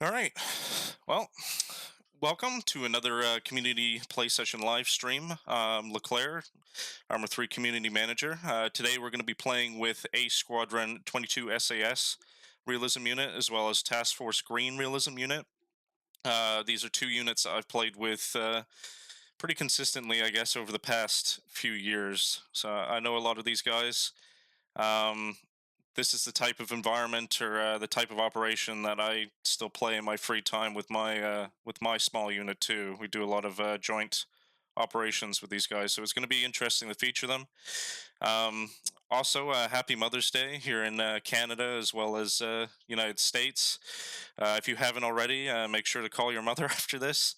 All right. Well, welcome to another community play session live stream. LeClair, Arma 3 Community Manager. Today we're going to be playing with a Squadron 22 SAS Realism Unit as well as Task Force Green Realism Unit. These are two units I've played with pretty consistently, I guess, over the past few years. So I know a lot of these guys. Um, this is the type of environment or the type of operation that I still play in my free time with my small unit too. We do a lot of joint operations with these guys, so it's going to be interesting to feature them. Um, Also, happy Mother's Day here in Canada as well as United States. If you haven't already, make sure to call your mother after this.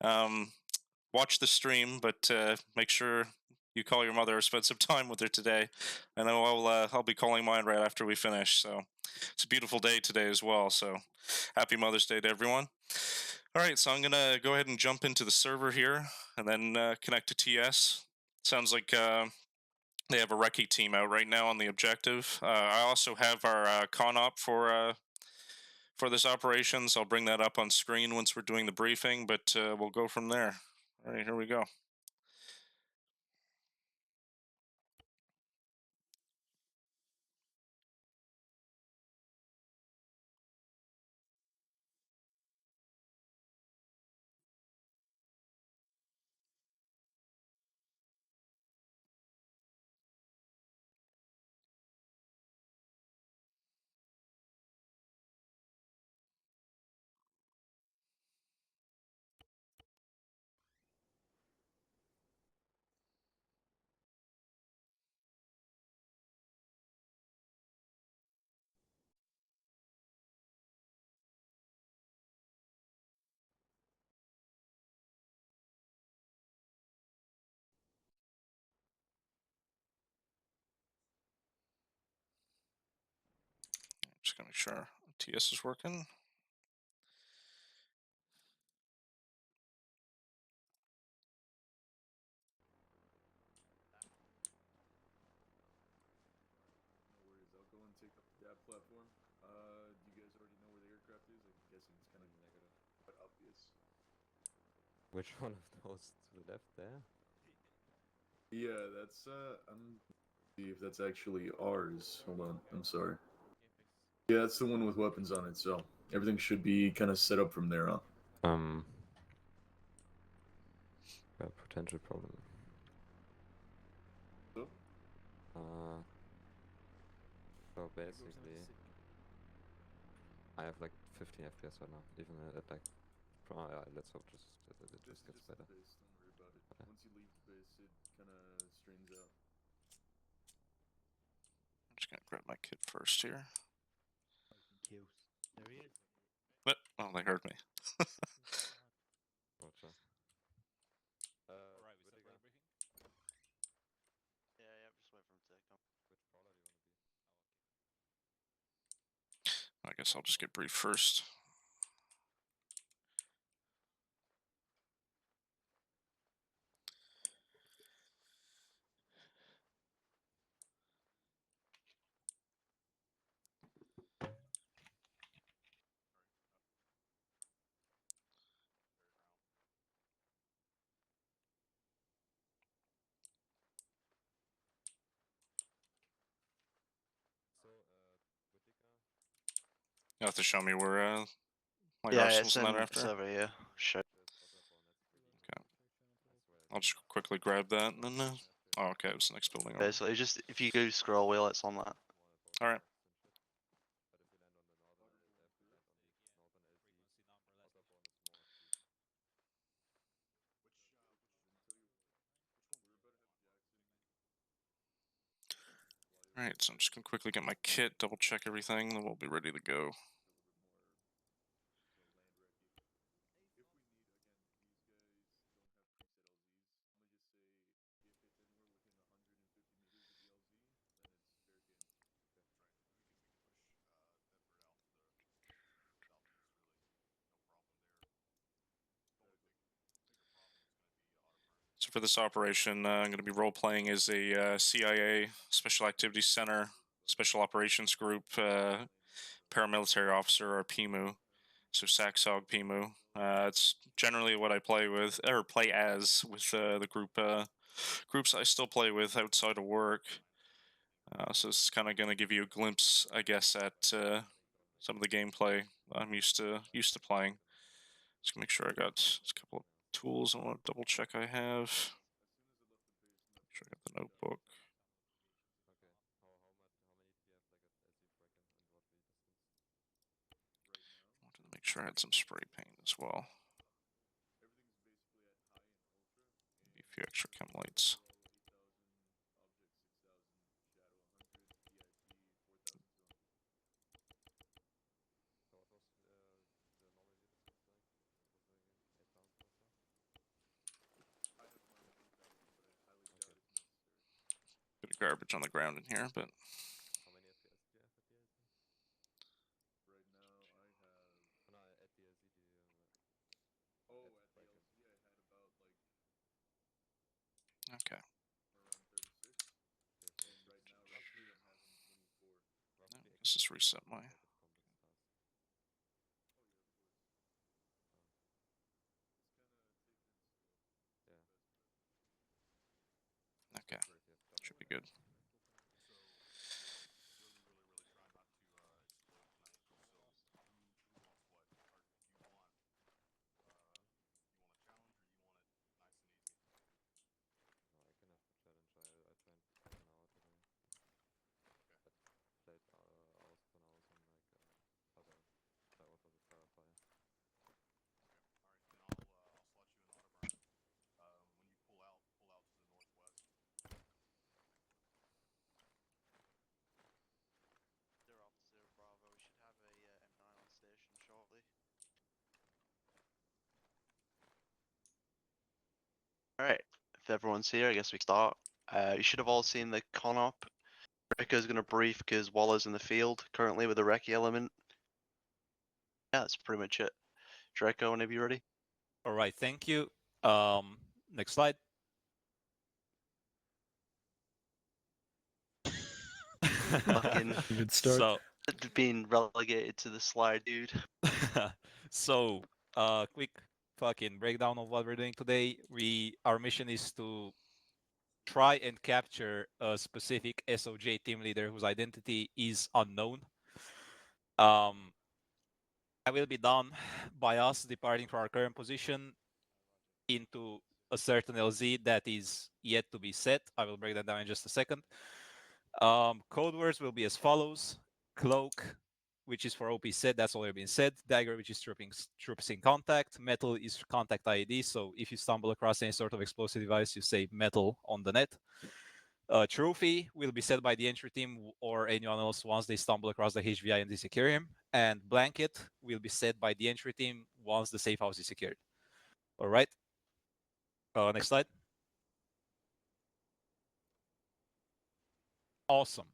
Um, Watch the stream, but make sure you call your mother or spend some time with her today. I know I'll be calling mine right after we finish. So it's a beautiful day today as well. So happy Mother's Day to everyone. All right, so I'm gonna go ahead and jump into the server here and then connect to TS. Sounds like they have a recce team out right now on the objective. I also have our con op for this operation, so I'll bring that up on screen once we're doing the briefing. But we'll go from there. All right, here we go. Just gonna make sure TS is working. No worries, I'll go and take up the DAB platform. Do you guys already know where the aircraft is? I'm guessing it's kind of negative, but obvious. Which one of those to the left there? Yeah, that's, I'm see if that's actually ours. Hold on, I'm sorry. Yeah, that's the one with weapons on it, so everything should be kind of set up from there on. A potential problem. So? So basically, I have like 15 FPS right now, even at like, let's hope that it just gets better. The base, don't worry about it. Okay. Once you leave the base, it kind of strains out. I'm just gonna grab my kit first here. Kills. There he is. But oh, they heard me. Gotcha. Alright, we set for the briefing? Yeah, just wait for him to come. Which crawler do you want to be? I guess I'll just get briefed first. So, Whittaker. You have to show me where my Yeah, arsenal's it's and that in. after. It's over here. Show. Okay. I'll just quickly grab that and then. Oh, okay, it was the next building over. Okay, so just if you go scroll wheel, it's on that. All right. All right, so I'm just gonna quickly get my kit, double check everything, then we'll be ready to go. So for this operation, I'm going to be role-playing as a CIA Special Activities Center Special Operations Group paramilitary officer, or PMU. So Saxog Pimu. It's generally what I play with, or play as, with the groups I still play with outside of work. So it's kind of going to give you a glimpse, I guess, at some of the gameplay I'm used to playing. Just make sure I got a couple of tools I want to double check I have. Make sure I got the notebook. Wanted to make sure I had some spray paint as well. Maybe a few extra chem lights. Bit of garbage on the ground in here, but okay. Let's just reset my. Okay, should be good. Zero Officer Bravo. We should have a M9 on station shortly. Alright, if everyone's here, I guess we start. You should have all seen the con op. Draco's going to brief because Waller's in the field currently with a recce element. Yeah, that's pretty much it. Draco, whenever you're ready. All right, thank you. Next slide. Fucking Good start. So, being relegated to the slide, dude. so quick fucking breakdown of what we're doing today. Our mission is to try and capture a specific SOJ team leader whose identity is unknown. That will be done by us departing from our current position into a certain LZ that is yet to be set. I will break that down in just a second. Code words will be as follows: cloak, which is for OP set, that's already been said. Dagger, which is troops in contact. Metal is contact ID, so if you stumble across any sort of explosive device, you say metal on the net. Trophy will be set by the entry team or anyone else once they stumble across the HVI and desecure him. And blanket will be set by the entry team once the safe house is secured. All right. Next slide. Awesome.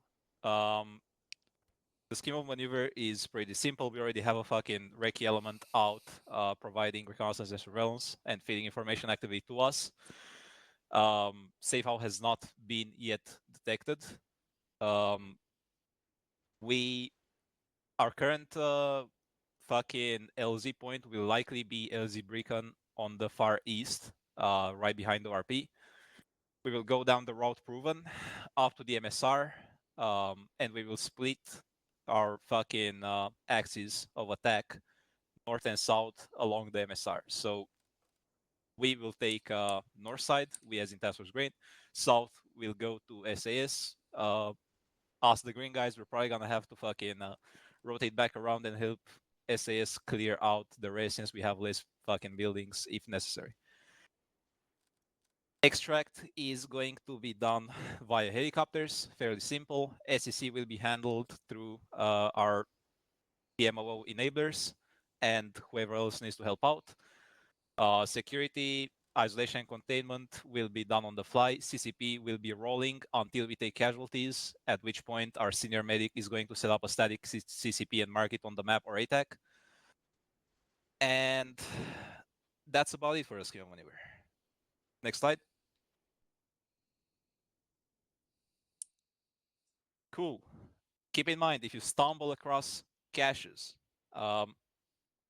The scheme of maneuver is pretty simple. We already have a fucking recce element out, providing reconnaissance and surveillance and feeding information actively to us. Safe house has not been yet detected. Our current fucking LZ point will likely be LZ Beacon on the far east, right behind the RP. We will go down the route proven up to the MSR, and we will split our fucking axis of attack north and south along the MSR. So we will take north side, we as in Task Force Green. South will go to SAS. Us, the green guys, we're probably gonna have to fucking rotate back around and help SAS clear out the rest since we have less fucking buildings if necessary. Extract is going to be done via helicopters, fairly simple. SEC will be handled through our PMO enablers and whoever else needs to help out. Security, isolation and containment will be done on the fly. CCP will be rolling until we take casualties, at which point our senior medic is going to set up a static CCP and mark it on the map or ATAC. And that's about it for a scheme maneuver. Next slide. Cool. Keep in mind, if you stumble across caches,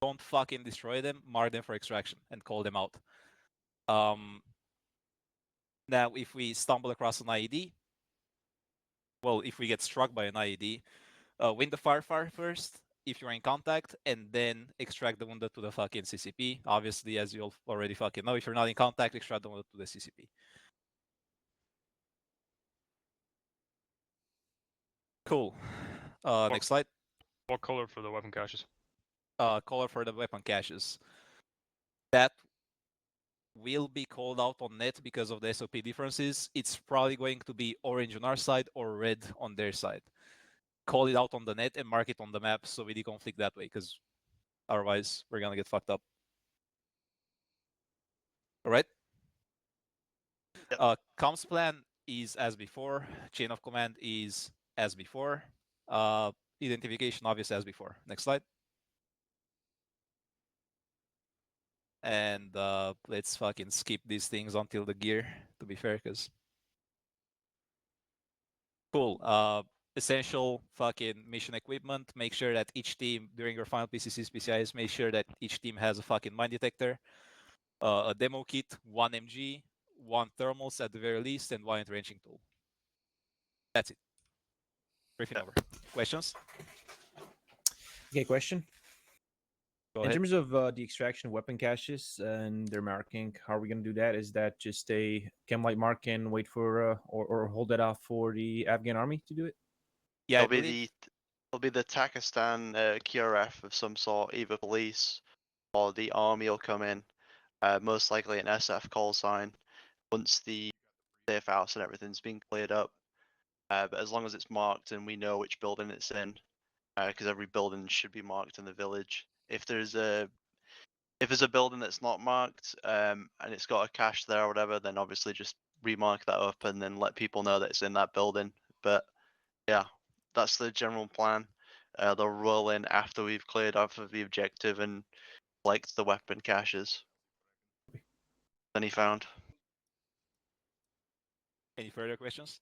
don't fucking destroy them, mark them for extraction, and call them out. Now, if we stumble across an IED, well, if we get struck by an IED, win the firefight first if you're in contact, and then extract the wounded to the fucking CCP. Obviously, as you already fucking know, if you're not in contact, extract the wounded to the CCP. Cool. Next slide. What color for the weapon caches? Color for the weapon caches. That will be called out on net because of the SOP differences. It's probably going to be orange on our side or red on their side. Call it out on the net and mark it on the map so we deconflict that way, because otherwise we're gonna get fucked up. All right. Yep. Comms plan is as before. Chain of command is as before. Identification obviously as before. Next slide. And let's fucking skip these things until the gear, to be fair, because cool. Essential fucking mission equipment. Make sure that each team during your final PCCs, PCIs, make sure that each team has a fucking mine detector, a demo kit, 1 MG, 1 thermals at the very least, and 1 entrenching tool. That's it. Briefing over. Questions? Okay, question. Go In ahead. terms of the extraction of weapon caches and their marking, how are we going to do that? Is that just a chem light mark and wait for or hold that off for the Afghan army to do it? Yeah, I It'll be believe. it'll be the Takistan QRF of some sort, either police or the army will come in. Most likely an SF call sign once the safe house and everything's been cleared up. But as long as it's marked and we know which building it's in, because every building should be marked in the village. If there's a building that's not marked and it's got a cache there or whatever, then obviously just remark that up and then let people know that it's in that building. But yeah, that's the general plan. They'll roll in after we've cleared off of the objective and collect the weapon caches. Then he found. Any further questions?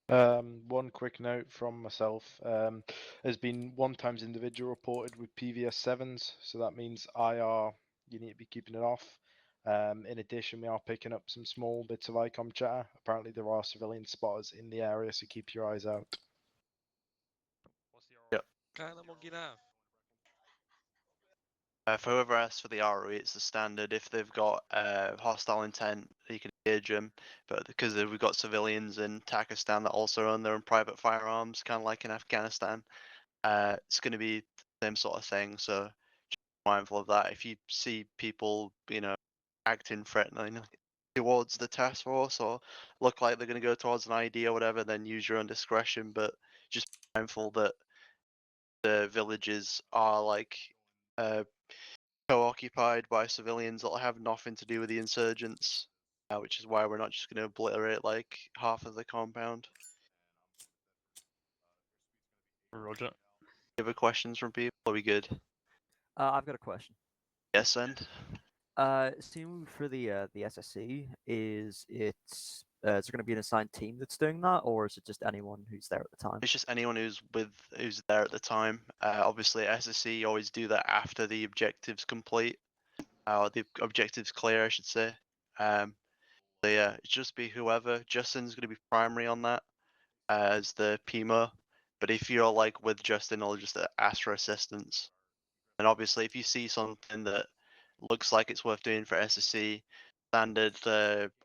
One quick note from myself. There's been 1 times individual reported with PVS 7s, so that means IR, you need to be keeping it off. In addition, we are picking up some small bits of ICOM chatter. Apparently there are civilian spotters in the area, so keep your eyes out. Yep. For whoever asks for the ROE, it's the standard. If they've got hostile intent, you can engage them. But because we've got civilians in Pakistan that also own their own private firearms, kind of like in Afghanistan, it's going to be the same sort of thing. So just be mindful of that. If you see people, acting threatening towards the task force or look like they're going to go towards an ID or whatever, then use your own discretion. But just be mindful that the villages are like co-occupied by civilians that'll have nothing to do with the insurgents, which is why we're not just going to obliterate like half of the compound. Roger. Other questions from people? Are we good? I've got a question. Yes, and Seeing for the SSC, is it is there going to be an assigned team that's doing that, or is it just anyone who's there at the time? it's just anyone who's there at the time. Obviously, SSC always do that after the objective's complete, or the objective's clear, I should say. So yeah, it's just be whoever. Justin's going to be primary on that as the PMO. But if you're like with Justin, I'll just ask for assistance. And obviously, if you see something that looks like it's worth doing for SSC, standard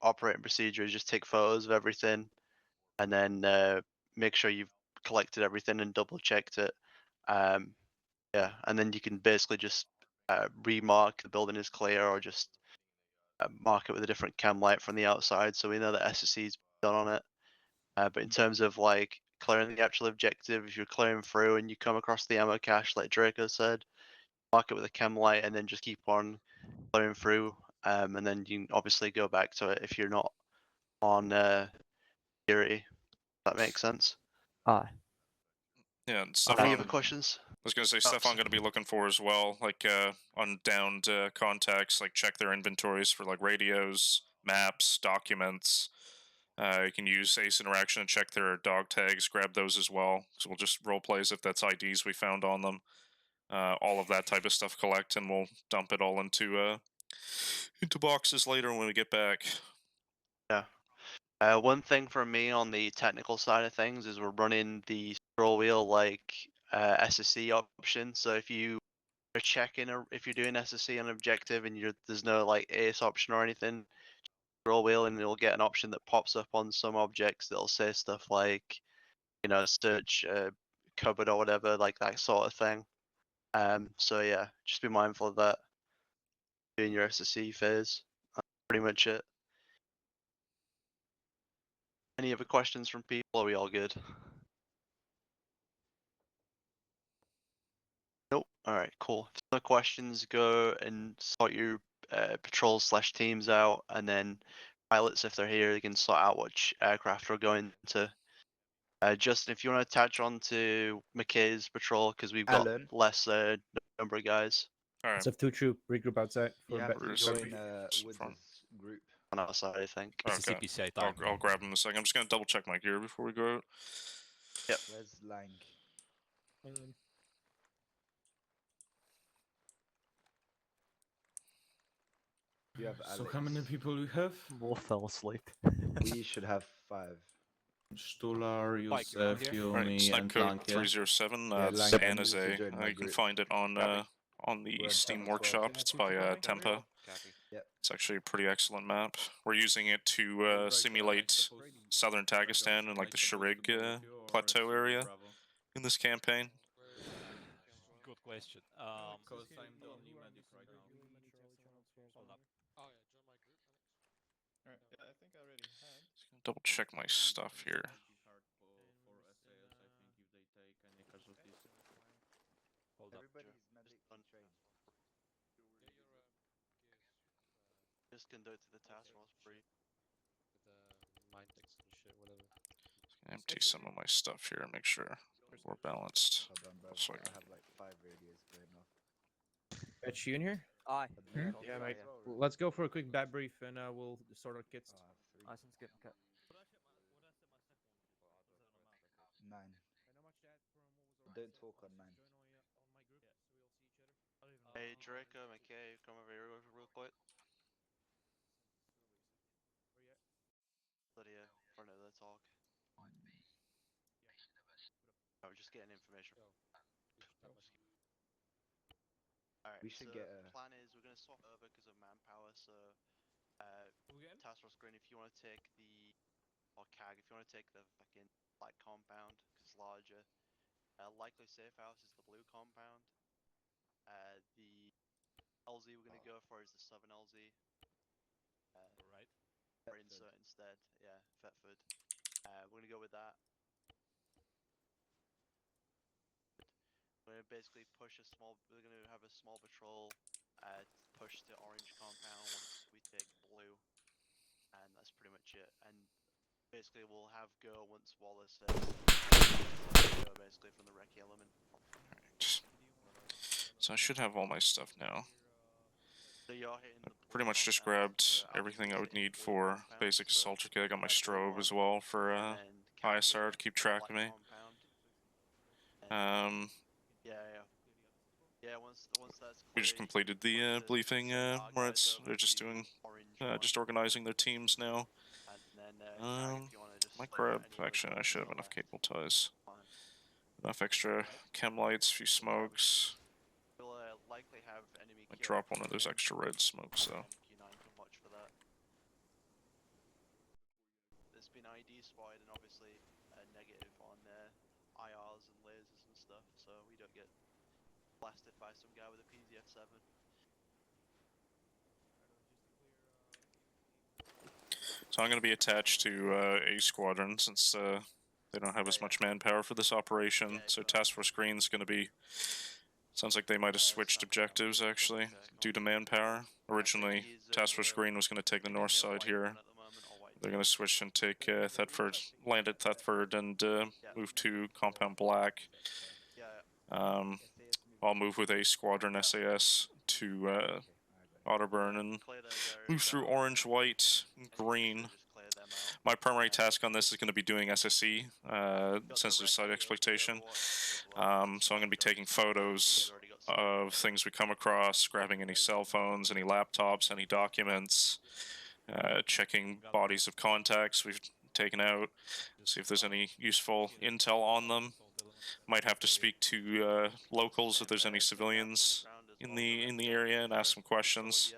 operating procedure is just take photos of everything, and then make sure you've collected everything and double checked it. Yeah, and then you can basically just remark the building is clear, or just mark it with a different cam light from the outside, so we know that SSC's done on it. But in terms of like clearing the actual objective, if you're clearing through and you come across the ammo cache, like Draco said, mark it with a chem light and then just keep on clearing through. And then you can obviously go back to it if you're not on security. That makes sense. Aye. Yeah, and Any other Stefan, questions? I was going to say, Stefan, going to be looking for as well, like on downed contacts, like check their inventories for like radios, maps, documents. You can use Ace Interaction to check their dog tags, grab those as well. So we'll just role play as if that's IDs we found on them. all of that type of stuff collect, and we'll dump it all into boxes later when we get back. Yeah. One thing for me on the technical side of things is we're running the scroll wheel like SSC option. So if you are checking if you're doing SSC on objective and there's no like ace option or anything, scroll wheel and you'll get an option that pops up on some objects that'll say stuff like, you know, search cupboard or whatever, like that sort of thing. So yeah, just be mindful of that during your SSC phase. That's pretty much it. Any other questions from people? Are we all good? Nope. All right, cool. If no questions, go and sort your patrols/teams out, and then pilots, if they're here, they can sort out which aircraft we're going to. Justin, if you want to attach on to McKay's patrol, because we've got Alan? less number of guys All right. SF2 troop regroup outside for You have to Bruce, join front. Wood's group. on our side, I think. It's a Okay. CPCI time. I'll grab them in a second. I'm just gonna double check my gear before we go out. Yep. Where's Lang? You have Alex. So how many people we have? More fell asleep. We should have 5. Stolar, Mike, you around Yusef, here? All right, Yomi, snipe and code Blanca. 307. Yeah, It's Lang Anna needs to Zay. join my You can group. find it on the We're Steam on Workshop. 7-12. It's by Tempa. It's actually a pretty excellent map. We're using it to simulate southern Dagestan and like the Sharig plateau area in this campaign. Good question. I'm the only medic right now. Hold up. Double check my stuff here. Hold up. Everybody's medic trained. Just can do it to the task force free. Empty some of my stuff here. Make sure we're balanced. Hold on, bro. Sorry. I have like 5 radios going off. Fetch you in here? Aye. Yeah, mate. Let's go for a quick bat brief and we'll sort our kits. Oh, I have 3. Aye, sounds good. Okay. 9. Don't talk on 9. Hey, Draco, McKay, come over here real quick. Lydia, front of the talk. I was just getting information. Alright, We should so get the plan is we're going to swap over because of manpower, so Task Force Green, if you want to take or CAG, if you want to take the fucking black compound, because it's larger. Likely safe house is the blue compound. The LZ we're going to go for is the southern LZ. Right. Or insert instead, yeah, Thetford. We're going to go with that. We're going to basically we're going to have a small patrol push to orange compound once we take blue. And that's pretty much it. And basically we'll have go once Wallace says go basically from the recce element. Alright. So I should have all my stuff now. So you're hitting the blue Pretty much just compound, grabbed so everything I would Alpha's hitting need blue for compound, basic so assault kit. I got my that blue strobe one, as well for and then CAG is ISR to keep track of black me. compound. And yeah. Once that's We just clear, completed the once briefing our where guys they're over just to doing orange one, just organizing their teams now. and then CAG, if you want to just Might start grab, any other actually I guys should have on enough left, cable ties. fine. Enough extra chem lights, few smokes. We'll likely have enemy Might kit drop one of coming those in, extra red smokes though. MQ9 can watch for that. There's been ID spotted and obviously negative on IRs and lasers and stuff, so we don't get blasted by some guy with a PZF-7. So I'm going to be attached to a squadron since they don't have as much manpower for this operation. So Task Force Green's going to be... Sounds like they might have switched objectives actually due to manpower. Originally, Task Force Green was going to take the north side here. They're going to switch and take Thetford, land at Thetford and move to Compound Black. I'll move with a Squadron SAS to Otterburn and move through orange, white, green. My primary task on this is going to be doing SSE, sensitive site exploitation. So I'm going to be taking photos of things we come across, grabbing any cell phones, any laptops, any documents, checking bodies of contacts we've taken out, see if there's any useful intel on them. Might have to speak to locals if there's any civilians in the area and ask some questions.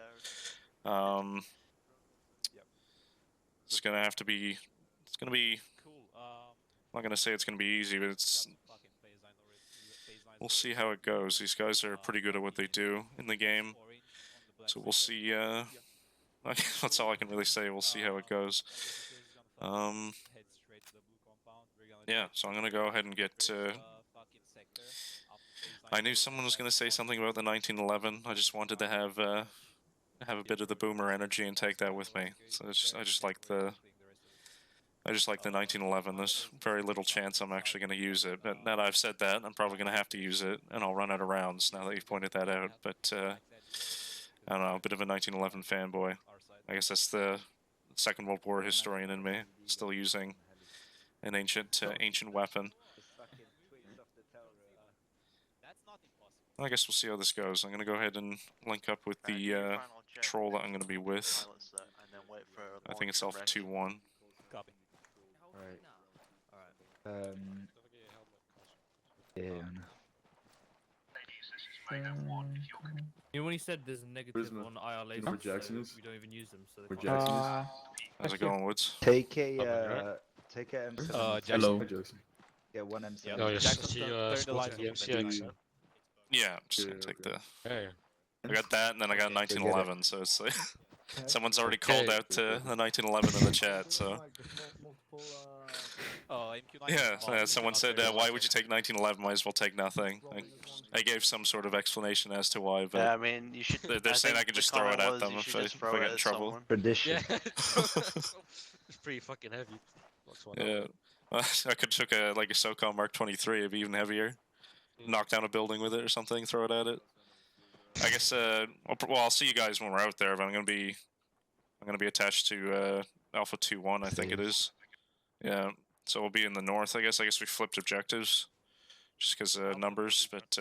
It's gonna have to be. It's gonna be. I'm not gonna say it's gonna be easy, but it's. We'll see how it goes. These guys are pretty good at what they do in the game, so we'll see. That's all I can really say. We'll see how it goes. Yeah, so I'm gonna go ahead and get. I knew someone was gonna say something about the 1911. I just wanted to have a bit of the boomer energy and take that with me. So I just like the 1911. There's very little chance I'm actually going to use it. But now that I've said that, I'm probably going to have to use it, and I'll run out of rounds now that you've pointed that out. But I don't know, a bit of a 1911 fanboy. I guess that's the Second World War historian in me, still using an ancient weapon. I guess we'll see how this goes. I'm going to go ahead and link up with the patrol that I'm going to be with. I think it's Alpha 2-1. Copy. Alright. Yeah. You know when he said there's a negative Prisma. on IR Do you know where lasers, Jackson so is? we don't even use them. So Where they can't- Jackson is? How's it going, Woods? Take a M7. Hello. Hi, Jackson. Get one M7. Yeah. No, yes, Jackson, see, turn the spotted lights the on. MCX. Yeah, I'm just Yeah, going to take okay. the... Hey. I got that, and then I got Okay, 1911, so it's like... Someone's already Okay. called out the 1911 in the chat, so... Oh, MQ9. Yeah, someone said, why would you take 1911? Might as well take nothing. I gave some sort of explanation as to why, but Yeah, I mean, you should. they're saying I think can the just throw it comment at was them you if should I just throw get it in at trouble. someone. Tradition. Yeah, it's pretty fucking heavy. What's one Yeah, I could took a SOCOM Mark 23, it'd be even heavier. Knock down a building with it or something, throw it at it. I guess. I'll see you guys when we're out there. But I'm gonna be attached to Alpha 2-1, I think it is. Yeah, so we'll be in the north. I guess we flipped objectives, just because numbers. But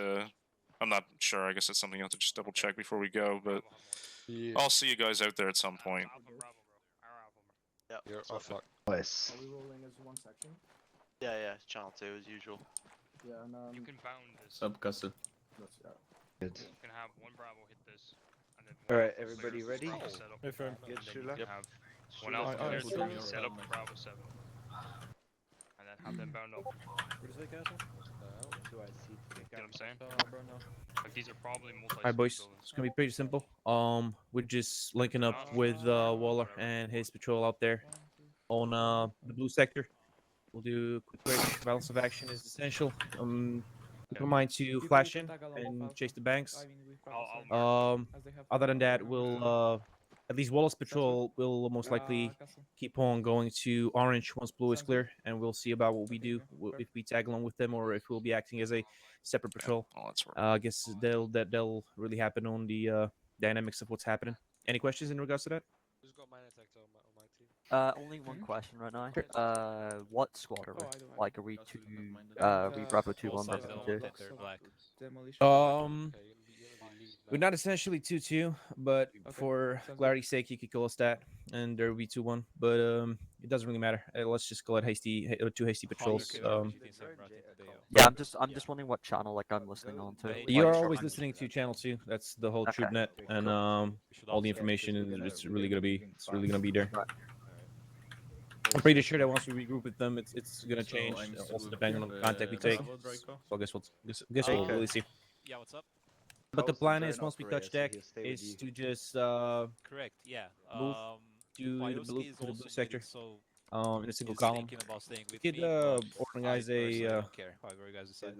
I'm not sure. I guess it's something you have to just double check before we go. But I'll see you guys out there at some point. Yep. You're, oh fuck. Nice. Yeah, channel 2 as usual. Yeah, and You can bound this. Sub Custer. Good. You can have one Bravo hit this, and then one Alright, Alpha everybody clears ready? Bravo setup, Hey, firm. Good, and then Shula. you can have one Shula. Alpha clears Shula. through, set up Bravo 7, and then have them bound up. What is that, Castle? Do I see? You know what I'm saying? Bro, no. Like these are probably multi. Hi, boys. It's gonna be pretty simple. We're just linking up with Waller and his patrol out there on the blue sector. We'll do quick break. Balance of action is essential. Keep in mind to flash in and chase the banks. Other than that, we'll at least Wallace patrol will most likely keep on going to orange once blue is clear, and we'll see about what we do if we tag along with them or if we'll be acting as a separate patrol. I guess that'll really happen on the dynamics of what's happening. Any questions in regards to that? Who's got mine attacked on my team? Only one question right now. What squad are we? Like, are we Bravo 2-1, Bravo 2? We're not essentially 2-2, but for clarity's sake, you could call us that, and there will be 2-1. But it doesn't really matter. Let's just call it two hasty patrols. Yeah, I'm just wondering what channel like I'm listening on to. You're Like, always listening to channel 2. That's the whole Okay. TrueNet, and all the information is really gonna be there. I'm pretty sure that once we regroup with them, it's gonna change. Also depending on the contact we take. So I guess we'll really see. Yeah, what's up? But the How's plan the is drone once we operator, touch so deck he'll stay with is you? to just Correct. Yeah. move to the Wyoski blue is to the also blue sector. so In a single he's column. thinking about staying with We could me, but organize I personally a. don't care. However, you guys decide.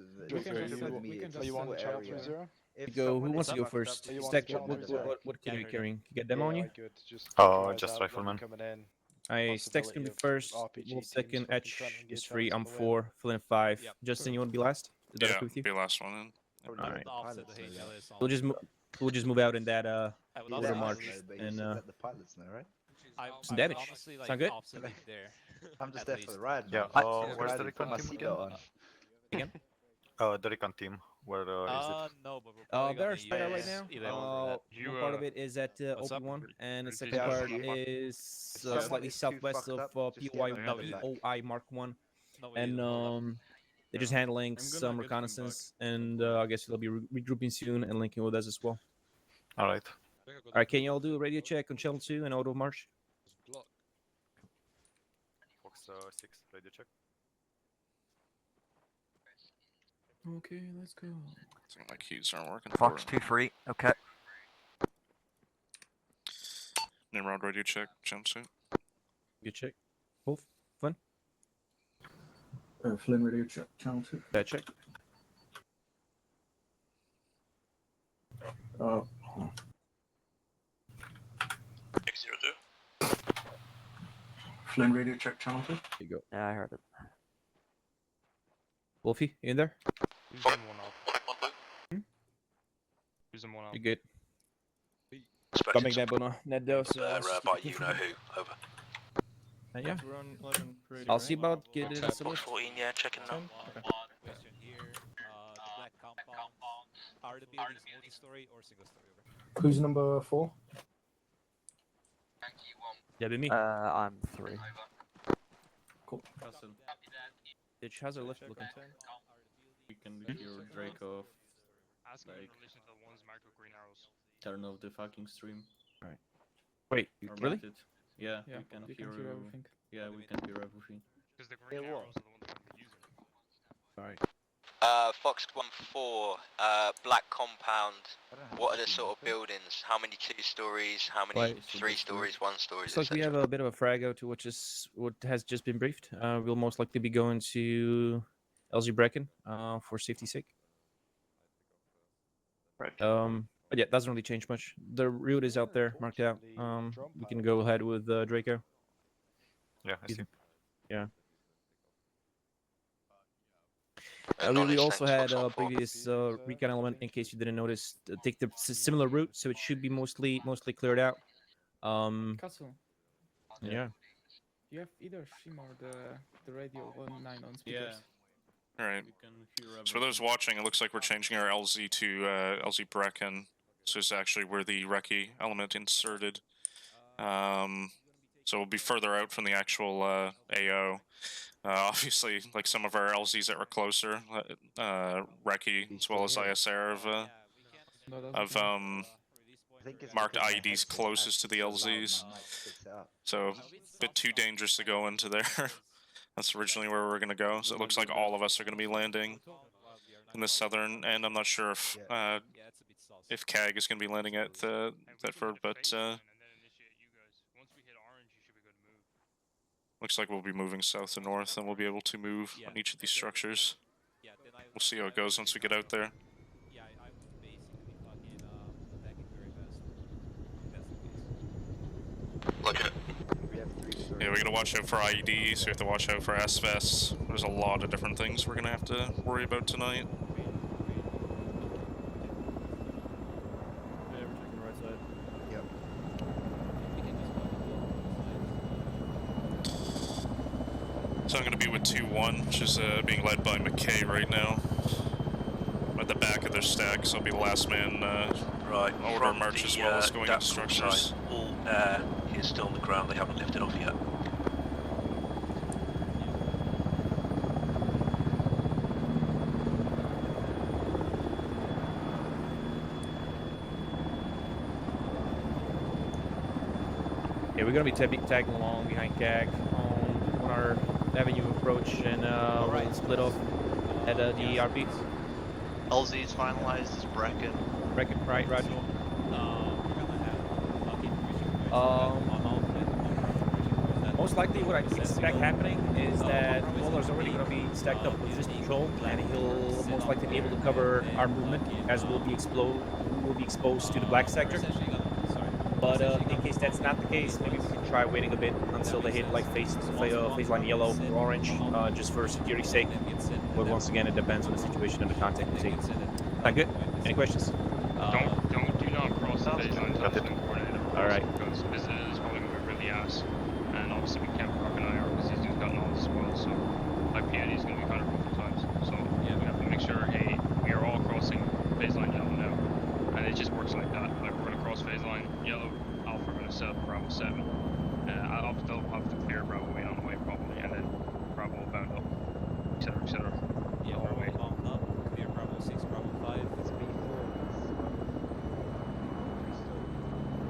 Are you on channel 3-0? Go. Who wants to go first? Are you on Stack. channel What 3-0? can you be carrying? You get them on you? Good. Just Oh, keep your eyes just out when rifleman. you're coming in. I Stack's gonna be first. Wolf second. Etch is free. I'm 4. Flynn 5. Yep. Justin, you want to be last? Is that Yeah, okay with you? be last one in. All right. Offset the HLS on- We'll just move out in that I would order also march least- But you and should let the pilots know, right? some I would damage. honestly, like, Sound good? offset it there. I'm just at there least. for the ride. Yeah, man. where's Ride the and put my recon team seatbelt on. Again? The recon team, where is it? No, but we're probably They're gonna spread out right use now. 11 for that. One part of it is at What's up? OP1, and the Yeah, second I part see you. is Someone slightly is too southwest fucked of up, just get POI, them No, we didn't. POI Mark 1. No, we And didn't. Hold up. they're just handling some reconnaissance, and I guess they'll be regrouping soon and linking with us as well. All right. All right, can you all do a radio check on Channel 2 and auto march? Fox 6, radio check. Okay, let's go. I think my keys aren't working. Fox 2-3. Okay. Nimrod radio check, jumpsuit. Good check. Wolf, Flynn? Flynn radio check, Channel 2. Bad check. Flynn radio check, Channel 2. There you go. Yeah, I heard it. Wolfie, you in there? Using one up. Using one up. You good? Coming there, Bono. Ned Dose. By you know who. Over. Yeah. We're on 11 radio, I'll see right? about getting a solution. 14, yeah, checking now. Question here. The black compound. Are the buildings multi-story or single-story? Who's number 4? Yeah, be me. I'm 3. Cool. Ditch, how's our lift looking? We can do your Drake off. Asking in Like- relation to the ones marked with green arrows. Turn off the fucking stream. Wait, You really? can't it. Yeah, Yeah, you can you hear, can hear everything. Yeah, we can hear everything. Because the green arrows are the ones that we're using. Alright. Fox 1-4, black compound. What are the sort of buildings? How many 2 stories? How many Right. 3 stories, 1 stories? Looks like we have a bit of a frag out to what has just been briefed. We'll most likely be going to LG Brecken for safety's sake. Right. But yeah, doesn't really change much. The route is out there, marked out. We can go ahead with Draco. Yeah, I see. Yeah. We also had a previous recon element, in case you didn't notice, take the similar route, so it should be mostly cleared out. Castle, Yeah. you have either Shim or the radio 19 on speakers. All right. You can hear So for those watching, it looks like we're changing our LZ to LZ Brecken. So it's actually where the recce element inserted. So we'll be further out from the actual AO. Obviously, like some of our LZs that were closer, recce as well as ISR have marked IEDs closest to the LZs. So a bit too dangerous to go into there. That's originally where we were going to go. So it looks like all of us are going to be landing in the southern end. I'm not sure if CAG is going to be landing at Thetford, but looks like we'll be moving south to north, and we'll be able to move on each of these structures. We'll see how it goes once we get out there. Yeah, I would basically fucking attack it very fast. That's the case. Look at Yeah, we gotta watch out for IEDs, we have to watch out for SVS. There's a lot of different things we're gonna have to worry about tonight. Yeah, we're checking the right side. Yep. So I'm gonna be with 2-1, which is being led by McKay right now. I'm at the back of their stack, so I'll be the last man right. order march as well as going into structures. All air is still on the ground. They haven't lifted off yet. Yeah, we're gonna be tagging along behind CAG on our avenue approach, and we'll split off at the RP. LZ is finalized as Brecken. Brecken, right, Roger. Most likely what I expect happening is that Waller's already going to be stacked up with this patrol, and he'll most likely be able to cover our movement as we'll be exposed to the black sector. But in case that's not the case, maybe we can try waiting a bit until they hit like phase line yellow or orange, just for security's sake. But once again, it depends on the situation and the contact we take. Not good? Any questions? Do not cross the phase line until it's been coordinated. Alright. Because visitor is probably going to be really ass. And obviously we can't rock an IR because these dudes got knowledge as well, so IPAD is going to be kind of rough at times. So yeah, we have to make sure yourself Bravo 7. They'll have to clear Bravo 8 on the way probably, and then Bravo will bound up, etc, etc. Yeah, the whole way. Bravo bound up, clear Bravo 6, Bravo 5.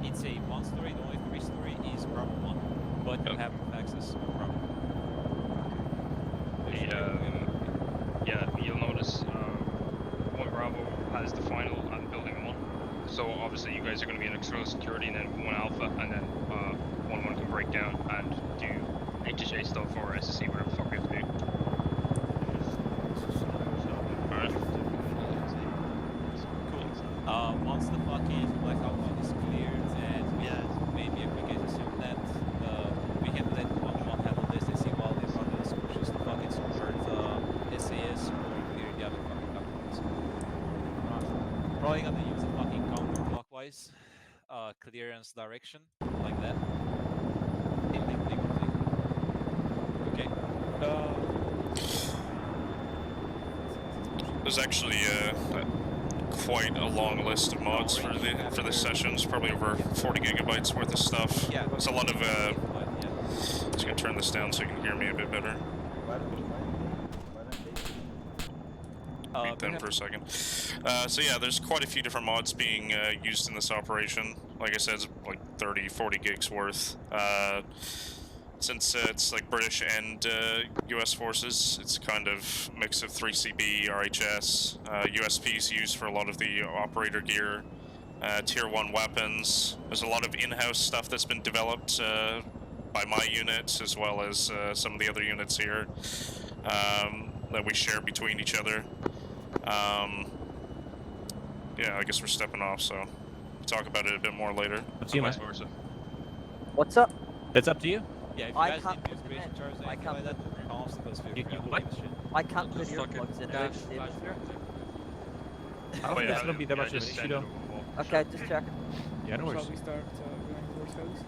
It's a 1-story, the only 3-story is Bravo 1, but you have access to Bravo. Yeah, you'll notice one Bravo has the final and building 1. So obviously you guys are going to be in external security, and then 1 Alpha, and then 1-1 can break down and do HHA stuff or SSC, whatever the fuck we have to do. Alright. Cool. Once the fucking blackout one is cleared, and maybe a quick assume that we can let 1-1 handle this and see while the others pushes the fucking support SAS or clear the other fucking components. Probably gonna use a fucking counterclockwise clearance direction, like that. Okay. There's actually quite a long list of mods for the sessions, probably over 40 gigabytes worth of stuff. Yeah. It's a lot of just gonna turn this down so you can hear me a bit better. Mute them for a second. So yeah, there's quite a few different mods being used in this operation. Like I said, it's like 30-40 gigs worth. Since it's like British and US forces, it's kind of mix of 3CB, RHS, USPs used for a lot of the operator gear, tier 1 weapons. There's a lot of in-house stuff that's been developed by my unit, as well as some of the other units here that we share between each other. Yeah, I guess we're stepping off, so we'll talk about it a bit more later. Up to you, man. What's up? It's up to you. Yeah, if you I guys can't need put them inspiration in. charts or I anything can't like that, put call us because feel You free, what? I can't put Just earplugs fucking in dash it. back. I don't think it's gonna be that much of an just issue send though. it over. Okay, just checking. Yeah, no worries. Shall we start going towards house?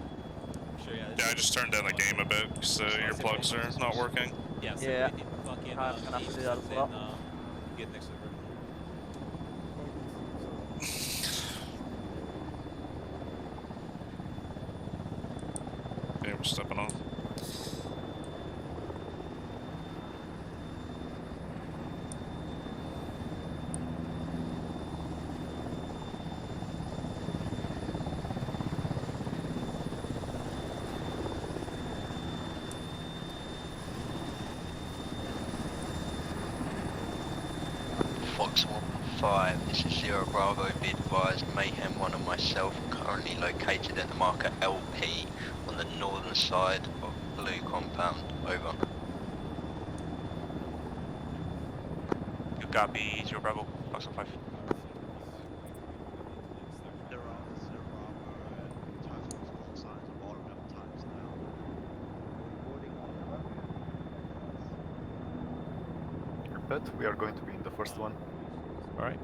Sure, yeah. Yeah, I just turned down the game a bit because the earplugs are not working. Yeah, Yeah. separate in fucking I'm gonna have to do that as teams, well. and then, get next over. Yeah, we're stepping off. Fox 1-5, this is 0 Bravo, be advised, Mayhem 1 and myself are currently located at the marker LP on the northern side of Blue Compound, over. You copy 0 Bravo, Fox 1-5. But we are going to be in the first one. Alright.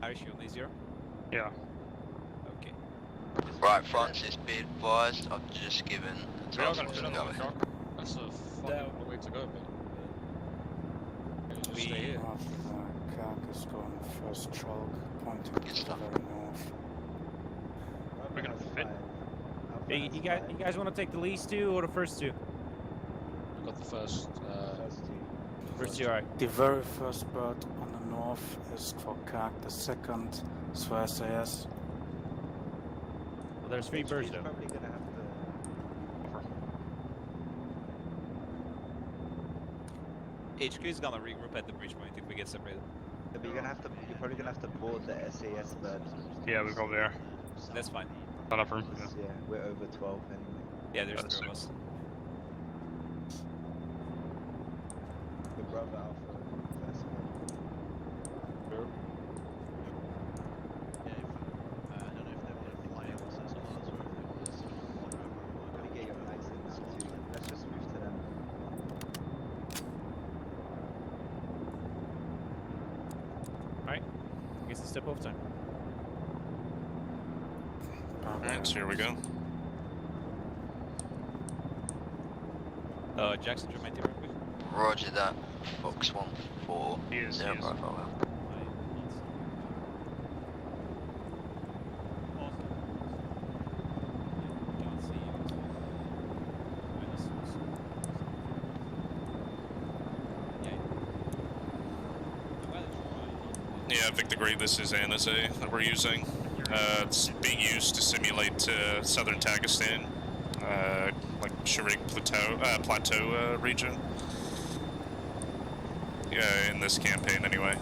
Irish, you only 0? Yeah. Okay. Right, Francis, be advised, I've just given the We are task gonna force fit to on go the ahead. truck. That's a fucking long way to go, mate. Just stay here. Carcass going first chalk, pointing Good to the stuff. very north. We're gonna fit. Hey, you guys want to take the least two or the first two? We got the first. First two, alright. The very first bird on the north is for CAC, the second is for SAS. Well, there's 3 birds though. Probably gonna have to. HQ is gonna regroup at the bridge point if we get separated. But you're probably gonna have to board the SAS bird. Yeah, we probably are. That's fine. Not enough room. Yeah, we're over 12 anyway. Yeah, there's That's 3 of us. The Bravo Alpha first bird. Let me get your license too. Let's just move to them. Alright. I guess it's step off time. Alright, so here we go. Jackson, do you mind real quick? Roger that, Fox 1-4, for Zero Bravo. Yeah, Victor Grey, this is ANSA that we're using. It's being used to simulate southern Takistan, like Shirig Plateau region. Yeah, in this campaign anyway.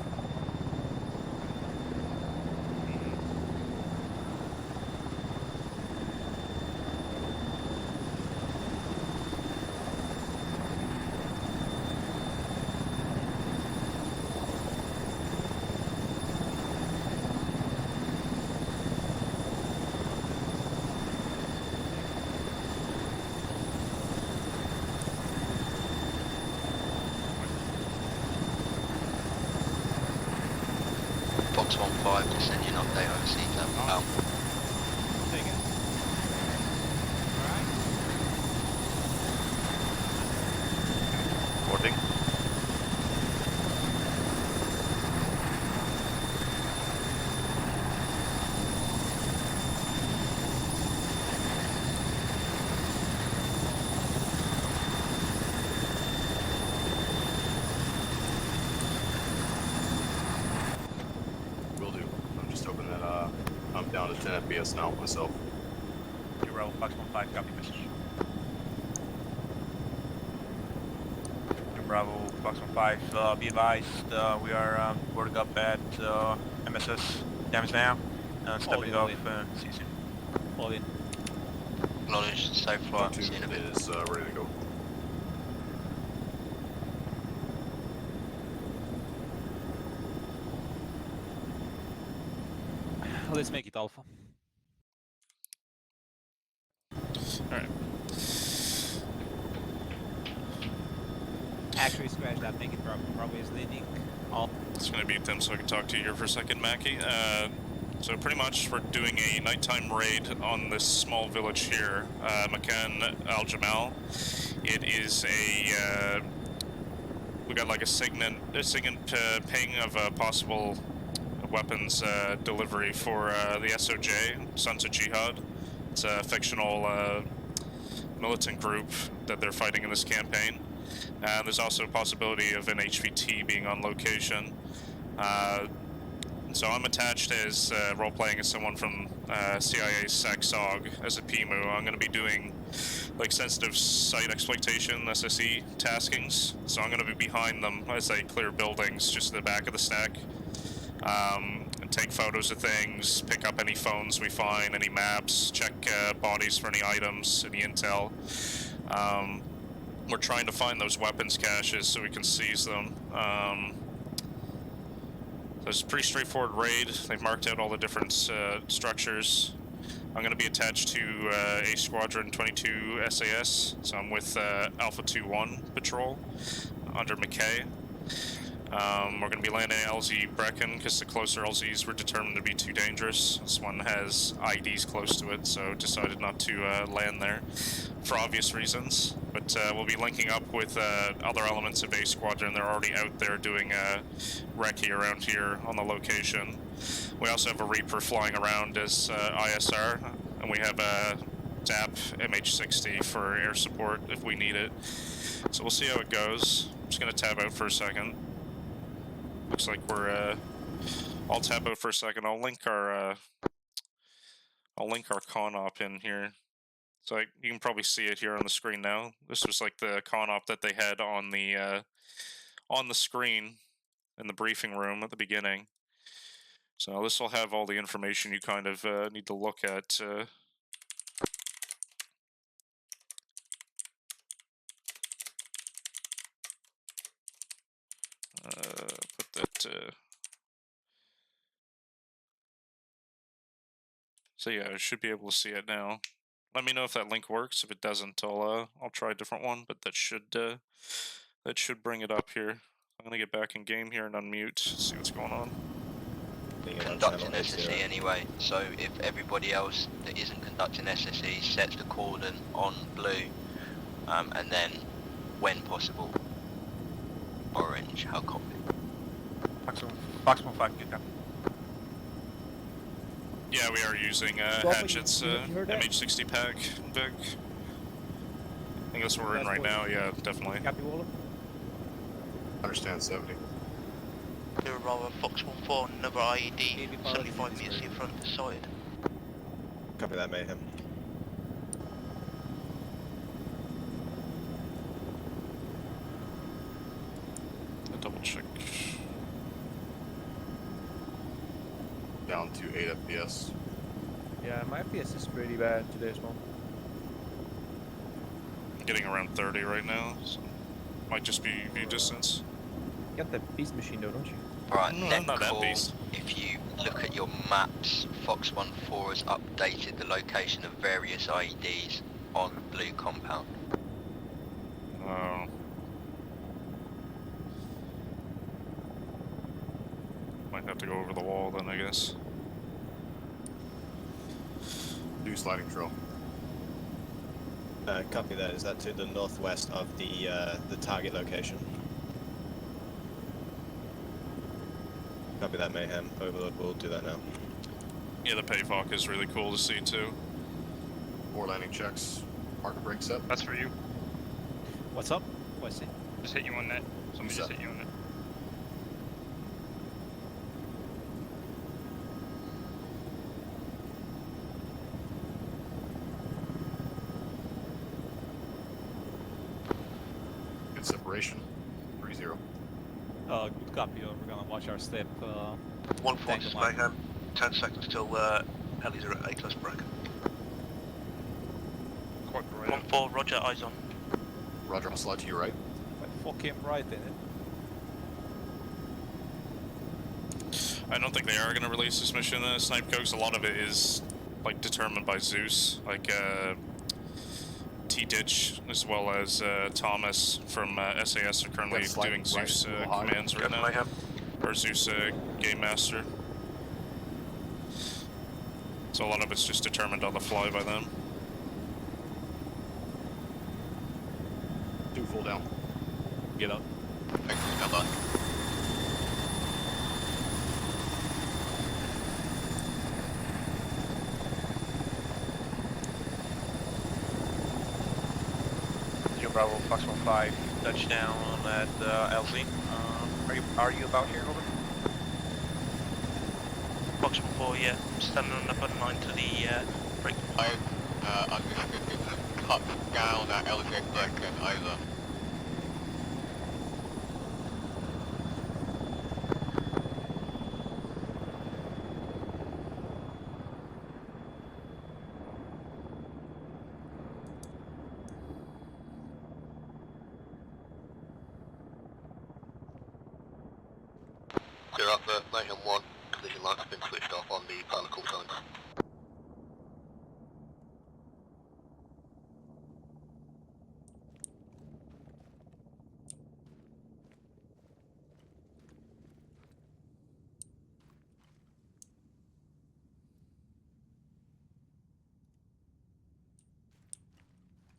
Fox 1-5, just send you an update over CTAP. Out. Take it. Boarding. Will do. I'm just hoping that I'm down to 10 FPS now myself. Zero Bravo, Fox 1-5, copy message. Zero Bravo, Fox 1-5, be advised, we are boarding up at MSS Damage now, stepping off, see you soon. All in. Acknowledged, safe flight, see you in a bit. Is ready to go. Let's make it Alpha. Alright. Actually, scratch that. Make it Bravo. Bravo is leading. It's gonna beat them so I can talk to you here for a second, Mackie. So pretty much we're doing a nighttime raid on this small village here, Makan Al Jamal. It is a we got like a SIGINT ping of a possible weapons delivery for the SOJ, Sons of Jihad. It's a fictional militant group that they're fighting in this campaign. There's also a possibility of an HVT being on location. So I'm attached as role-playing as someone from CIA SACSOG as a PMU. I'm going to be doing like sensitive site exploitation, SSE taskings. So I'm going to be behind them as they clear buildings, just in the back of the stack. And take photos of things, pick up any phones we find, any maps, check bodies for any items, any intel. We're trying to find those weapons caches so we can seize them. So it's a pretty straightforward raid. They've marked out all the different structures. I'm going to be attached to a Squadron 22 SAS, so I'm with Alpha 2-1 Patrol under McKay. We're going to be landing at LZ Brecken because the closer LZs were determined to be too dangerous. This one has IDs close to it, so decided not to land there for obvious reasons. But we'll be linking up with other elements of A Squadron. They're already out there doing recce around here on the location. We also have a Reaper flying around as ISR, and we have a ZAP MH60 for air support if we need it. So we'll see how it goes. I'm just going to tab out for a second. Looks like we're I'll tab out for a second. I'll link our con op in here. So you can probably see it here on the screen now. This was like the con op that they had on the screen in the briefing room at the beginning. So this will have all the information you kind of need to look at. Put that. So yeah, I should be able to see it now. Let me know if that link works. If it doesn't, I'll try a different one. But that should bring it up here. I'm gonna get back in game here and unmute. See what's going on. Conducting SSE anyway, so if everybody else that isn't conducting SSE sets the cordon on blue, and then when possible, orange, how copy? Fox 1-5, good copy. Yeah, we are using Rob, hatchets, you heard that? MH60 pack, Vic. I think that's what we're in That's right what- now, yeah, definitely. Copy, Waller. Understand 70. Zero Bravo, Fox 1-4, another IED, 75 meters to your front side. Copy that, Mayhem. I'll double check. Down to 8 FPS. Yeah, my FPS is pretty bad today as well. I'm getting around 30 right now, so might just be view distance. You got that beast machine though, don't you? Right, No, net not that call. beast. If you look at your maps, Fox 1-4 has updated the location of various IEDs on blue compound. Oh. Might have to go over the wall then, I guess. Do sliding trail. Copy that. Is that to the northwest of the target location? Copy that, Mayhem. Overlord will do that now. Yeah, the payfog is really cool to see too. 4 landing checks. Marker break set. That's for you. What's up? Oh, I see. Just hit you on net. Somebody just hit you on net. Good separation. 3-0. Good copy. We're gonna watch our step. 1-4, tango this is mark. Mayhem. 10 seconds till helis are at A-class break. Quite right. 1-4, roger, eyes on. Roger, I'll slide to your right. Fuck him right in it. I don't think they are going to release this mission, Snipe Coast. A lot of it is like determined by Zeus, like T-Ditch as well as Thomas from SAS are currently doing Zeus commands right now. Or Zeus Game Master. So a lot of it's just determined on the fly by them. 2 full down. Get up. Thanks, well done. Zero Bravo, Fox 1-5, touchdown at LZ. Are you about here, over? Fox 1-4, yeah. Standing on the button line to the break. I'm cut down at LZ section, either. Clear up the Mayhem 1. Collision lights have been switched off on the particle zone.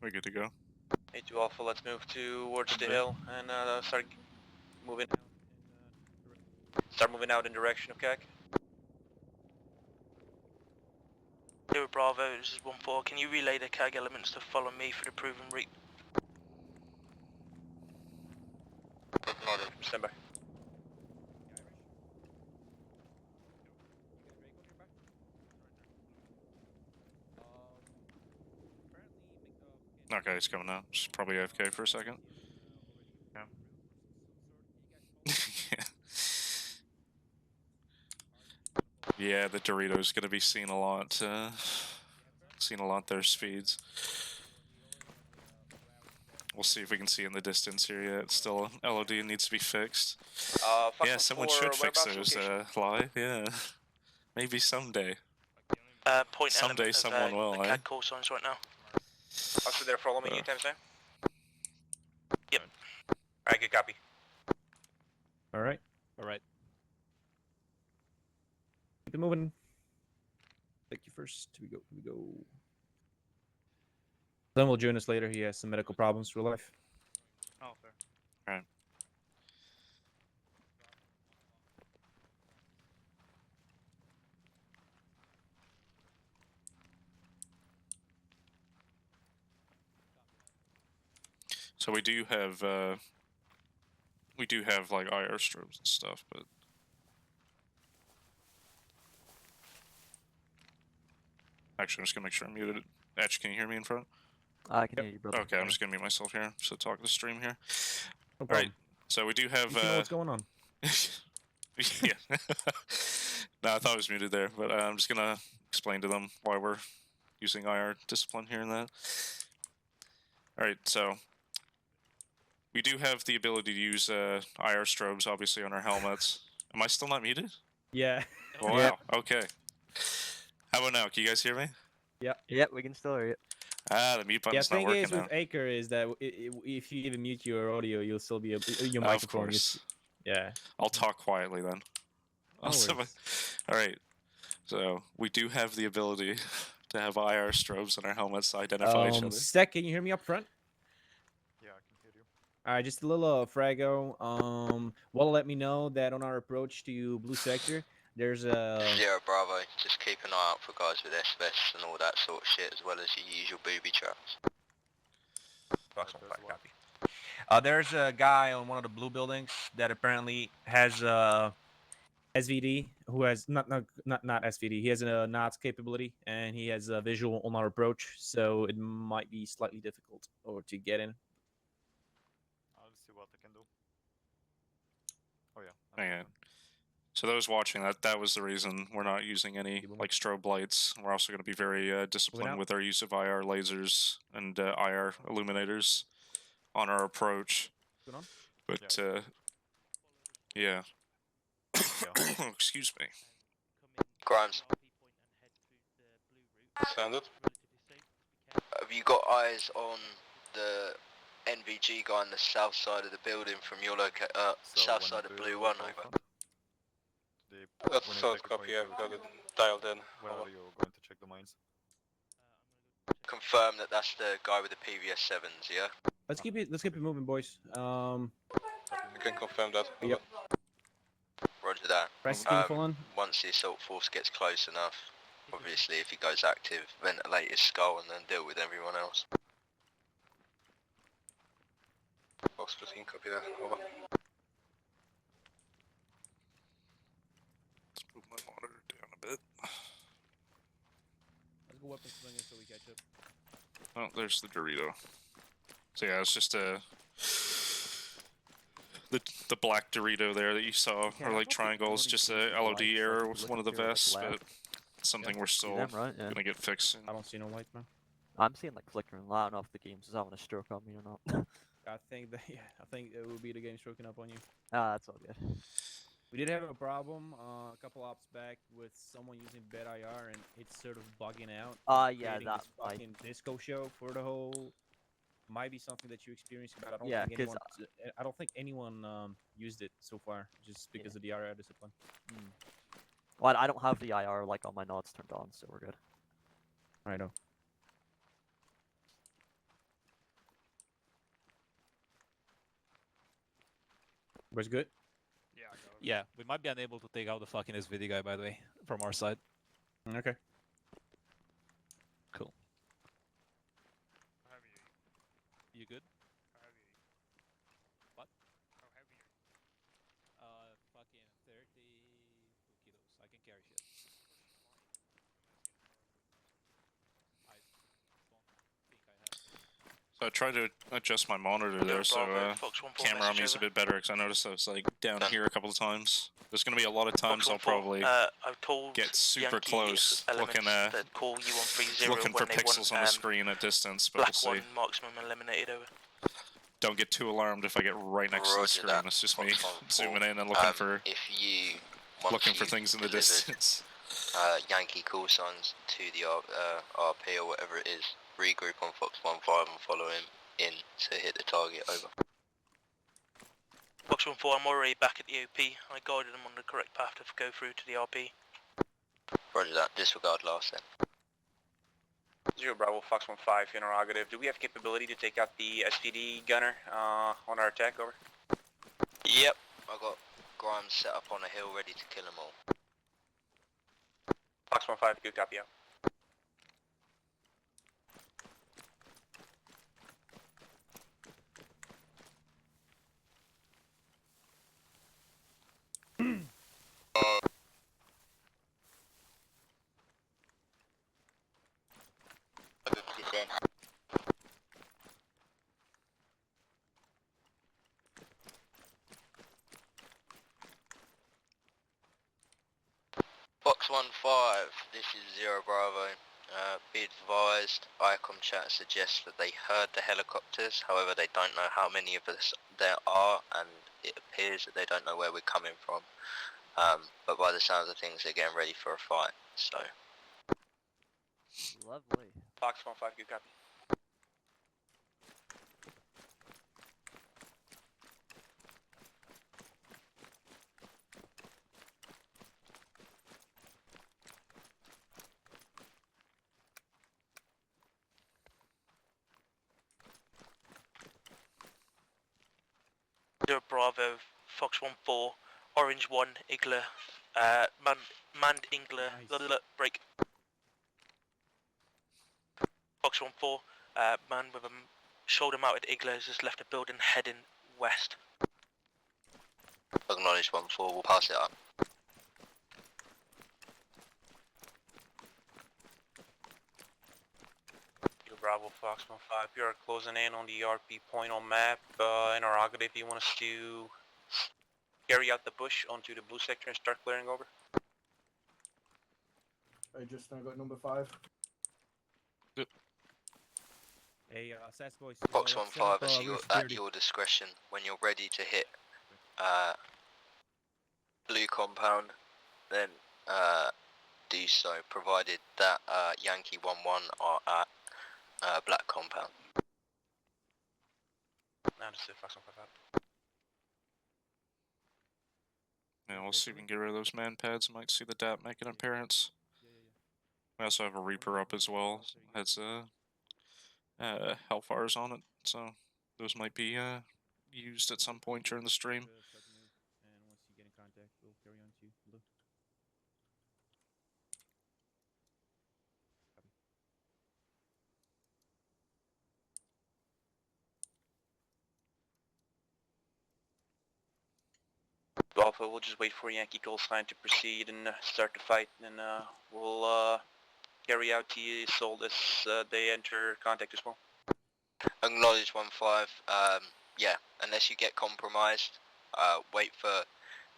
We're good to go. A2 Alpha, let's move towards the hill and start moving. Start moving out in direction of CAC. Zero Bravo, this is 1-4. Can you relay the CAG elements to follow me for the proven route? Stand by. Okay, it's coming out. She's probably AFK for a second. Yeah, the Dorito's gonna be seen a lot. Seen a lot their speeds. We'll see if we can see in the distance here yet. Still, LOD needs to be fixed. Yeah, someone should fix those, Lie. Yeah. Maybe someday. Point Someday element someone of, will, the CAG call signs right now. Also, they're following you times now? Yep. Alright, good copy. Alright. Alright. Keep it moving. Thank you first. Here we go. Then will join us later. He has some medical problems for life. Oh, fair. Alright. So we do have like IR strobes and stuff, but actually I'm just gonna make sure I'm muted. Etch, can you hear me in front? I can hear you, brother. Okay, I'm just gonna mute myself here. So talk to the stream here. No All right. problem. So we do have. You should know what's going on. Yeah. No, I thought I was muted there, but I'm just gonna explain to them why we're using IR discipline here and that. All right, so we do have the ability to use IR strobes, obviously, on our helmets. Am I still not muted? Yeah. Oh, wow. Okay. How about now? Can you guys hear me? Yep. Yep, we can still hear you. Ah, the mute Yeah, button's not thing working is now. with Acre is that if you even mute your audio, you'll still be your Of microphone. course. Yeah. I'll talk quietly then. No Also, worries. all right. So we do have the ability to have IR strobes on our helmets to identify each other. Sec, can you hear me up front? Yeah, I can hear you. All right, just a little Frago. Well, let me know that on our approach to Blue Sector, there's a. Sierra Bravo, just keep an eye out for guys with S-vests and all that sort of shit, as well as your usual booby traps. Fox 1-5, copy. There's a guy on one of the blue buildings that apparently has SVD, who has not SVD. He has a NOTS capability, and he has a visual on our approach, so it might be slightly difficult or to get in. I'll see what I can do. Oh yeah. Yeah. So those watching, that was the reason we're not using any like strobe lights. We're also going to be very disciplined with our use of IR lasers and IR illuminators on our approach. But yeah. Excuse me. Grimes. Standard. Have you got eyes on the NVG guy on the south side of the building from your south side of Blue 1, over? That's the south copy, yeah, we got it dialed in. When are you going to check the mines? Confirm that that's the guy with the PVS 7s, yeah? Let's keep it moving, boys. You can confirm that. Yep. Roger that. Press can you pull on? Once the assault force gets close enough, obviously if he goes active, ventilate his skull and then deal with everyone else. Fox 15, copy that, over. Let's move my monitor down a bit. Let's go weapon swinging so we catch up. Oh, there's the Dorito. So yeah, it's just the black Dorito there that you saw, or like triangles, just a LOD error with one of the vests, but something we're still gonna get fixed soon. I don't see no lights, man. I'm seeing like flickering light. I don't know if the game's is having a stroke on me or not. I think it will be the game stroking up on you. Ah, that's all good. We did have a problem a couple ops back with someone using bed IR and it's sort of bugging out. Yeah, creating this fucking disco show for the whole. Might be something that you experienced, but I don't think anyone used it so far, just because of the IR discipline. Well, I don't have the IR like on my nods turned on, so we're good. I know. Was good? Yeah, I got it. Yeah, we might be unable to take out the fucking SVD guy, by the way, from our side. Okay. Cool. You good? What? How heavy are you? Fucking 32 kilos. I can carry shit. I don't think I have. So I tried to adjust my monitor there, so camera on me is a bit better, because I noticed I was like down here a couple of times. There's going to be a lot of times I'll probably get super close, looking for pixels on the screen at distance, but we'll see. Marksman eliminated over. Don't get too alarmed if I get right next to the screen. It's just me zooming in and looking for things in the distance. Yankee call signs to the RP or whatever it is. Regroup on Fox 1-5 and follow him in to hit the target, over. Fox 1-4, I'm already back at the OP. I guided them on the correct path to go through to the RP. Roger that, disregard last then. 0 Bravo, Fox 1-5, interrogative. Do we have capability to take out the SPD gunner on our attack, over? Yep, I got Grimes set up on a hill ready to kill them all. Fox 1-5, good copy out. Fox 1-5, this is Zero Bravo. Be advised, ICOM chat suggests that they heard the helicopters, however they don't know how many of us there are, and it appears that they don't know where we're coming from. But by the sounds of things, they're getting ready for a fight, so... Lovely. Fox 1-5, good copy. Zero Bravo, Fox 1-4, Orange 1, Igler, manned Igler, break. Fox 1-4, man with a shoulder mounted Igler has just left the building heading west. Acknowledge 1-4, we'll pass it up. Bravo Fox 1-5, we are closing in on the RP point on map. In our Agade, if you want us to carry out the push onto the blue sector and start clearing over. I just now got number 5. Hey, SAS boys. Fox let's 1-5, set up, rear at your discretion. When you're ready to hit blue compound, then do so, provided that Yankee 1-1 are at black compound. Understood, Fox 1-5 out. Yeah, we'll see if we can get rid of those man pads. Might see the DAP make an appearance. We also have a Reaper up as well. Has Hellfires on it, so those might be used at some point during the stream. And once you get in contact, we'll carry on to blue. Alpha, we'll just wait for Yankee call sign to proceed and start the fight, and we'll carry out the assault as they enter contact as well. Acknowledge 1-5, yeah, unless you get compromised, wait for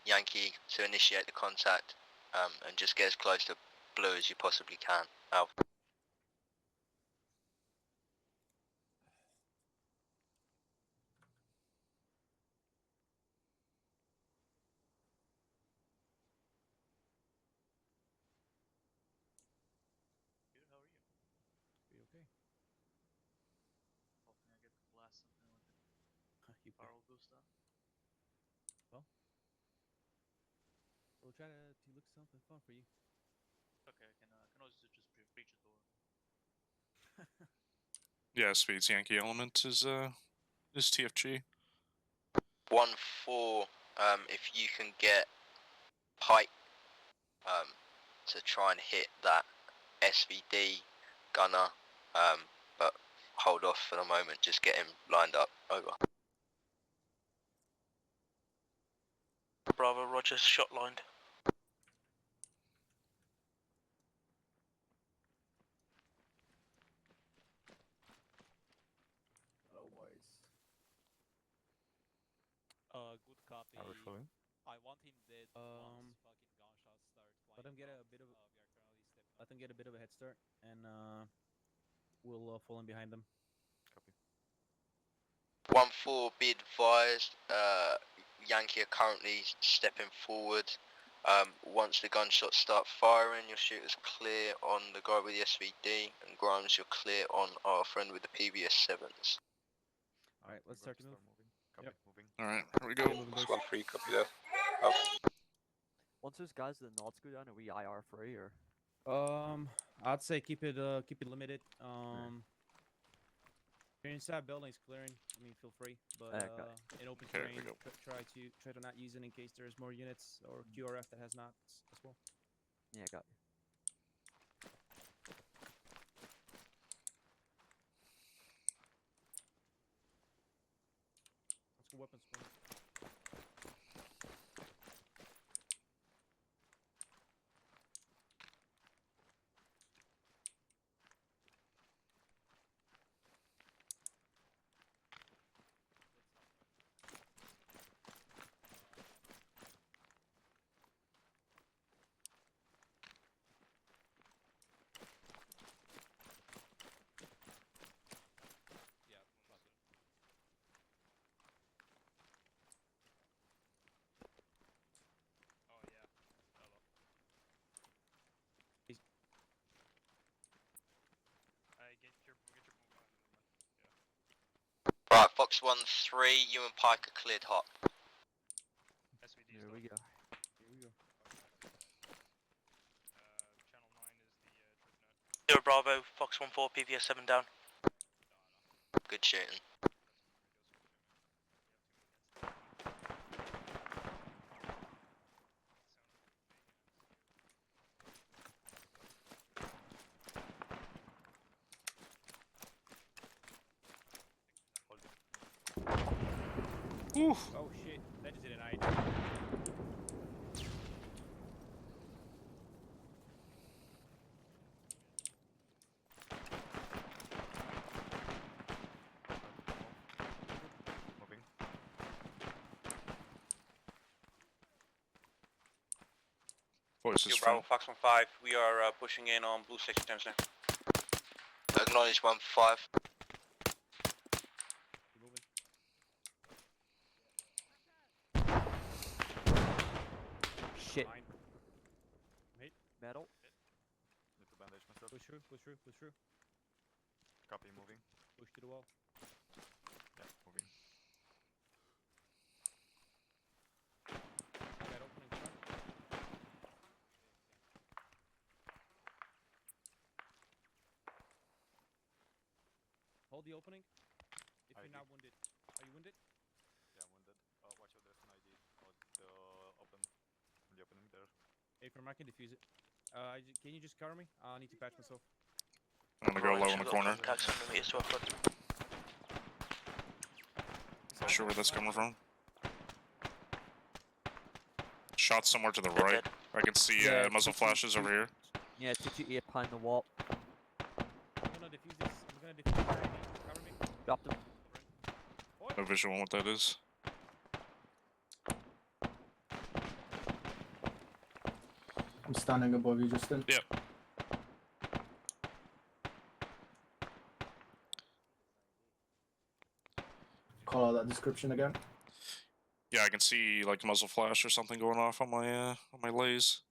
Yankee to initiate the contact, and just get as close to blue as you possibly can. Alpha. Be okay. Hoping I get to blast something with it. You Barrel booster. Well, we'll try to look something fun for you. Okay, I can always just breach a door. Yeah, Speed's Yankee element is TFG. 1-4, if you can get Pike to try and hit that SVD gunner, but hold off for the moment, just get him lined up. Over. Bravo, Roger, shot lined. Good copy. Are we following? I want him dead once fucking gunshots start flying. Let them get a bit of let them get a bit of a head start, and we'll fall in behind them. Copy. 1-4, be advised, Yankee are currently stepping forward. Once the gunshots start firing, your shooter's clear on the guy with the SVD, and Grimes, you're clear on our friend with the PVS-7s. Alright, let's start to move. Copy, moving. Alright, here we go. Squad 3, copy that. Once those guys to the nods go down, are we IR free or? I'd say keep it limited. If you're inside buildings clearing, I mean, feel free, but in open terrain, try to not use it in case there's more units or QRF that has not as well. Yeah, got you. Let's go weapons. Fox 1-3, you and Pike are cleared hot. Here we go. Zero Bravo, Fox 1-4, PVS 7 down. Good shooting. Oof. Oh shit, that just did an ID. Moving. Voices Zero from Bravo, Fox 1-5, we are pushing in on blue sector terms now. Acknowledge 1-5. Shit. Metal. Need to bandage myself. Push through, push through, push through. Copy, moving. Push to the wall. Yeah, moving. That opening front. Hold the opening. If you're not wounded. Are you wounded? Yeah, wounded. Watch out, there's an ID on the opening there. Hey, from I can defuse it. Can you just cover me? I need to patch myself. I'm gonna go low in the corner. Contacts on the meters to our front. Not sure where that's coming from. Shot somewhere to the right. I can see Yeah, muzzle flashes over here. Yeah, TGE behind the wall. I'm gonna defuse this. I'm gonna defuse the ID. Cover me. Dropped him. No visual on what that is. I'm standing above you, Justin. Yep. Call out that description again. Yeah, I can see like muzzle flash or something going off on my lays.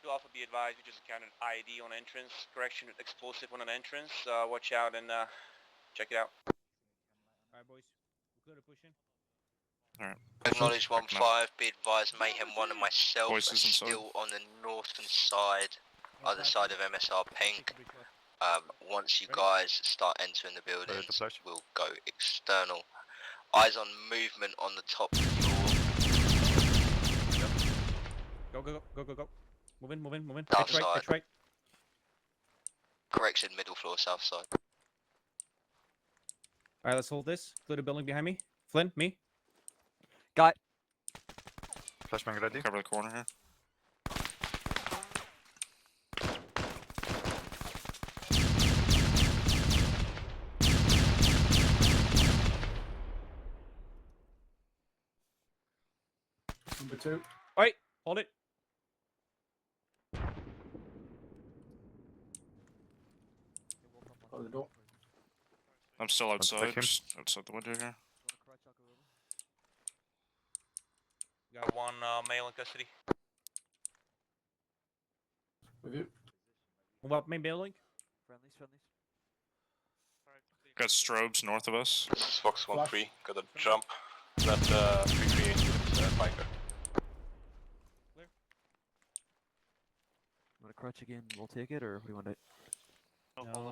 To Alpha, be advised, we just encountered an ID on entrance. Correction, explosive on an entrance. Watch out and check it out. Alright, boys. We're clear to push in. Alright. Acknowledge 1-5, be advised Mayhem 1 and myself are Voices inside. still on the northern side, other side of MSR Pink. Once you guys start entering the buildings, we'll go external. Eyes on movement on the top floor. Go, go, go, go, go, go. Move in, move in, move in. South Pitch right, side. pitch right. Correction, middle floor, south side. Alright, let's hold this. Clear the building behind me. Flynn, me. Guy. Flashbang ready. Cover the corner here. Number 2. Wait, hold it. Close the door. I'm still outside, take him. just outside the window here. Got one male in custody. With you. Move up main building. Friendlies, friendlies. Got strobes north of us. This is Fox 1-3, got a jump. That 338 with biker. Clear. You want to crouch again? We'll take it, or what do you want to? No. I'm gonna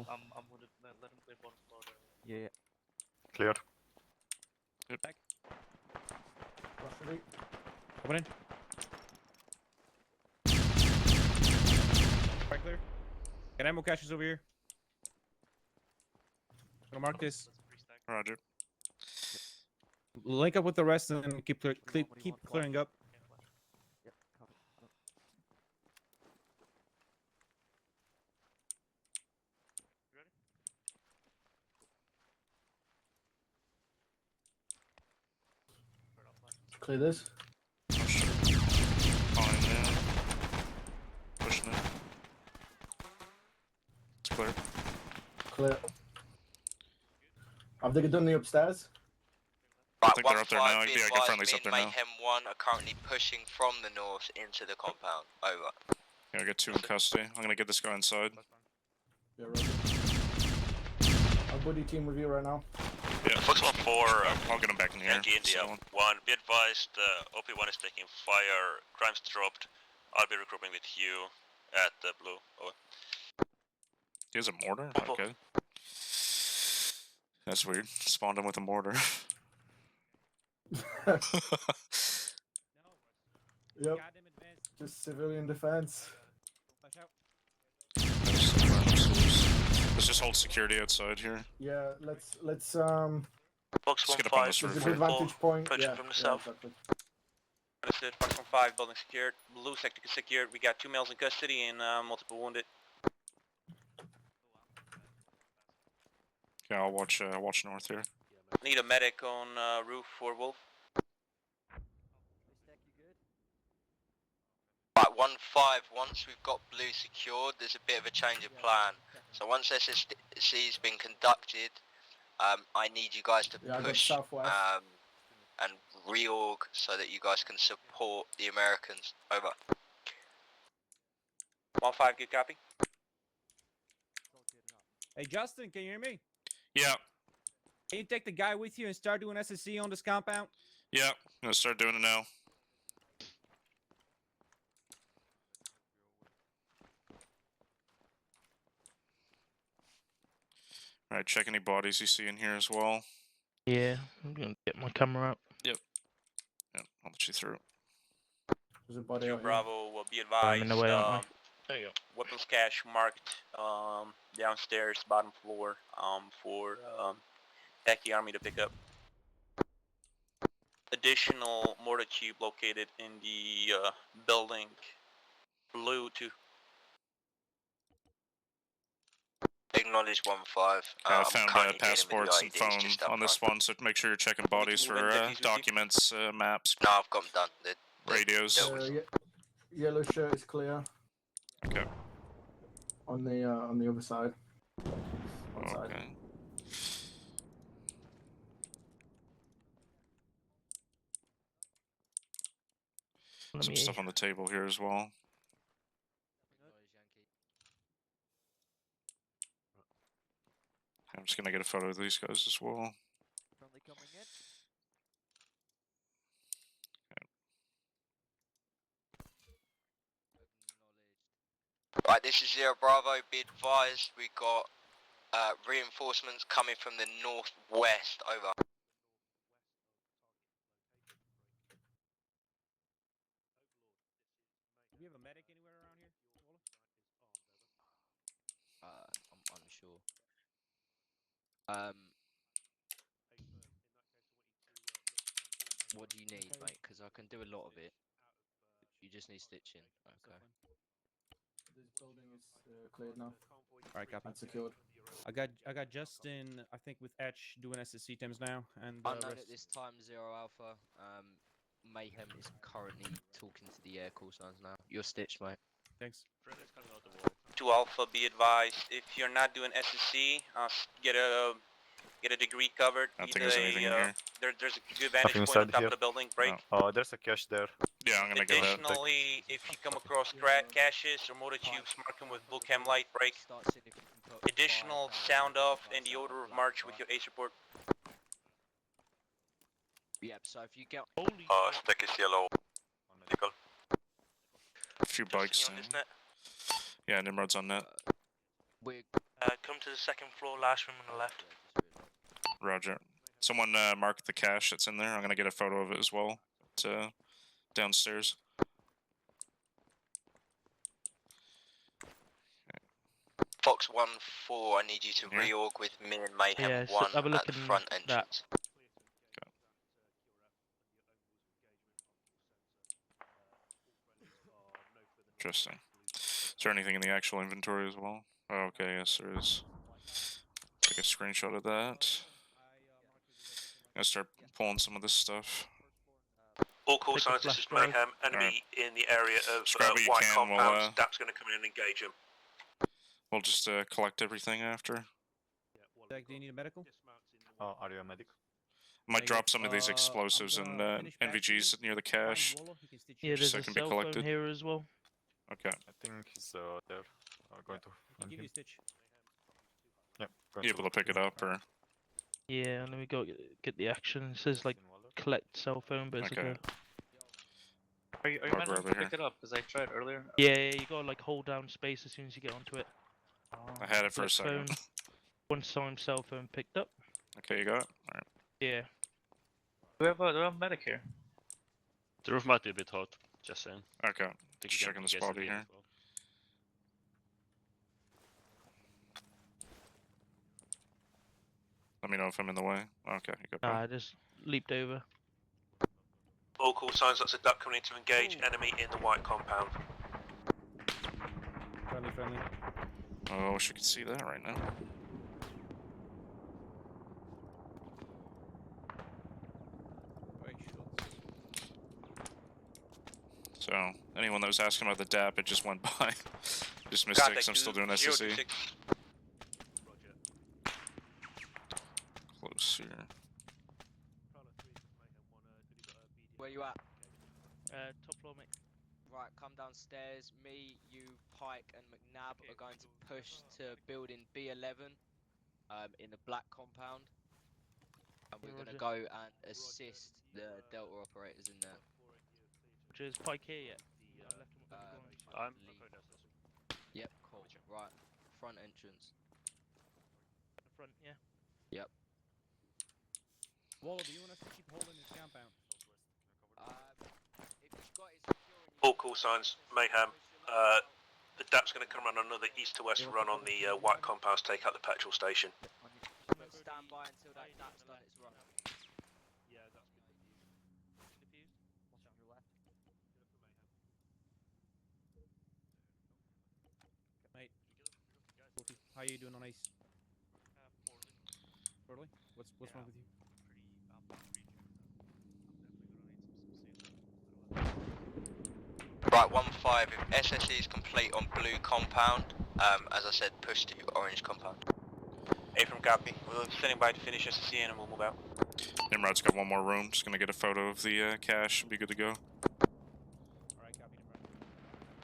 let him clear bottom floor there. Yeah. Cleared. Good. Back. Rush ready. Open in. Right clear. Got ammo caches over here. Gonna mark this. Roger. Link up with the rest and then keep keep clearing up. Yep. Copy. Clear this. Fine, man. Pushing it. It's clear. Clear. Have they done the upstairs? I Right, think they're up there now. 1-5, be Yeah, I got advised, friendlies me up there and now. Mayhem 1 are currently pushing from the north into the compound. Over. Yeah, I got 2 in custody. I'm gonna get this guy inside. Yeah, right. buddy team with you right now. Yeah. Fox 1-4, I'll get him back in here. Yankee India So, 1. Be advised, OP1 is taking fire. Crimes dropped. I'll be regrouping with you at the blue. Over. he has a mortar? Okay. That's weird. Spawned him with a mortar. Yep. Just civilian defense. Let's just hold security outside here. Yeah, let's Fox Let's get up on 1-5, this there's a roof. good vantage point. approaching Yeah, from the yeah, south. exactly. Understood. Fox 1-5, building secured. Blue sector secured. We got 2 males in custody and multiple wounded. Yeah, I'll watch north here. Need a medic on roof for Wolf. Right, 1-5, once we've got blue secured, there's a bit of a change of plan. So once SSC's been conducted, I need you guys to Yeah, I got push southwest. and reorg so that you guys can support the Americans. Over. 1-5, good copy. Hey, Justin, can you hear me? Yeah. Can you take the guy with you and start doing SSC on this compound? Yeah. I'm gonna start doing it now. Alright, check any bodies you see in here as well. Yeah, I'm gonna get my camera up. Yep. Yep, I'll let you through. There's a body 2 out here. Bravo will be I'm advised. in the way, aren't I? There you go. Weapons cache marked downstairs, bottom floor, for Khaki Army to pick up. Additional mortar tube located in the building. Blue to Acknowledge 1-5. I I'm found currently dealing with the passports and IDs phone just up on this front. one, so make sure you're checking bodies move in, for deputies with you? documents, maps, No, I've got them done. radios. Yellow shirt is clear. Okay. On the other side. One side. Okay. Some stuff on the table here as well. I'm just gonna get a photo of these guys as well. Right, this is Zero Bravo. Be advised, we got reinforcements coming from the northwest. Over. Do we have a medic anywhere around here? I'm unsure. What do you need, mate? Because I can do a lot of it. You just need stitching. Okay. This building is cleared now. Alright, copy. And secured. I got Justin, I think, with Etch doing SSC teams now, and Unknown rest- at this time, Zero Alpha. Mayhem is currently talking to the air call signs now. You're stitched, mate. Thanks. 2 Alpha, be advised. If you're not doing SSC, get a degree covered. I don't think there's anything in here. There's a good vantage Nothing point on inside top here. of the building. Break. Oh, there's a cache there. Yeah, I'm gonna get that. Additionally, if you come across caches or motor tubes, mark them with blue chem light. Break. Additional sound off and the order of march with your ace report. Yep, so if you get... Stick is yellow. Nickel. A few bikes. Yeah, Nimrod's on net. Come to the second floor, last room on the left. Roger. Someone mark the cache that's in there. I'm gonna get a photo of it as well. It's downstairs. Fox 1-4, I need you to reorg with me and Mayhem Yeah, so 1 have a look at the in front that. entrance. Interesting. Is there anything in the actual inventory as well? Oh, okay, yes there is. Take a screenshot of that. I'm gonna start pulling some of this stuff. All call signs, this is Mayhem. Enemy in the area of Just grab what you white can, we'll, compounds. DAP's going to come in and engage him. We'll just collect everything after. Zach, do you need a medical? Are you a medic? Might drop some of these explosives and NVGs near the cache. Yeah, just there's so a it can be cell phone collected. here as well. Okay. I think he's there. I'm going to find Give him. you Stitch. Yep. You able to pick it up or? Yeah, let me go get the action. It says like collect cell phone, but it's Okay. like a... Are you I'll managing grab to it pick here. it up? Because I tried earlier. Yeah, you gotta like hold down space as soon as you get onto it. I had it for a Collect second. phone. One time cell phone picked up. Okay, you got it? Alright. Yeah. Do we have a medic here? The roof might be a bit hot, just saying. Okay. Think Just you checking the can spot guess it here. as well. Let me know if I'm in the way. Okay, you got Nah, I just leaped over. All call signs, that's a duck coming in to engage enemy in the white compound. Friendly, friendly. Oh, I wish I could see that right now. So, anyone that was asking about the DAP, it just went by. Just missed it 'cause I'm still doing SSE. Close here. Where you at? Top floor, mate. Right, come downstairs. Me, you, Pike, and McNabb are going to push to building B11 in the black compound. And we're going to go and assist the Delta operators in there. Is Pike here yet? I'm Yep, cool. Right, front entrance. The front, yeah. Yep. Waller, do you want us to keep holding this compound? If you've got it secure All call signs, mayhem. The DAP's going to come on another east to west run on the white compounds, take out the petrol station. stand by until that DAP's done its run. Yeah, that's good. Diffused. Watch out on your left. Mate, how are you doing on ice? Poorly. What's wrong with you? Right, 1-5, if SSE is complete on blue compound, as I said, push to orange compound. A from Gappy, we're standing by to finish SSE and we'll move out. Nimrod's got one more room. Just gonna get a photo of the cache. Be good to go. Alright, copy,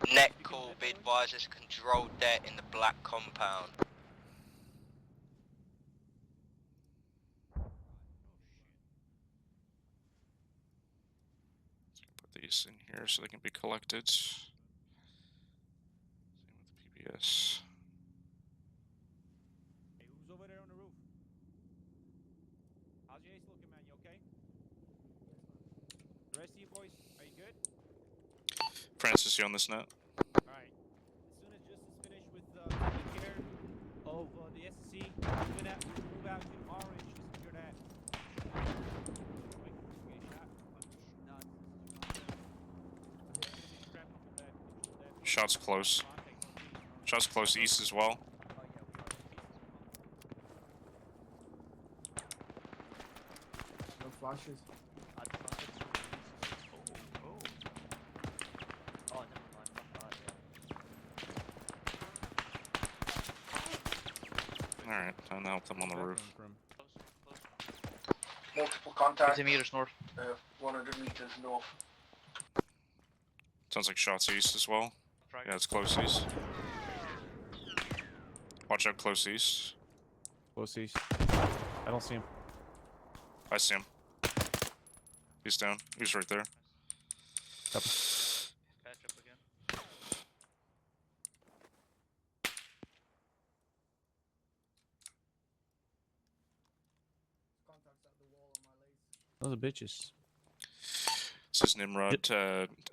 Nimrod. Net call, be advised there's a control debt in the black compound. Put these in here so they can be collected. Same with the PBS. Hey, who's over there on the roof? How's your ace looking, man? You okay? The rest of you boys, are you good? Francis, you on this net? Alright. As soon as Justice finished with taking care of the SSC, move out to orange to secure that. Wait, you get shot? Shots close. Shots close east as well. No flashes. Oh, never mind. Fuck that, yeah. Alright, time to help them on the roof. Multiple contacts. 50 meters north. 100 meters north. Sounds like shots east as well. Yeah, it's close east. Watch out close east. Close east. I don't see him. I see him. He's down. He's right there. Catch up again. Those are bitches. This is Nimrod.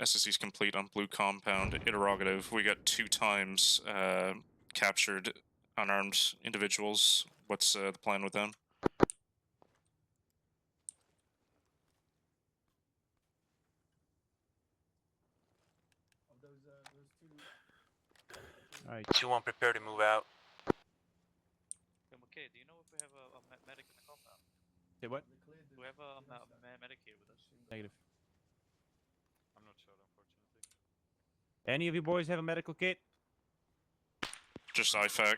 SSC's complete on blue compound. Interrogative. We got 2 times captured unarmed individuals. What's the plan with them? Alright. 2-1, prepare to move out. Okay, do you know if we have a medic in the compound? Say what? Do we have a medic here with us? Negative. I'm not sure, unfortunately. Any of you boys have a medical kit? Just IFAC.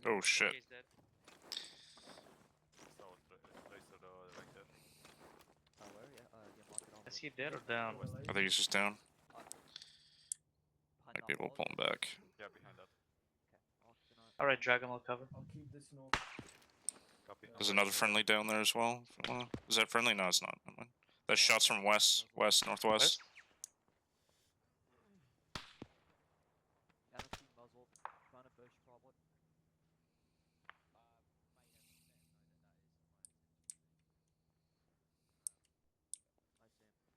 Oh shit. He's dead. Is he dead or down? I think he's just down. Might be able to pull him back. Yeah, behind that. Alright, Dragon will cover. I'll keep this north. There's another friendly down there as well. Is that friendly? No, it's not. That's shots from west, northwest. Enemy muzzle, trying to push probably.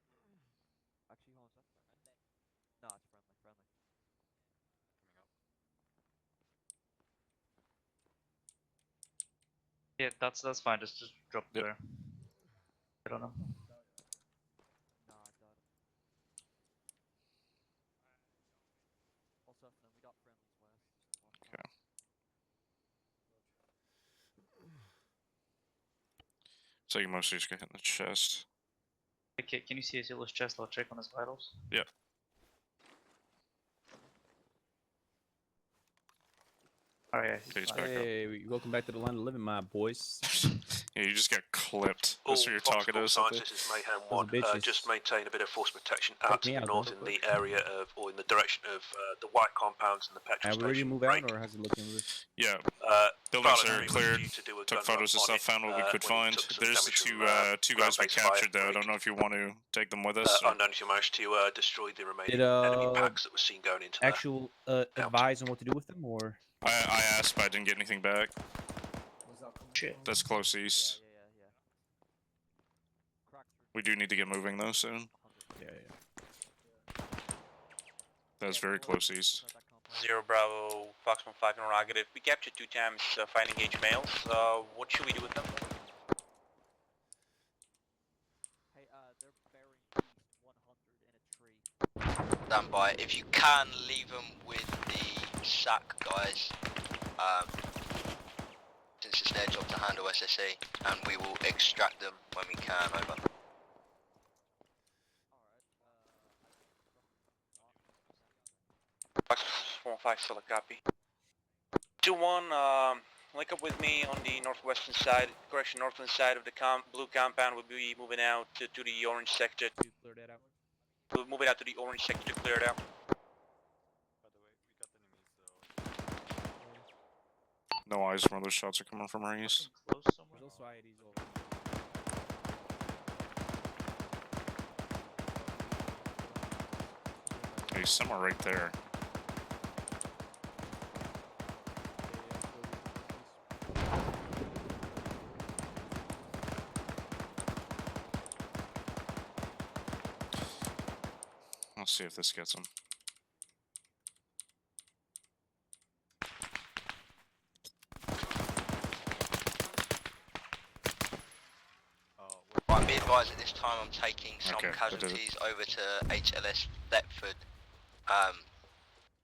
I see him. Actually, hold on. No, it's friendly. Yeah, that's fine. Just drop there. I don't know. No, I got it. Also, then we got friendlies west. Okay. So you mostly just get hit in the chest. Okay, can you see his yellow chest? I'll check on his vitals. Yeah. Alright, Okay, he's back up. Hey, welcome back to the land of living, my boys. Yeah, you just got clipped. All That's what you're talking to us up possible there. signs, this is Mayhem Those 1. bitches. Just maintain a bit of force protection Take out to me the out, north though. in the area of, or in the direction of the white compounds and the petrol Are we ready to station. move out, or how's it looking with this? Yeah. Pilot Buildings are 3 was cleared. due to do a Took gun photos run and on stuff. it, Found what we could when he find. took some There's the damage two from, two guys we ground-based fire captured though. I don't know if you want to take them with us. or- unknown if you managed to destroy the remaining Did enemy packs that were seen going into there. actual advise on what to do with them, or? I asked, but I didn't get anything back. Shit. That's close east. We do need to get moving though soon. Yeah. That's very close east. 0 Bravo, Fox 1-5 interrogative. We captured 2 times fine engaged males. What should we do with them? Hey, they're buried east 100 in a tree. Stand by. If you can, leave them with the SAC guys. Since it's their job to handle SSE, and we will extract them when we can, over. Fox 1-5, still a copy. 2-1, link up with me on the northwestern side, northern side of the blue compound. We'll be moving out to the orange sector. Clear that out. We're moving out to the orange sector to clear it out. No eyes from those shots are coming from our east. Close somewhere. There's also IEDs over. Hey, somewhere right there. Let's see if this gets him. Right, be advised at this time I'm taking some Okay, that did it. casualties over to HLS Thetford.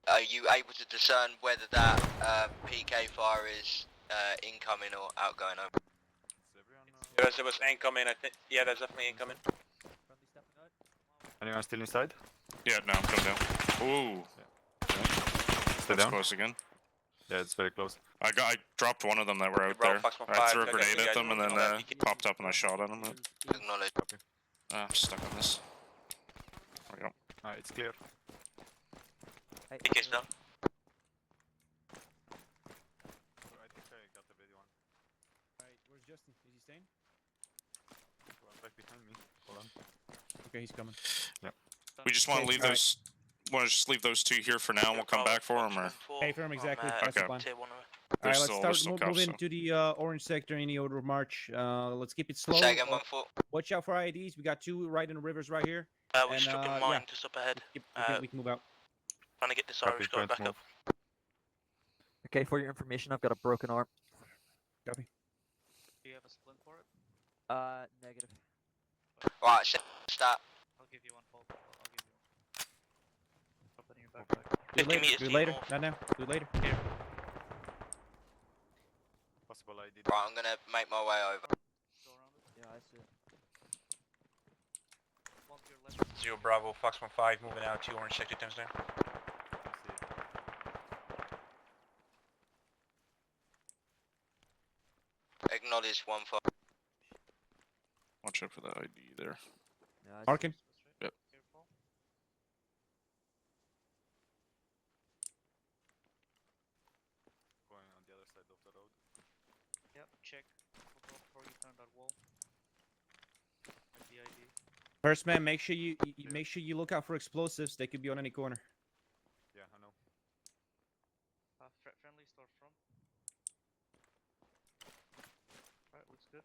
Are you able to discern whether that PK fire is incoming or outgoing? Over? Yes, there was incoming, I think. Yeah, there's definitely incoming. Anyone still inside? Yeah, no, I'm coming down. Ooh. Stay That's down. close again. Yeah, it's very close. I dropped one of them that were out Bravo, there. Fox 1-5, I threw a okay, grenade you at guys them and then moving on that. popped up and I shot at them. Acknowledge. I'm stuck on this. There we go. Alright, it's clear. Hey, PK still. I think I got the big one. Alright, where's Justin? Is he staying? One back behind me. Hold on. Okay, he's coming. Yeah. We just want to Okay, leave alright. those. Want to just leave those two here for now, and we'll come back for them, or Hey, firm, exactly. That's the Okay. plan. They're Alright, still- let's they're start still move cuffed, into the orange sector in the order of march. Let's keep it slow. Say again, 1-4. Watch out for IEDs. We got 2 right in the rivers right here. We And, struck a yeah. mine just up ahead. We can move out. Trying to get this Copy, Irish going guy to back up. Okay, for your information, I've got a broken arm. Copy. Do you have a splint for it? Negative. Right, start. I'll give you one full. I'll give you one. Drop it in your backpack. Do it 50 later. meters Do it to later. north. Not now. Do it later. Here. Possible ID. Right, I'm gonna make my way over. Go around it. Yeah, I see it. One to your left. 0 Bravo, Fox 1-5, moving out to orange sector, Thames down. Acknowledge 1-5. watch out for that ID there. Yeah, I see Marking. Yep. Careful. Going wall. At the ID. First man, make sure you look out for explosives. They could be on any corner. Yeah, I know. Friendly storefront. Alright, looks good.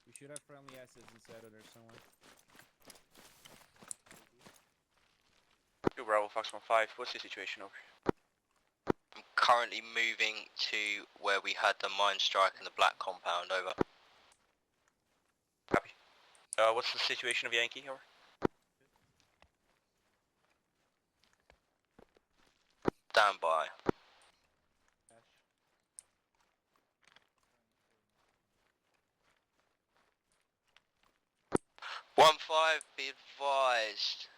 We should have friendly assets inside of there somewhere. Yo, Bravo Fox 1-5, what's the situation over here? I'm currently moving to where we had the mine strike in the black compound, over. Copy. What's the situation of Yankee, over? Stand by. One five, be advised.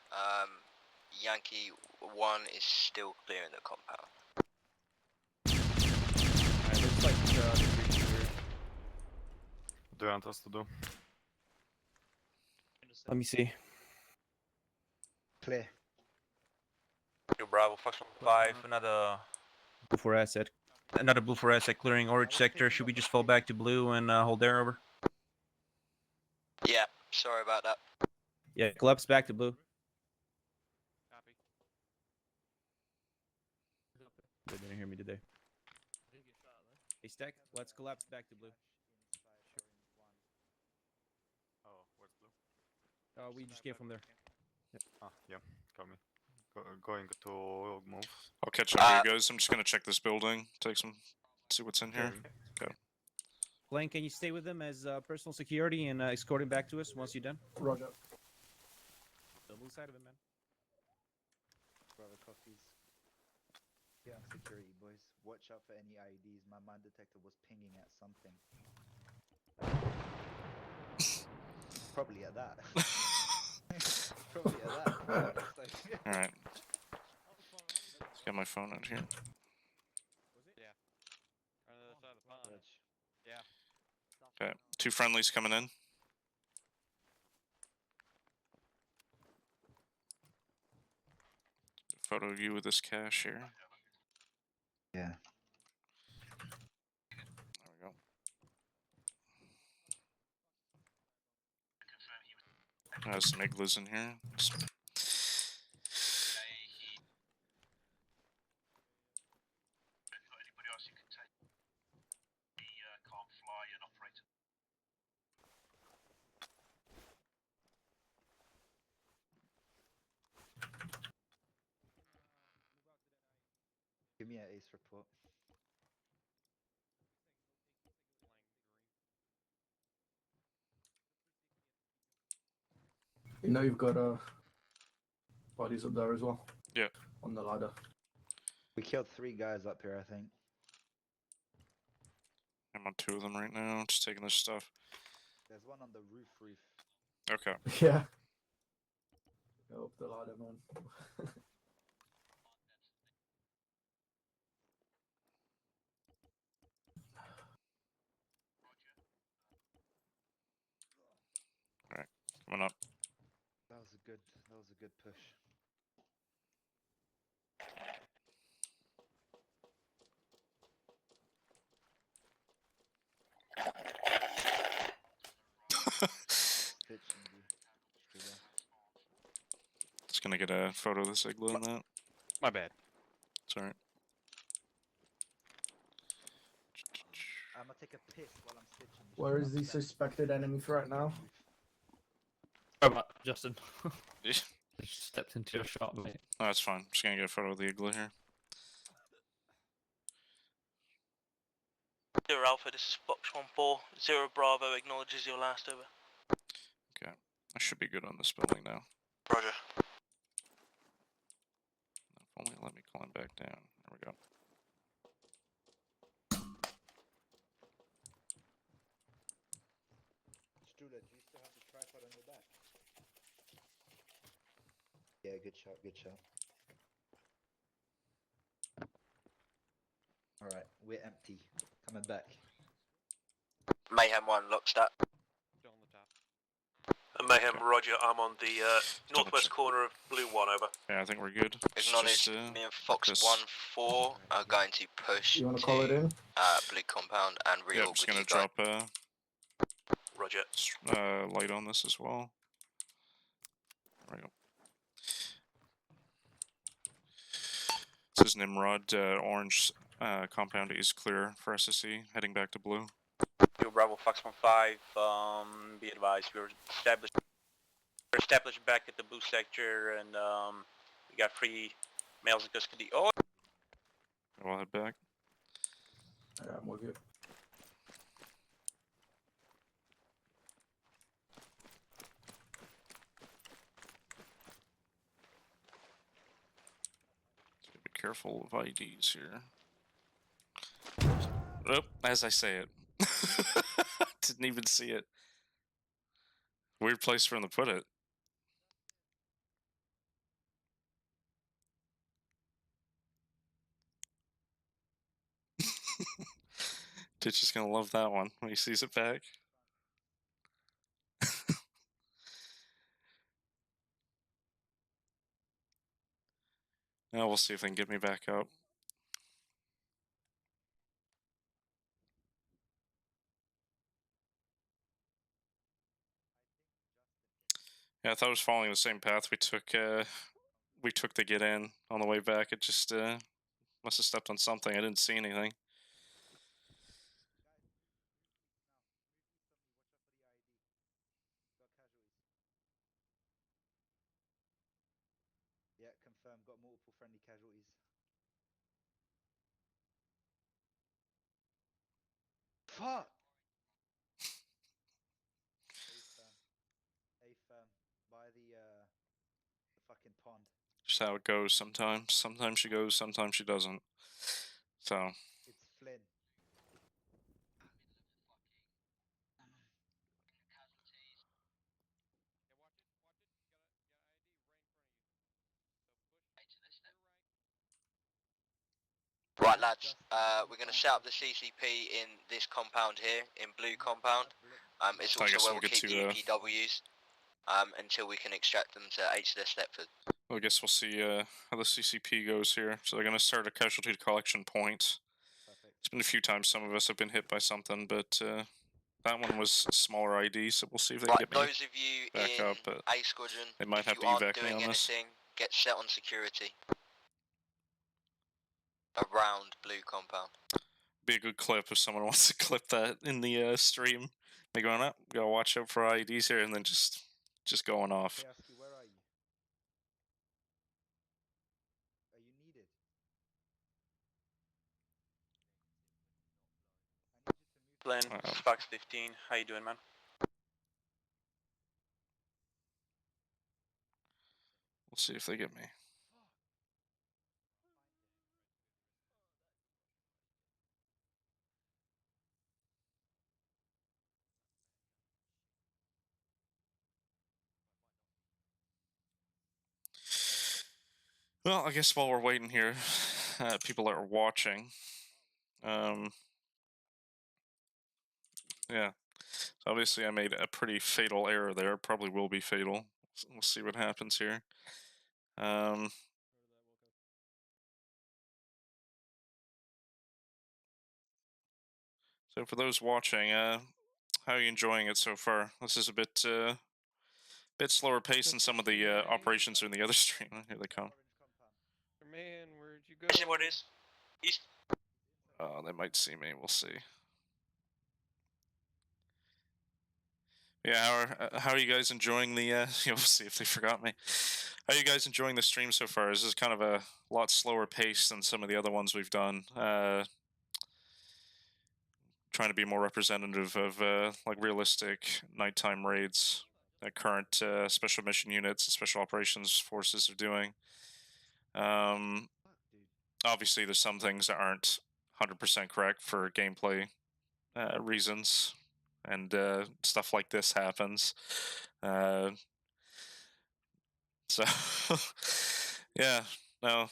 Yankee 1 is still clearing the compound. Alright, looks like the breach is here. What do you want us to do? Let me see. Clear. Yo, Bravo Fox 1-5, another... Blue for asset. Another blue for asset clearing orange sector. Should we just fall back to blue and hold there over? Yeah, sorry about that. Yeah, collapse back to blue. Copy. They didn't hear me, did they? Hey, Stack, let's collapse back to blue. Oh, where's blue? We just came from there. Ah, yeah, got me. Going to move. I'll catch up with you guys. I'm just gonna check this building, see what's in here. Okay. Glenn, can you stay with them as personal security and escort him back to us once you're done? Roger. The blue side of it, man. Brother copies. Yeah, security boys. Watch out for any IEDs. My mine detector was pinging at something. Probably at that. Probably at that. It's like Alright. Let's get my phone out here. Yeah. On the other side of the pond. Yeah. Okay. 2 friendlies coming in. Photo of you with this cache here. yeah. There we go. There's some igloos in here. Give me an ace report. You know you've got bodies up there as well. Yeah. On the ladder. We killed 3 guys up here, I think. I'm on 2 of them right now, just taking this stuff. There's one on the roof. Okay. Yeah. Go up the ladder, man. Alright, coming up. That was a good push. Just gonna get a photo of this igloo in that. My bad. It's alright. I'm gonna take a piss while I'm stitching. Where is the suspected enemy threat now? Oh, Justin. Yeah. Just stepped into your shot, mate. Oh, that's fine. Just gonna get a photo of the igloo here. Zero Alpha, this is Fox 1-4. Zero Bravo acknowledges your last over. Okay. I should be good on this building now. Roger. If only let me climb back down. There we go. Struder, do you still have the tripod on your back? Yeah, good shot, good shot. Alright, we're empty. Coming back. Mayhem 1, lockstep. Mayhem, roger. I'm on the northwest corner of Blue 1, over. Yeah, I think we're good. It's Acknowledge just, me and Fox this. 1-4 are going to push You wanna to call it in? Blue Compound and Yeah, reorg I'm just with gonna you guys. drop Roger. light on this as well. There we go. This is Nimrod. Orange compound is clear for SSE. Heading back to blue. Yo, Bravo, Fox 1-5. Be advised, we're established back at the blue sector, and we got 3 males in custody. Oh, We'll head back. Yeah, we're good. Be careful of IDs here. Oh, as I say it. Didn't even see it. Weird place for him to put it. Ditch is gonna love that one when he sees it back. Now we'll see if they can get me back up. Yeah, I thought it was following the same path we took to get in on the way back. It just must have stepped on something. I didn't see anything. Yeah, confirmed. Got multiple friendly casualties. Fuck! A-firm. By the fucking pond. Just how it goes sometimes. Sometimes she goes, sometimes she doesn't. So It's Flynn. Right, lads, we're going to set up the CCP in this compound here, in Blue Compound. It's I also guess where we'll we'll get keep to, the EPWs until we can extract them to HSS Deptford. I guess we'll see how the CCP goes here. So they're going to start a casualty collection point. It's been a few times some of us have been hit by something, but that one was a smaller ID, so we'll see if they can Right, get me those of you back in up. But A Squadron, they might if have you to aren't evac me doing on this. anything, get set on security around Blue Compound. Be a good clip if someone wants to clip that in the stream. They going up, gotta watch out for IDs here, and then just going off. Kowski, where are you? Are you needed? Glenn, Fox 15. How you doing, man? We'll see if they get me. Well, I guess while we're waiting here, people that are watching, yeah. So obviously I made a pretty fatal error there. Probably will be fatal. So we'll see what happens here. So for those watching, how are you enjoying it so far? This is a bit slower pace than some of the operations in the other stream. Here they come. Man, where'd you go? What is? East. Oh, they might see me. We'll see. Yeah, how are you guys enjoying the? We'll see if they forgot me. How are you guys enjoying the stream so far? This is kind of a lot slower pace than some of the other ones we've done. Trying to be more representative of like realistic nighttime raids that current special mission units and special operations forces are doing. Obviously, there's some things that aren't 100% correct for gameplay reasons, and stuff like this happens. So, yeah, no,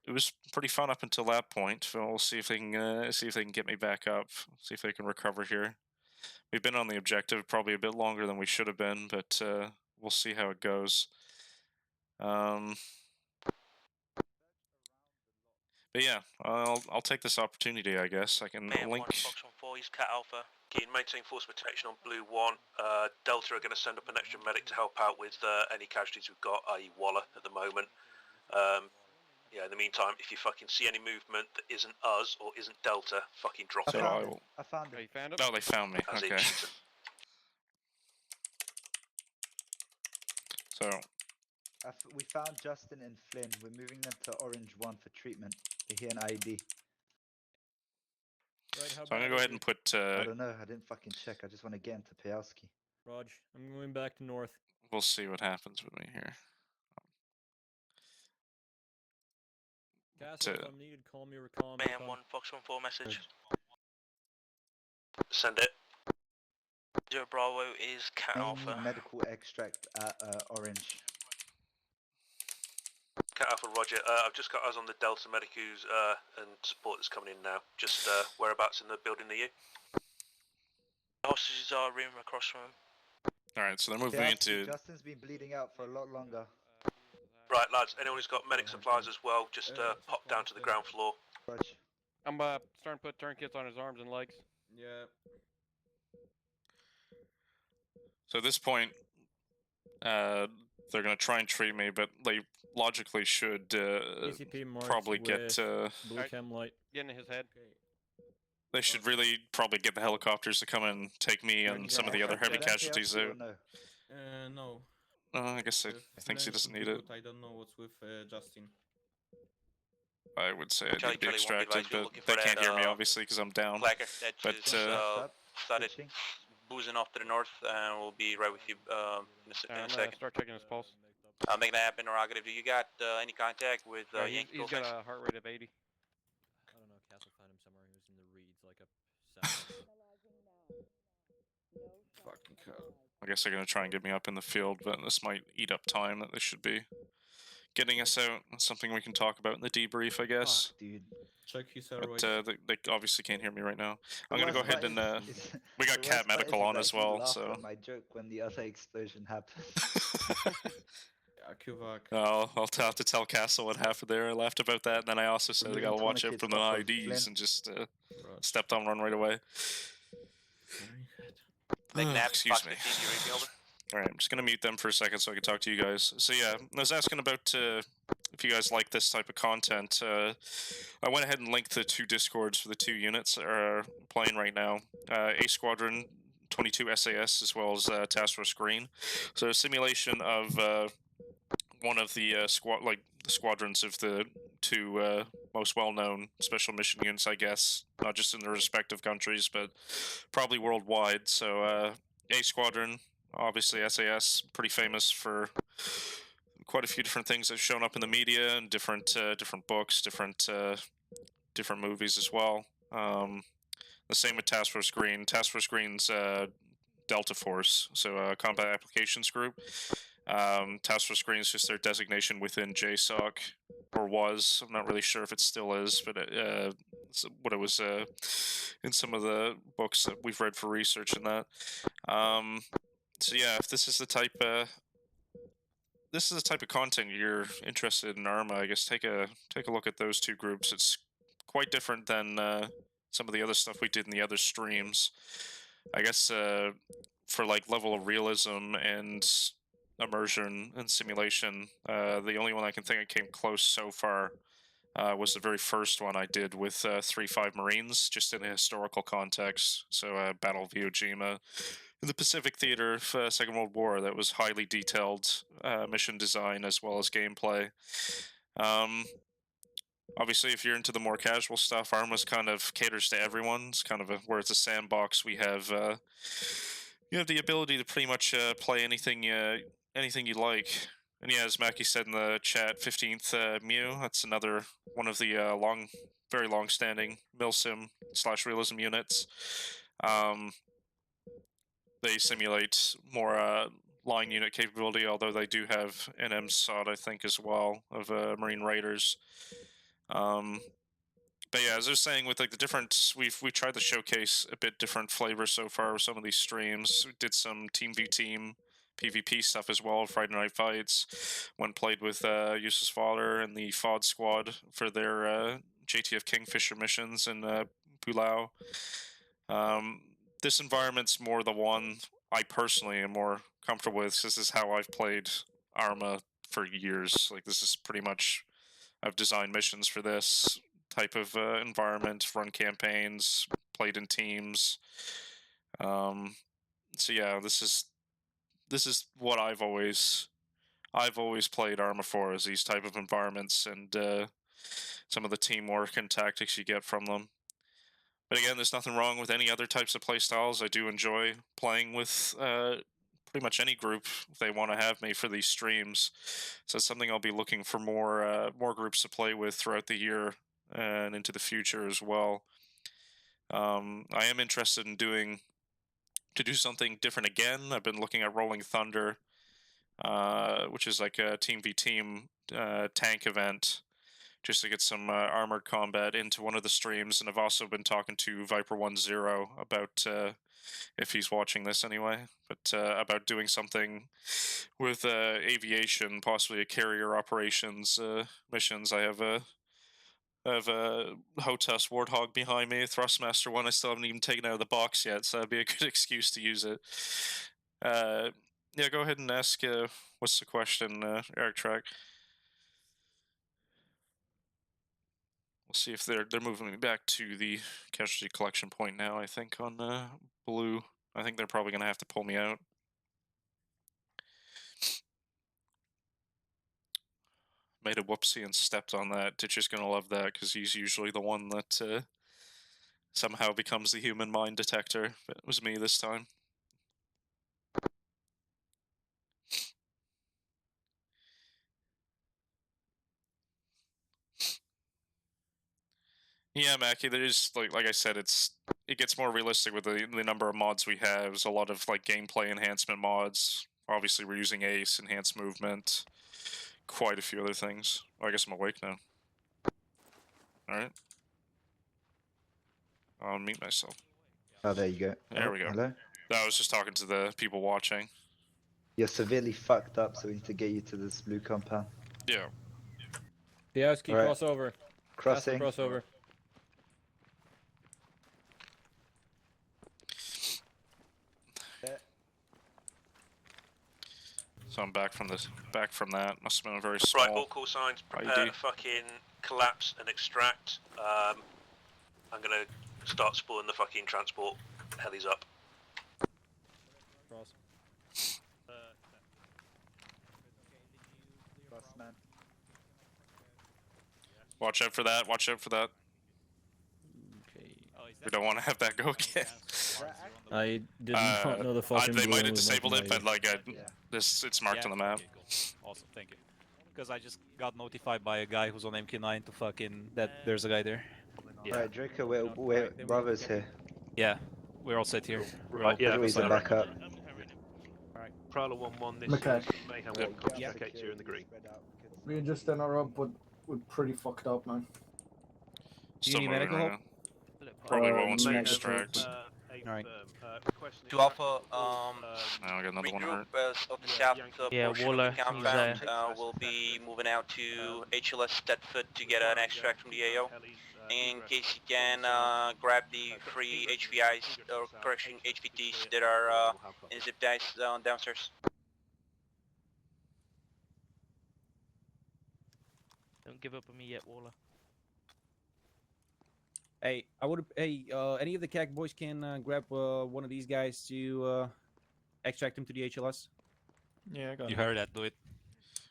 it was pretty fun up until that point. So we'll see if they can get me back up. See if they can recover here. We've been on the objective probably a bit longer than we should have been, but we'll see how it goes. But yeah, I'll take this opportunity. I guess I can Mayhem 1, link. Fox 1-4, he's Cat Alpha. Keen, maintain force protection on Blue 1. Delta are going to send up an extra medic to help out with any casualties we've got, i.e. Waller at the moment. Yeah, in the meantime, if you fucking see any movement that isn't us or isn't Delta, fucking drop it. I found him. You found him? Oh, they found me. As in Okay. shoot him. So We found Justin and Flynn. We're moving them to Orange 1 for treatment. They hear an ID. Right, how So I'm gonna bad go are ahead we? and put. I don't know. I didn't fucking check. I just want to get into Pialski. Raj, I'm going back to north. We'll see what happens with me here. Castle, if I'm needed, call me or call me. Mayhem 1, Fox 1-4 message. Send it. 0 Bravo is Cat May Alpha. need medical extract at Orange. Cat Alpha, roger. I've just got us on the Delta medic who's and support that's coming in now. Just whereabouts in the building are you? The hostages are room across from him. Alright, so they're moving Pialski, into. Justin's been bleeding out for a lot longer. Right, lads. Anyone who's got medic supplies as well, just pop down to the ground floor. I'm starting to put tourniquets on his arms and legs. Yeah. So at this point, they're gonna try and treat me, but they logically should ECP marked probably get. with blue chem light. Get in his head. They should really probably get the helicopters to come and take me and some of the other heavy casualties out. No. I guess he thinks he doesn't need it. I don't know what's with Justin. I would say I Charlie, need to be Charlie, one extracted, advice, we're but looking they for can't that, hear me obviously because I'm down. Clacker that But just started boozing off to the north, and we'll be right with you in a second. Start checking his pulse. I'll make that happen, interrogative. Do you got any contact with Yankee He's got a heart rate of 80. I don't know. Castle found him somewhere. He was in the reeds like a Fucking hell. I guess they're gonna try and get me up in the field, but this might eat up time that they should be getting us out. That's something we can talk about in the debrief, I guess. Dude. Check his But they obviously can't hear me right now. I'm The gonna go worst ahead part and is- we got the Cat worst part Medical is on that as he well, laughed so at my joke when the other explosion happened. I'll have to tell Castle what happened there. I laughed about that, and then I also said I gotta watch out for the IDs, and just stepped on one right away. Excuse me. Alright, I'm just gonna mute them for a second so I can talk to you guys. So yeah, I was asking about if you guys like this type of content. I went ahead and linked the two discords for the two units that are playing right now. A Squadron 22 SAS as well as Task Force Green. So a simulation of one of the squadrons of the two most well-known special mission units, I guess, not just in their respective countries, but probably worldwide. So A Squadron, obviously SAS, pretty famous for quite a few different things that have shown up in the media and different books, different movies as well. The same with Task Force Green. Task Force Green's Delta Force, so Combat Applications Group. Task Force Green is just their designation within JSOC, or was. I'm not really sure if it still is, but it's what it was in some of the books that we've read for research and that. So yeah, if this is the type of content you're interested in Arma, I guess take a look at those two groups. It's quite different than some of the other stuff we did in the other streams. I guess for like level of realism and immersion and simulation, the only one I can think that came close so far was the very first one I did with 3-5 Marines, just in a historical context. So Battle of Iwo Jima in the Pacific Theater of Second World War. That was highly detailed mission design as well as gameplay. Obviously, if you're into the more casual stuff, Arma's kind of caters to everyone. It's kind of where it's a sandbox. We have you have the ability to pretty much play anything you like. And yeah, as Mackie said in the chat, 15th Mew, that's another one of the very long-standing milsim/realism units. They simulate more line unit capability, although they do have an MSOT, I think, as well, of Marine Raiders. But yeah, as I was saying, with like the different, we've tried to showcase a bit different flavors so far with some of these streams. We did some team v team PvP stuff as well, Friday Night Fights, when played with Useless Father and the FOD squad for their JTF Kingfisher missions in Pulau. This environment's more the one I personally am more comfortable with. This is how I've played Arma for years. Like, this is pretty much, I've designed missions for this type of environment, run campaigns, played in teams. So yeah, this is what I've always played Arma for, is these type of environments and some of the teamwork and tactics you get from them. But again, there's nothing wrong with any other types of playstyles. I do enjoy playing with pretty much any group if they want to have me for these streams. So it's something I'll be looking for more groups to play with throughout the year and into the future as well. I am interested in do something different again. I've been looking at Rolling Thunder, which is like a team v team tank event, just to get some armored combat into one of the streams. And I've also been talking to Viper10 about, if he's watching this anyway, but about doing something with aviation, possibly a carrier operations missions. I have a HOTUS Warthog behind me, Thrustmaster one. I still haven't even taken out of the box yet, so that'd be a good excuse to use it. Yeah, go ahead and ask. What's the question, Eric Track? We'll see if they're moving me back to the casualty collection point now. I think on blue. I think they're probably gonna have to pull me out. Made a whoopsie and stepped on that. Ditcher's gonna love that because he's usually the one that somehow becomes the human mind detector. But it was me this time. Yeah, Mackie, there's like I said, it gets more realistic with the number of mods we have. There's a lot of like gameplay enhancement mods. Obviously, we're using ACE, enhanced movement, quite a few other things. Oh, I guess I'm awake now. All right. I'll mute myself. Oh, there you go. There Oh, we go. Hello? I was just talking to the people watching. You're severely fucked up, so we need to get you to this blue compound. Yeah. Diowski, Alright. crossover. Crossing. Crossover. So I'm back from that. Must have been a very small. Right, all call signs. Prepare ID. to fucking collapse and extract. I'm gonna start spooling the fucking transport helis up. Cross. Cross, man. Watch out for that. Watch out for that. We don't want to have that go again. I did not know the fucking they blue might one have was disabled it, marked but like it's marked on the map. Okay, cool. Awesome, thank you. Because I just got notified by a guy who's on MQ9 to fucking that there's a guy there. Alright, Draco, we're brothers here. Yeah, we're all set here. Right, yeah. Please back up. Alright, Prowler 1-1, this Okay. is Mayhem 1, communicate here in the green. We just in our up, but we're pretty fucked up, man. Still need moving medical right help? now. Probably won't once we Mayhem. extract. Alright. To Alpha, Now I got another one hurt. regroup of the south Yeah, portion Waller, of the he's compound. We'll be moving out to HLS Stedford to get an extract from the AO. In case you can grab the free HVIs, or correction, HVTs that are in zip ties downstairs. Don't give up on me yet, Waller. Hey, any of the CAC boys can grab one of these guys to extract him to the HLS. Yeah, I got You heard that, do it.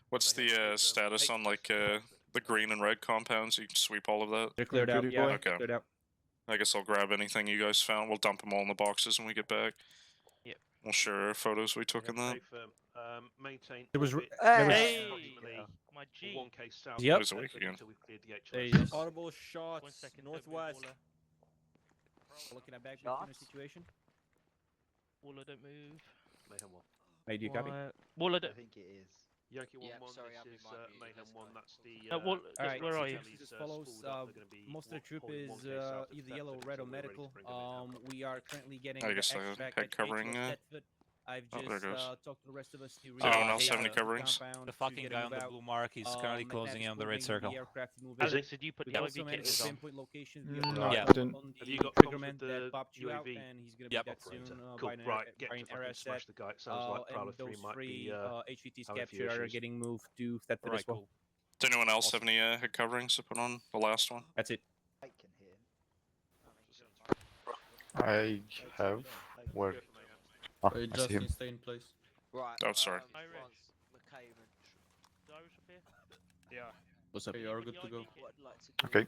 What's the status on like the green and red compounds? You can sweep all of that. They're cleared out. Pretty Yeah, boy. Okay. cleared out. I guess I'll grab anything you guys found. We'll dump them all in the boxes when we get back. Yep. We'll share our photos we took in that. Maintain There was orbit, Hey, approximately my G. 1K south. Yep. He's awake again. Until we've cleared the There HLS. he is. Audible shots. 1 second. Northwest. Waller. Looking at back in a Shots? situation. Waller, don't move. Mayhem 1. Hey, do you copy? Well, I I don't. think it is. Yankee 1-1, sorry, this is Mayhem 1, that's the... well, Alright, where are you? situations as follows. Most of the troop is either yellow, red, or medical. We are currently getting I the guess the extract head at covering, HLS Thetford. I've oh, there just it goes. talked to the rest of us to Does anyone else relocate have any the coverings? compound The to fucking get a guy move on the out. blue mark is currently McNabb closing is in on the red moving circle. the aircraft to move Alex, out. did you put We the also IV managed kit to on? pinpoint locations No, via I on didn't. Have you the got trigger comms man with the that popped you out, UAV and he's going to be dead operator? soon Cool, by an, right, by get an to fucking RS smash the guy. It sounds like and Prowler 3 those might three be HVTs having a few captured are issues. getting moved to Thetford Right, as well. cool. Does anyone else have any head coverings to put on the last one? That's it. I can hear. I have. Where? Ah, I see him. stay in place. Right. Oh, sorry. France, McCaven. Yeah. What's up? You're good to go. What I'd like to do, Okay.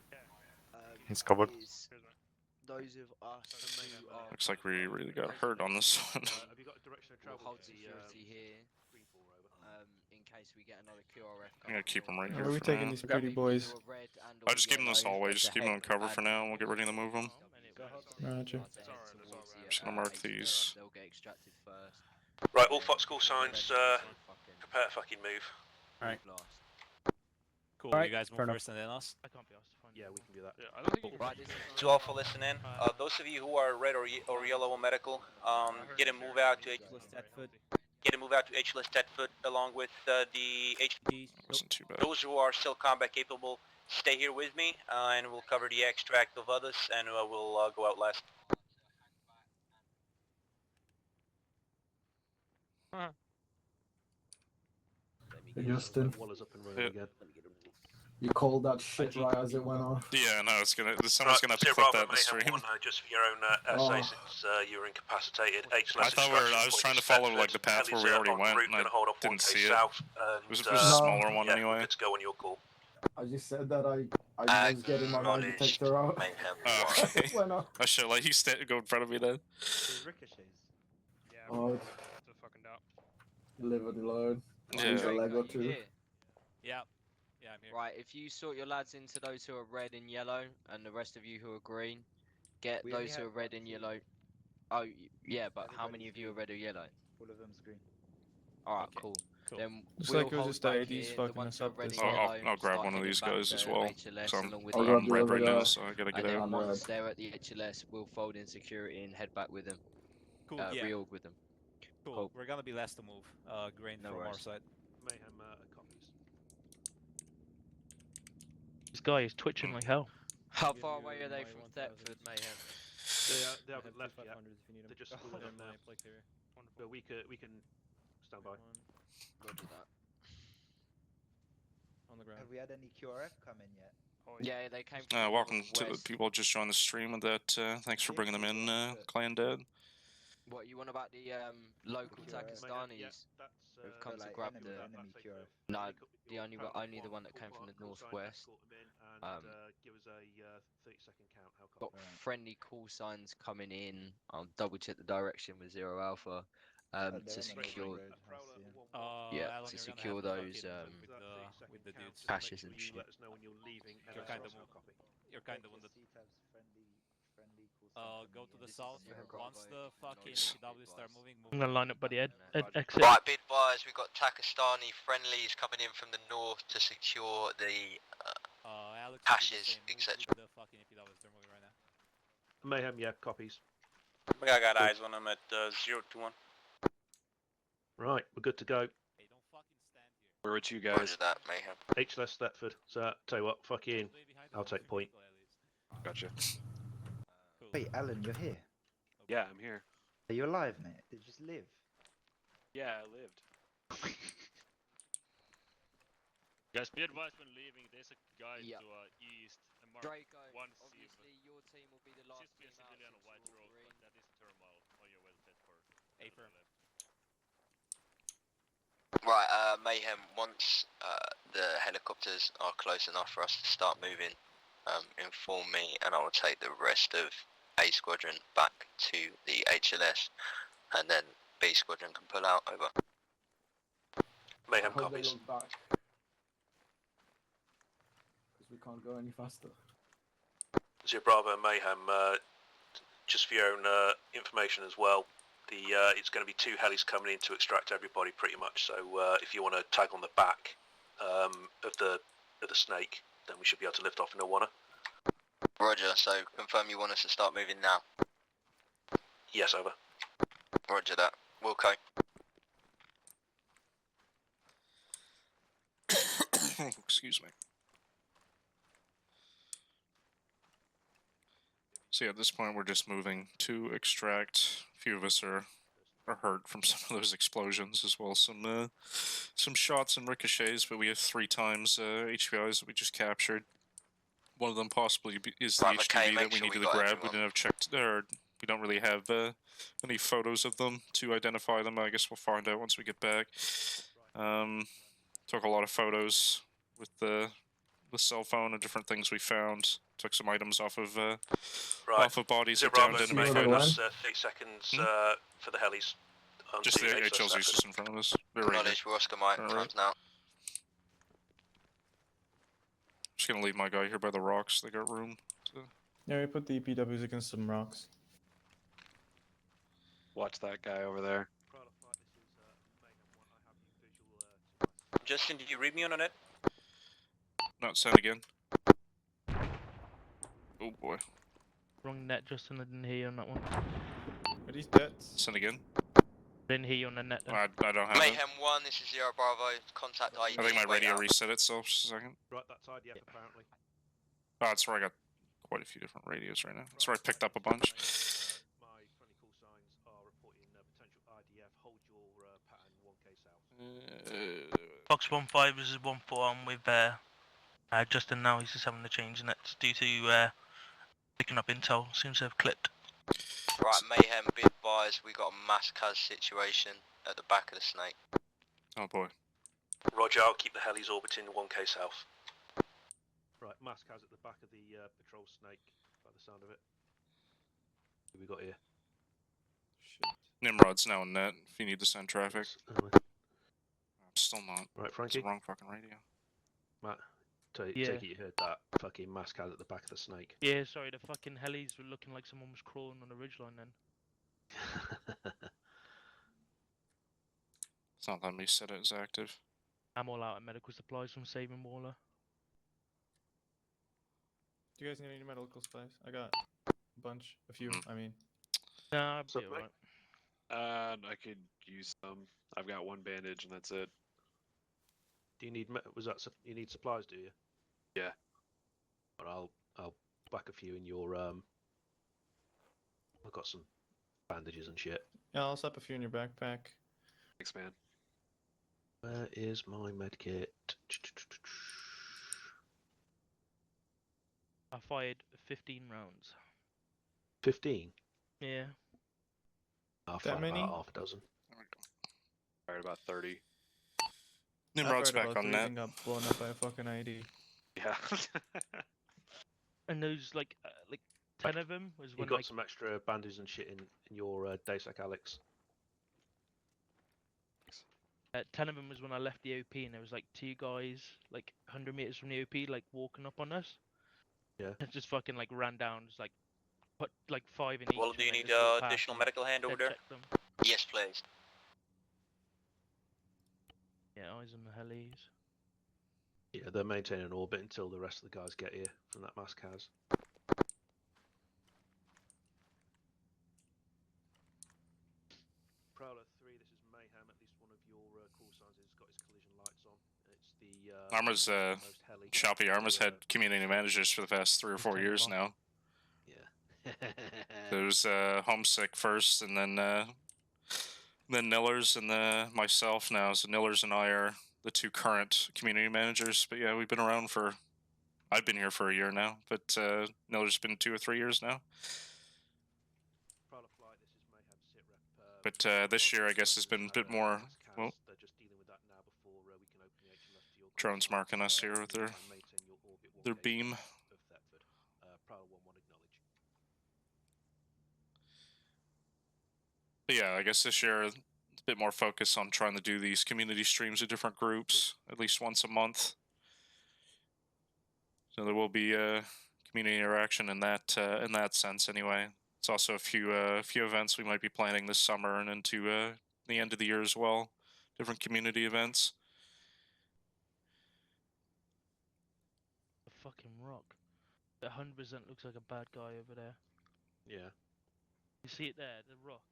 He's covered. is those of us who are Looks like we really got hurt on this one. Have you got a direction of will travel? hold security here, in case we get another QRF. I'm gonna keep them right Where here are we for taking now. these pretty boys? I'll just keep them in this hallway, just keep them in cover for now, and we'll get ready to move them. Roger. Just gonna mark these. They'll get extracted first. Right, all Fox call signs, prepare to fucking move. Alright. Cool, Alright, you guys move fair enough. first and then us? I can't be asked to find Yeah, we can do that. Yeah, I don't think you can. Right, this is To all for listening, those of you who are red or yellow or medical, get a move out to HLS Thetford along with the HVTs. Wasn't too bad. Those who are still combat capable, stay here with me, and we'll cover the extract of others, and we'll go out last. Hey, Justin, Waller's up and running again. you called that shit right as it went off. Yeah, no, it's gonna. Someone's gonna have to Zero clip Bravo that in the stream. Mayhem 1, just for your own say, since you were incapacitated. I thought I was trying to follow like the path where we already went, and I didn't see it. It was a smaller one anyway. Good to go on your call. I just said that I was getting my lie detector out. Okay. Went off. I should let you go in front of me then. Ricochets. Yeah, Oh, it's a fucking doubt. live and learn. Yeah. Use a leg Draco, or you two. here? Yeah. Yeah, I'm here. Right, if you sort your lads into those who are red and yellow, and the rest of you who are green, get We only those who are have red one and team. yellow. Oh, yeah, but how many of you are red or yellow? All of them's green. Alright, Okay, cool. cool. Then Looks we'll like it was hold just the back ADs here. The fucking ones us who are up red this and time. yellow, I'll grab start one of heading these back guys to as well. HLS So along with I'll the grab I'm the red other right now, guy. so I gotta get and then out. once they're at the HLS, we'll fold in security and head back with them. Cool, yeah. Reorg with them. Cool. We're gonna be last to move. Grain No from our worries. side. Mayhem copies. This guy is twitching like hell. How far away are they from Thetford, Mayhem? They haven't left yet. They're just spooling up now. But we can stand by. Roger that. On the ground. Have we had any QRF come in yet? Yeah, they came from the Welcome to the northwest. people just joined the stream with that. Thanks for bringing them in, Clan Dad. What, you want about the local Pakistanis who've come to grab the... enemy QRF. No, only the one that came from the northwest. Give us a 30-second count. How Got friendly call signs coming in. I'll double check the direction with Zero Alpha to secure. Yeah, Alan, to you're gonna secure have to those fucking with the dudes. caches and shit. Let us know when you're leaving. You're kind of on the. Go to the south. Once the fucking PW start moving, I'm gonna line up by the exit. Right, be advised, we've got Pakistani friendlies coming in from the north to secure the Alex, caches, etc. The fucking PWs, they're moving right now. Mayhem, yeah, copies. I got eyes on them at 021. Right, we're good to go. Hey, don't fucking stand here. Where are you guys? Roger that, Mayhem. HLS Thetford. So, tell you what, fuck you in. I'll take point. Gotcha. Wait, Alan, you're here. Yeah, I'm here. Are you alive, mate? Did you just live? Yeah, I lived. Guys, be advised when leaving, there's a guy Yeah. to east. And mark Draco, 1 obviously your team will be the last Just be a team out civilian on since White you're Road, green. but that is a turmoil on your way to Thetford. Aper. Right, Mayhem, once the helicopters are close enough for us to start moving, inform me and I will take the rest of A Squadron back to the HLS and then B Squadron can pull out, over. Mayhem I hope they copies. look back. Because we can't go any faster. Zero Bravo Mayhem, just for your own information as well, it's going to be 2 helis coming in to extract everybody pretty much. So if you want to tag on the back of the snake, then we should be able to lift off in Awana. Roger, so confirm you want us to start moving now. Yes, over. Roger that. Wilco. Excuse me. So yeah, at this point we're just moving to extract. A few of us are hurt from some of those explosions, as well as some shots and ricochets, but we have 3 times HVIs that we just captured. One of them possibly is the HTV that we needed to grab. We didn't have checked, or we don't really have any photos of them to identify them. I guess we'll find out once we get back. Took a lot of photos with the cell phone and different things we found. Took some items off of bodies that downed enemy fighters. 30 seconds for the helis. Just the HL's just in front of us. Knowledge, we're Oscar Mike, times now. Just gonna leave my guy here by the rocks. They got room. So. Yeah, we put the PWs against some rocks. Watch that guy over there. Justin, did you read me on it? Not send again. Oh boy. Wrong net, Justin. I didn't hear you on that one. Are these deads? Send again. Didn't hear you on the net. I don't have Mayhem 1, this is Zero Bravo. Contact IE. I think my radio reset itself. Just a second. Right, that side, yeah, apparently. Oh, that's where I got quite a few different radios right now. That's where I picked up a bunch. My friendly call signs are reporting potential IDF. Hold your pattern 1K south. Fox 1-5 is 1-4 on with Justin now. He's just having to change and that's due to picking up intel. Seems to have clipped. Right, Mayhem, be advised, we got a mass cuz situation at the back of the snake. Oh boy. Roger, I'll keep the helis orbiting 1K south. Right, Mask has at the back of the patrol snake, by the sound of it. Who we got here? Shit. Nimrod's now in net if you need to send traffic. I'm still not. Right, It's Frankie? the wrong fucking radio. Matt, take Yeah. it you heard that fucking Mask has at the back of the snake. Yeah, sorry, the fucking helis were looking like someone was crawling on the ridgeline then. It's not letting me set it as active. I'm all out of medical supplies from saving Waller. Do you guys need any medical supplies? I got a bunch. A few, I mean. Nah, I'll be alright. I could use some. I've got 1 bandage and that's it. Do you need you need supplies? Do you? Yeah. But I'll whack a few in your I've got some bandages and shit. Yeah, I'll slap a few in your backpack. Thanks, man. Where is my medkit? I fired 15 rounds. 15. Yeah. I'll That fire many? about half a dozen. Fired about 30. Nimrod's I fired back about on 3 net. and got blown up by a fucking ID. Yeah. And those like 10 of them was You when got like some extra bandages and shit in your Daysec Alex. 10 of them was when I left the OP and there was like 2 guys like 100 meters from the OP like walking up on us. Yeah. And just fucking like ran down, just like put like 5 in each. Well, and do you then need just walked past additional and medical hand over head there? checked them. Yes, please. Yeah, eyes on the helis. Yeah, they're maintaining orbit until the rest of the guys get here from that mask has. Prowler 3, this is Mayhem. At least one of your call signs has got his collision lights on. It's the Arma's most heli. choppy. Arma's had community managers for the past 3 or 4 years now. Yeah. There's Homesick first, and then Nillers, and myself now. So Nillers and I are the 2 current community managers. But yeah, we've been around for. I've been here for a year now, but Niller's been 2 or 3 years now. Prowler Flight, this is Mayhem SITREP. But this year, I guess, has been a bit more. Well, They're just dealing with that now before we can open the HLS to your drones marking us here with their maintain your orbit 1K beam. of Thetford. Prowler 1-1 acknowledge. But yeah, I guess this year a bit more focus on trying to do these community streams with different groups at least once a month. So there will be community interaction in that sense anyway. It's also a few events we might be planning this summer and into the end of the year as well. Different community events. A fucking rock. It 100% looks like a bad guy over there. Yeah. You see it there, the rock.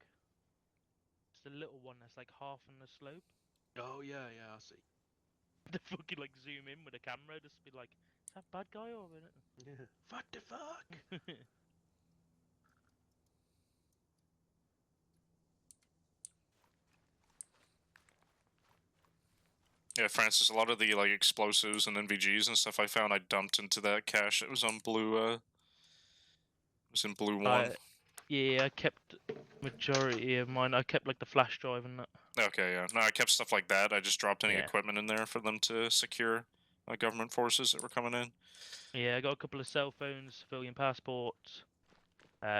It's the little one that's like half on the slope. Oh yeah, I see. They fucking like zoom in with a camera, just be like, is that bad guy over there? Yeah. What the fuck? Yeah, Francis, a lot of the like explosives and NVGs and stuff I found I dumped into that cache. It was on blue. It was in blue 1. Yeah, I kept majority of mine. I kept like the flash drive and that. Okay, yeah. No, I kept stuff like that. I just dropped any Yeah. equipment in there for them to secure government forces that were coming in. Yeah, I got a couple of cell phones, civilian passports,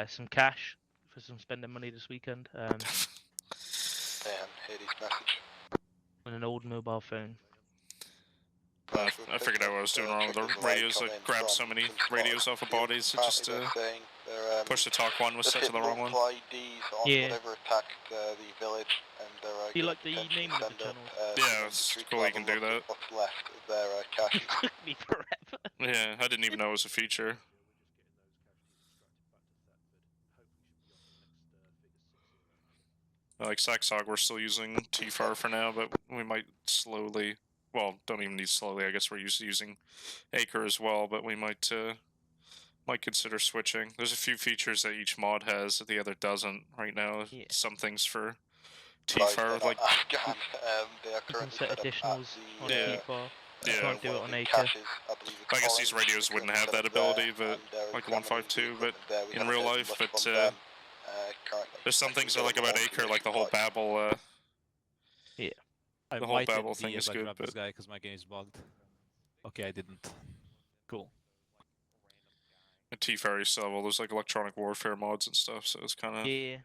some cash for some spending money this weekend, Damn, Hades message. and an old mobile phone. I figured out what I was doing wrong with the radios. I grabbed so many radios off of bodies. It just pushed the talk one was set to the wrong one. Yeah. Whatever attack the village, and Do you like the naming of the channel? Yeah, it's cool you can do that. What's left of their cache. Took me forever. Yeah, I didn't even know it was a feature. Like Saxog, we're still using TFAR for now, but we might slowly. Well, don't even need slowly. I guess we're using Acre as well, but we might consider switching. There's a few features that each mod has that the other doesn't right now. Yeah. Some things for TFAR, like Afghan, they are You can currently set set up additionals at on the, T4. You Yeah. can't do it on Acre. caches, I believe it's I guess these orange, radios you wouldn't can have set that up there, ability, but and they're like examining 152, the but equipment there. We in have real a life, list but from them, currently. there's some I think things I they're like about all Acre, like the whole deployed. Babel. Yeah. I The whole might Babel MD thing is if I good, grab this but guy because my game is bugged. Okay, I didn't. Cool. at TFAR you still have all those like electronic warfare mods and stuff, so it's kind of Yeah.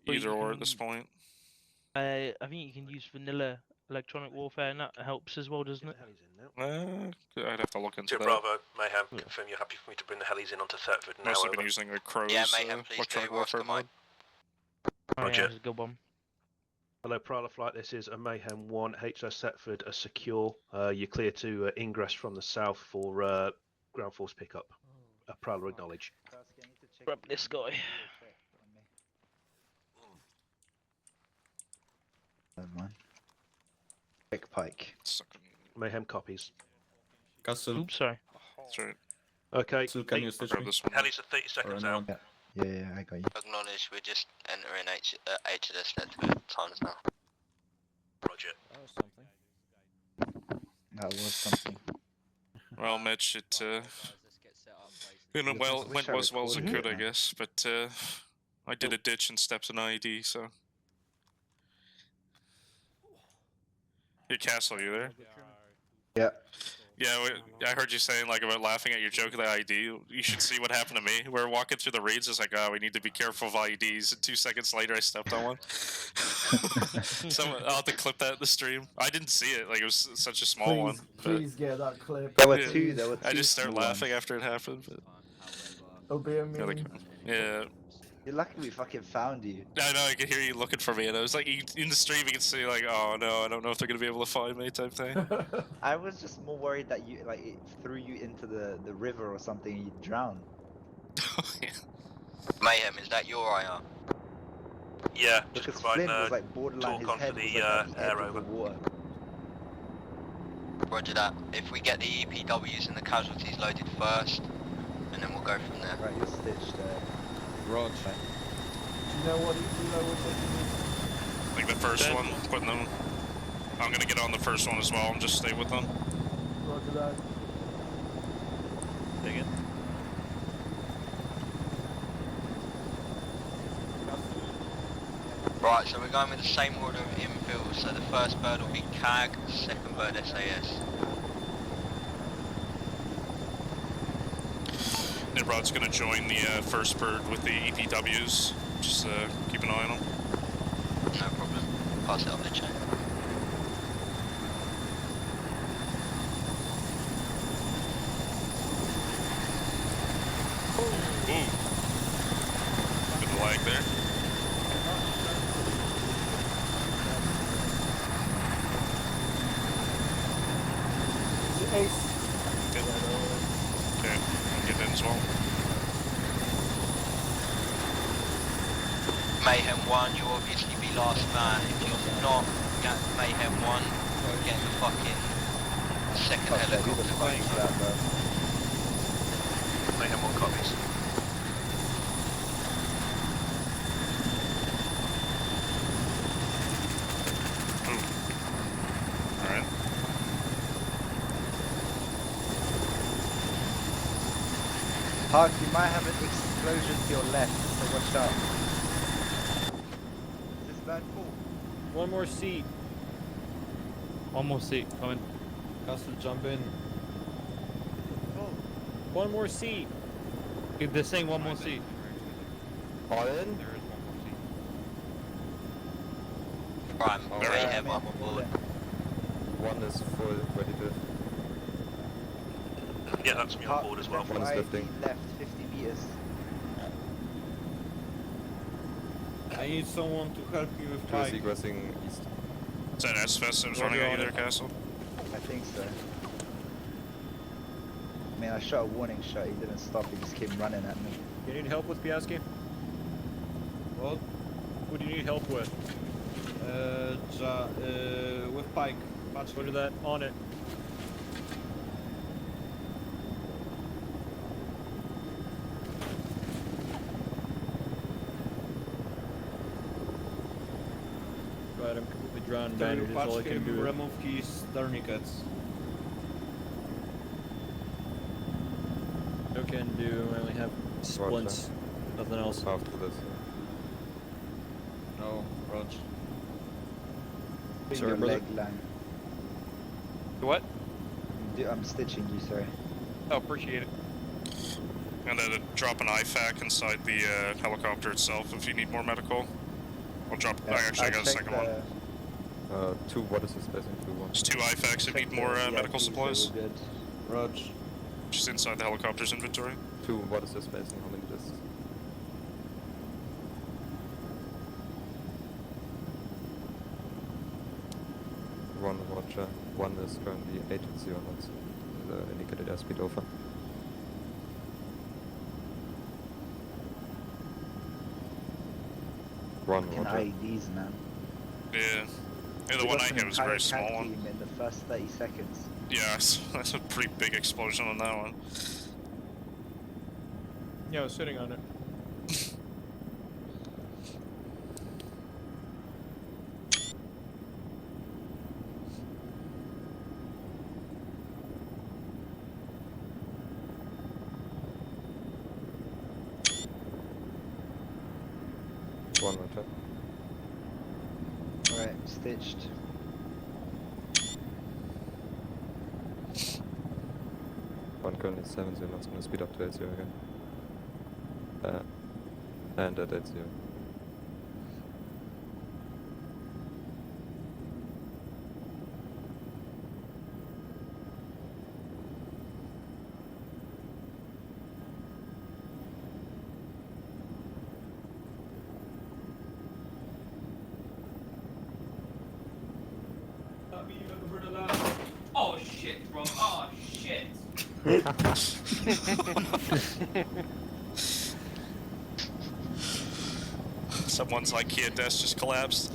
But either you or at this can- point. I think you can use vanilla electronic warfare, and that helps as well, doesn't it? I'd have to look into Sierra that. Bravo, Mayhem, confirm you're happy for me to bring the helis in onto Thetford now. Mostly over. been using like Crow's Yeah, Mayhem, please electronic do, Oscar warfare mod. Oh, yeah, Roger. that's a good one. Hello, Prowler Flight. This is a Mayhem 1, HSS Thetford, a secure. You're clear to ingress from the south for ground force pickup. A Prowler acknowledge. Grab this guy. Never mind. Quick pike. Mayhem copies. Castle. Oops, sorry. That's right. Okay. Castle, can you stitch Grab me? this one. Helis are 30 seconds out. Yeah, I got you. Acknowledge, we're just entering HSS Thetford times now. Roger. That was something. That was something. Well, Mitch, it Let's get set up, basically. went well, wish I as well as it recorded could, it, I man. guess. But I did a ditch and stepped an ID, so. Hey, Castle, you there? Yeah. Yeah, I heard you saying like about laughing at your joke of the ID. You should see what happened to me. We were walking through the reeds. It's like, oh, we need to be careful of IDs. And 2 seconds later, I stepped on one. I'll have to clip that in the stream. I didn't see it. Like it was such a small one. but- Please get that clip. There were Yeah. two. There were two. I just started small laughing ones. after it happened. But It'll be a yeah, like, meme. yeah. You're lucky we fucking found you. I know, I could hear you looking for me, and I was like, in the stream, you can see, like, oh no, I don't know if they're gonna be able to find me, type thing. I was just more worried that you like it threw you into the river or something and you'd drown. Mayhem, is that your IR? Yeah, just Because providing Flynn was like borderline. His talk head onto was the like at the edge air of the over. water. Roger that. If we get the EPWs and the casualties loaded first, and then we'll go from there. Right, you're stitched. Rog. Do you know what EPO we're taking? Like the first one, putting them. I'm gonna get on the first one as well and just stay with them. Roger that. Dig it. Right, so we're going with the same order of infill. So the first bird will be CAG, second bird SAS. Nimrod's gonna join the first bird with the EPWs. Just keep an eye on them. No problem. Pass it up the chain. Ooh. well. Mayhem 1, you'll obviously be last man. If you're not at Mayhem 1, you'll get the fucking second helicopter going. Mayhem 1 copies. Alright. Park, you might have an explosion to your left, so watch out. Is this bad cool? One more seat. One more seat coming. Castle, jump in. Oh. One more seat. If they're saying one more seat. All in? Right, Mayhem, I'm on board. One is full, ready to. Yeah, that's me on board as well. One's lifting. Left 50 meters. I need someone to help you with Two is Pike. egressing east. Is that S-Fest that was running at you there, Castle? I think so. I mean, I shot a warning shot, he didn't stop, he just came running at me. You need help with Piaski? What? Who do you need help with? With Pike. Roger that. On it. Right, I'm completely drowned. Bandage is all I can do. Remove keys, tourniquets. No can do. I only have splints. Nothing else. After this. No, Roger. Bring Sorry, your brother. leg line. What? I'm stitching you, sorry. Oh, appreciate it. And then drop an IFAC inside the helicopter itself if you need more medical. I'll drop. Actually, I got a second one. Two, what is the spacing? 2-1. Just 2 IFACs if you need more medical supplies. Good. Roger. Just inside the helicopter's inventory. 2, what is the spacing? How many discs? One, Roger. One is currently 8 0 knots. The indicated airspeed over. One, Fucking Roger. IEDs, man. Yeah. Yeah, the We one got I an hit was a very entire small CAT one. team in the first 30 seconds. Yeah, that's a pretty big explosion on that one. Yeah, I was sitting on it. One, Roger. Alright, stitched. One currently 7 0 knots, gonna speed up to 8 0 again. And at 8 0. Oh shit, bro. Oh shit. Someone's IKEA desk just collapsed.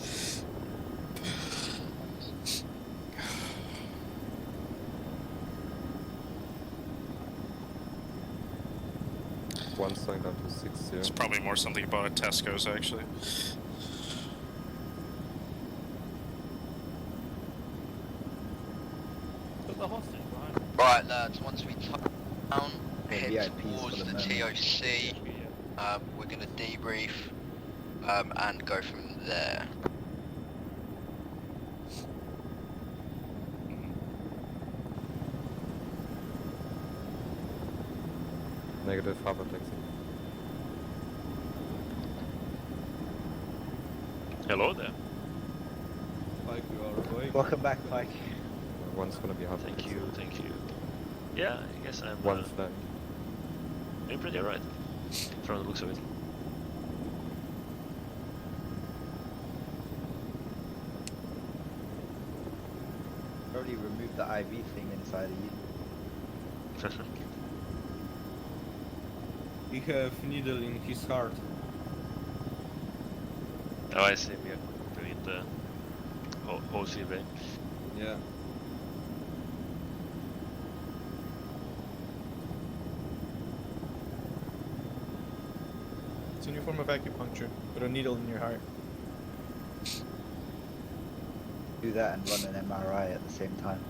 One's going down to 6 0. It's probably more something about at Tesco's actually. Right, lads, once we touch down, head VIPs towards for the the moment. TOC. We're going to debrief and go from there. Negative, harbor taxi. Hello there. Pike, you are awake. Welcome back, Pike. One's gonna be harbor Thank taxi. you, thank you. Yeah, I guess I'm One flag. doing pretty alright. From the looks of it. Already removed the IV thing inside of you. He have needle in his heart. Oh, I see. We are doing the OCV. Yeah. It's a new form of acupuncture. Put a needle in your heart. Do that and run an MRI at the same time.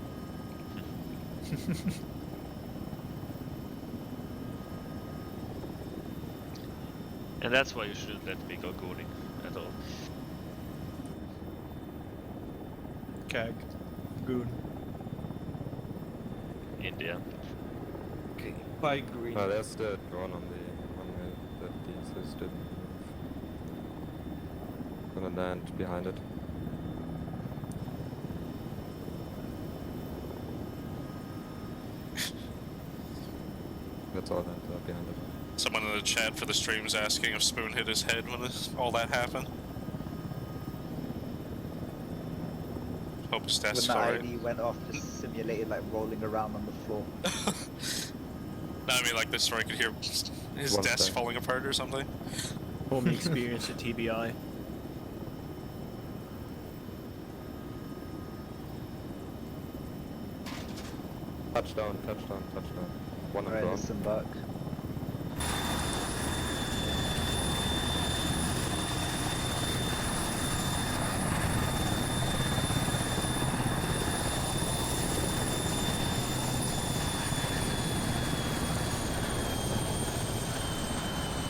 And that's why you shouldn't let me go gooning at all. Cag. Goon. India. Okay. Pie green. Oh, there's the drone on the runway that the SAS didn't move. Gonna land behind it. That's all land behind it. Someone in the chat for the stream is asking if Spoon hit his head when all that happened. Hope his When desk's the alright. ID went off, just simulated like rolling around on the floor. No, I mean like this where I could hear his One desk sec. falling apart or something. Homie experience at TBI. Touchdown, touchdown, touchdown. One on Alright, drone. disembark.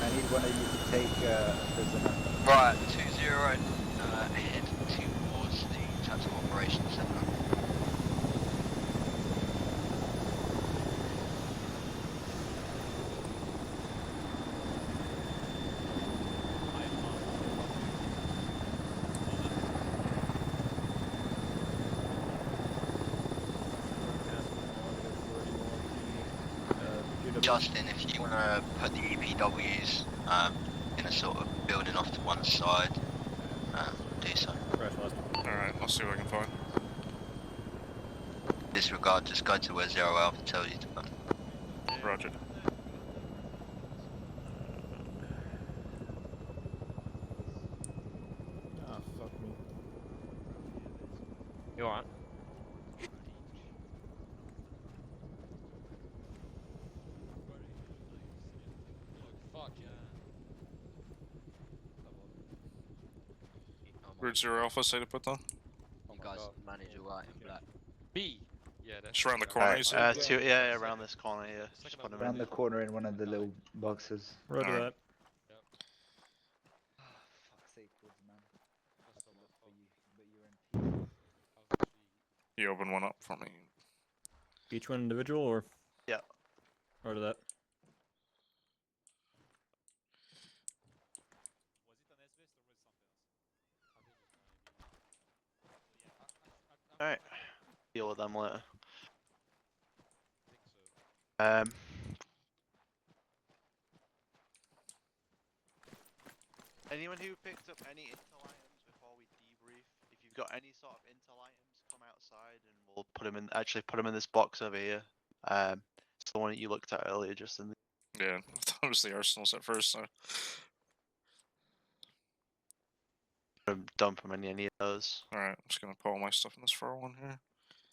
I need one of you to take a prisoner. Right, 2-0, head towards the Tactical Operations Center. Justin, if you want to put the EPWs in a sort of building off to one side, do so. Alright, I'll see what I can find. Disregard, just go to where Zero Alpha tells you to go. Roger. Ah, fuck me. You alright? Route 0 Alpha, say to put them. You guys manage alright in black. B. Yeah, that's Just around the corner, you said? Yeah, around this corner, yeah. Just put 'em Around in. the corner in one of the little boxes. Roger Alright. that. Fuck's sake, Woods, man. I had to look for you, but you're in You open one up for me. Each one individual or? Yeah. Roger that. Alright. Deal with them later. Anyone who picked up any intel items before we debrief, if you've got any sort of intel items, come outside and we'll put them in. Actually, put them in this box over here. It's the one that you looked at earlier, just in the. Yeah, I thought it was the arsenals at first, so. Dump from any of those. Alright, I'm just gonna put all my stuff in this far one here.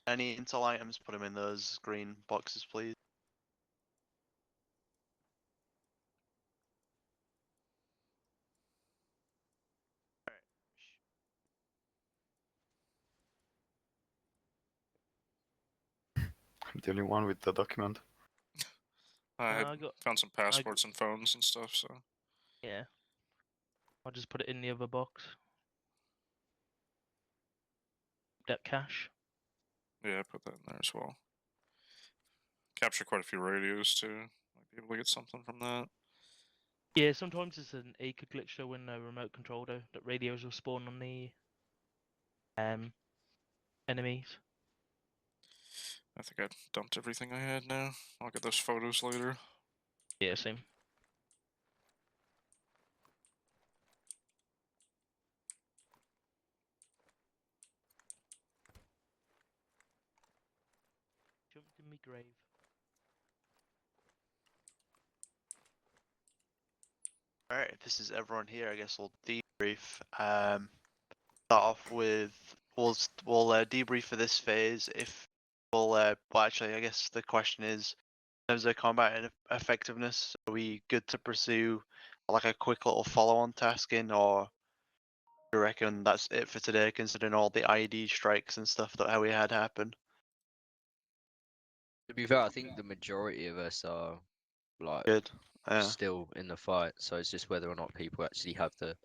Any intel items, put them in those green boxes, please. I'm the only one with the document. I had I got- found some passports and phones and stuff, so. Yeah. I'll just put it in the other box. That cash. Yeah, I put that in there as well. Capture quite a few radios too. Might be able to get something from that. Yeah, sometimes it's an ACA glitch though when remote control though, that radios will spawn on the enemies. I think I dumped everything I had now. I'll get those photos later. Yeah, same. Jumped in me grave. Alright, if this is everyone here, I guess we'll debrief. Start off with we'll debrief for this phase. If well, actually, I guess the question is, in terms of combat and effectiveness, are we good to pursue like a quick little follow-on tasking, or do you reckon that's it for today, considering all the ID strikes and stuff that we had happen? To be fair, I think the majority of us are like Good. Yeah. still in the fight, so it's just whether or not people actually have the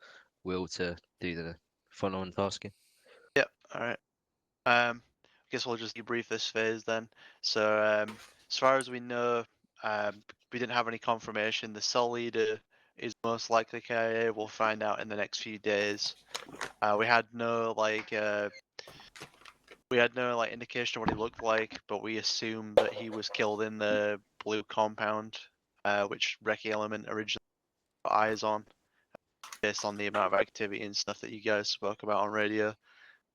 will to do the follow-on tasking. Yep. All right. I guess we'll just debrief this phase then. So, as far as we know, we didn't have any confirmation. The cell leader is most likely KIA. We'll find out in the next few days. We had no indication of what he looked like, but we assumed that he was killed in the blue compound, which Recce Element originally put eyes on, based on the amount of activity and stuff that you guys spoke about on radio.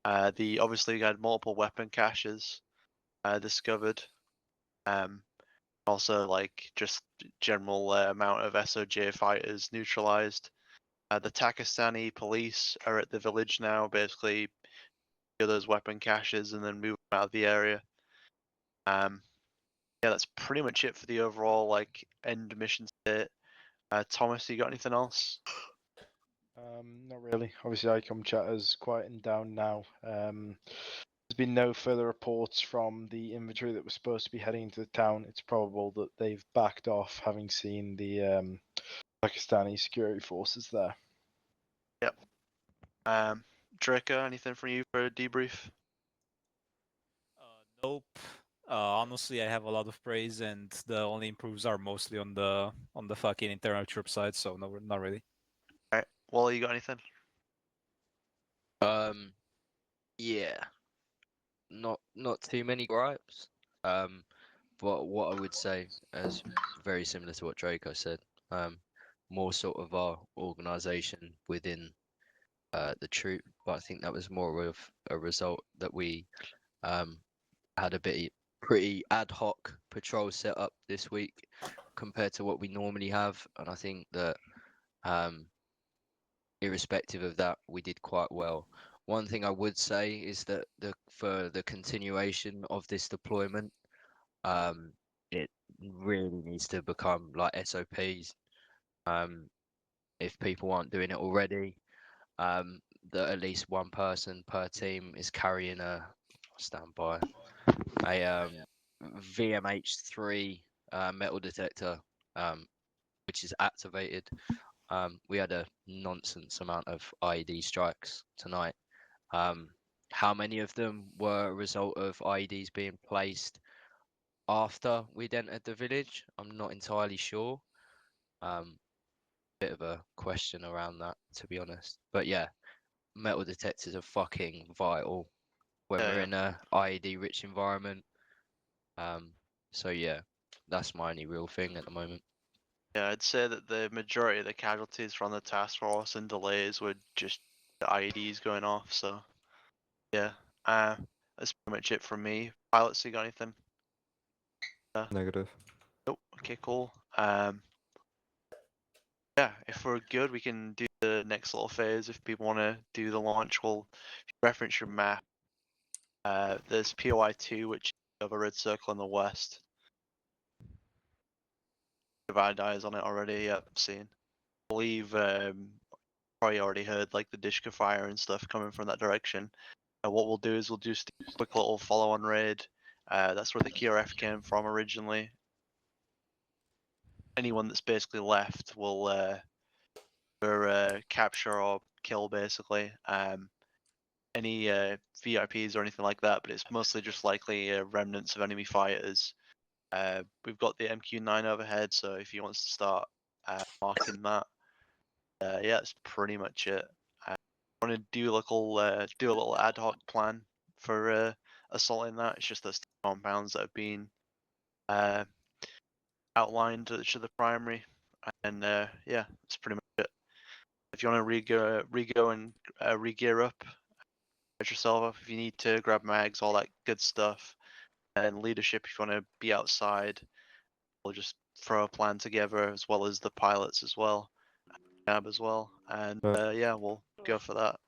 Obviously we had multiple weapon caches discovered. Also like just general amount of SOJ fighters neutralized. The Takistani police are at the village now, basically get those weapon caches and then move them out of the area. Yeah, that's pretty much it for the overall like end mission state. Thomas, you got anything else? Not really. Obviously, ICOM chatter's quieting down now. There's been no further reports from the infantry that was supposed to be heading into the town. It's probable that they've backed off, having seen the Pakistani security forces there. Yep. Draco, anything from you for a debrief? Nope. Honestly, I have a lot of praise, and the only improves are mostly on the fucking internal troop side. So no, not really. All right. Wally, you got anything? Yeah, not too many gripes. But what I would say is very similar to what Draco said. More sort of our organisation within the troop, but I think that was more of a result that we had a pretty ad hoc patrol set up this week compared to what we normally have, and I think that irrespective of that, we did quite well. One thing I would say is that for the continuation of this deployment, it really needs to become like SOPs. If people aren't doing it already, that at least one person per team is carrying a VMH3 metal detector, which is activated. We had a nonsense amount of IED strikes tonight. How many of them were a result of IEDs being placed after we'd entered the village? I'm not entirely sure. Bit of a question around that, to be honest. But yeah, metal detectors are fucking vital when we're in a IED-rich environment. So yeah, that's my only real thing at the moment. Yeah, I'd say that the majority of the casualties from the task force and delays were just the IEDs going off. So yeah, that's pretty much it from me. Pilots, you got anything? Negative. Nope. Okay, cool. Yeah, if we're good, we can do the next little phase. If people want to do the launch, we'll reference your map. There's POI2, which you have a red circle in the west. Divide eyes on it already. Yep, seen. I believe probably already heard like the Dishka fire and stuff coming from that direction. What we'll do is we'll just do a quick little follow-on raid. That's where the QRF came from originally. Anyone that's basically left will capture or kill basically. Any VIPs or anything like that, but it's mostly just likely remnants of enemy fighters. We've got the MQ-9 overhead, so if you want to start marking that, yeah, that's pretty much it. I want to do a little ad hoc plan for assaulting that. It's just those compounds that have been outlined at each of the primary, and yeah, that's pretty much it. If you want to re-go and re-gear up, get yourself up if you need to, grab mags, all that good stuff, and leadership if you want to be outside. We'll just throw a plan together as well as the pilots as well. cab as well, and Right. yeah, we'll go for that.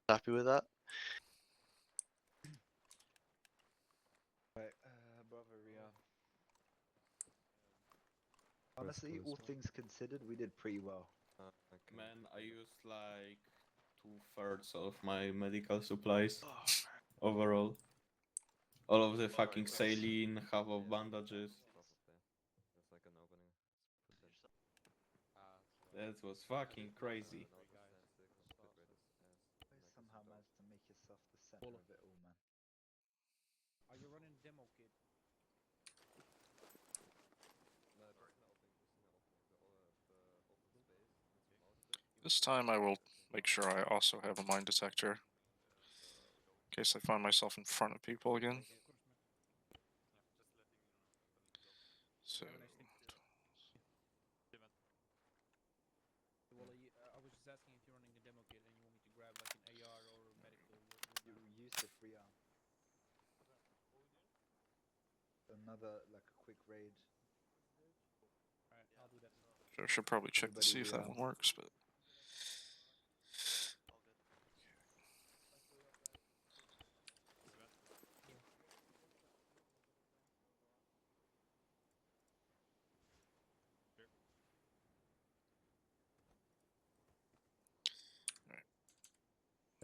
Happy with that? Right, brother, honestly, all things considered, we did pretty well. Man, I used like 2/3 of my medical supplies overall. All of the fucking saline, half of bandages. That was fucking crazy. Somehow managed to make yourself the center of it all, man. Are you running demo kit? This time I will make sure I also have a mine detector. In case I find myself in front of people again. So... Well, I was just asking if you're running the demo kit and you want me to grab like an AR or medical. You used the free arm. Another, like a quick raid. Alright, I'll do that. I should probably check to see if that one works, but...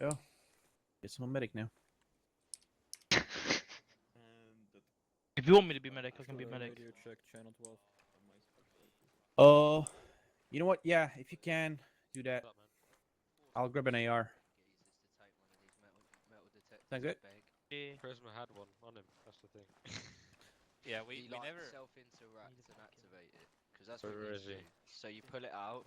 Oh, it's no medic now. If you want me to be medic, I can be medic. Check channel 12. You know what? Yeah, if you can do that, I'll grab an AR. Sound good? Prisma had one on him. That's the thing. Yeah, we like never. self-interact and activate it, because that's what Where you is he? do. So you pull it out.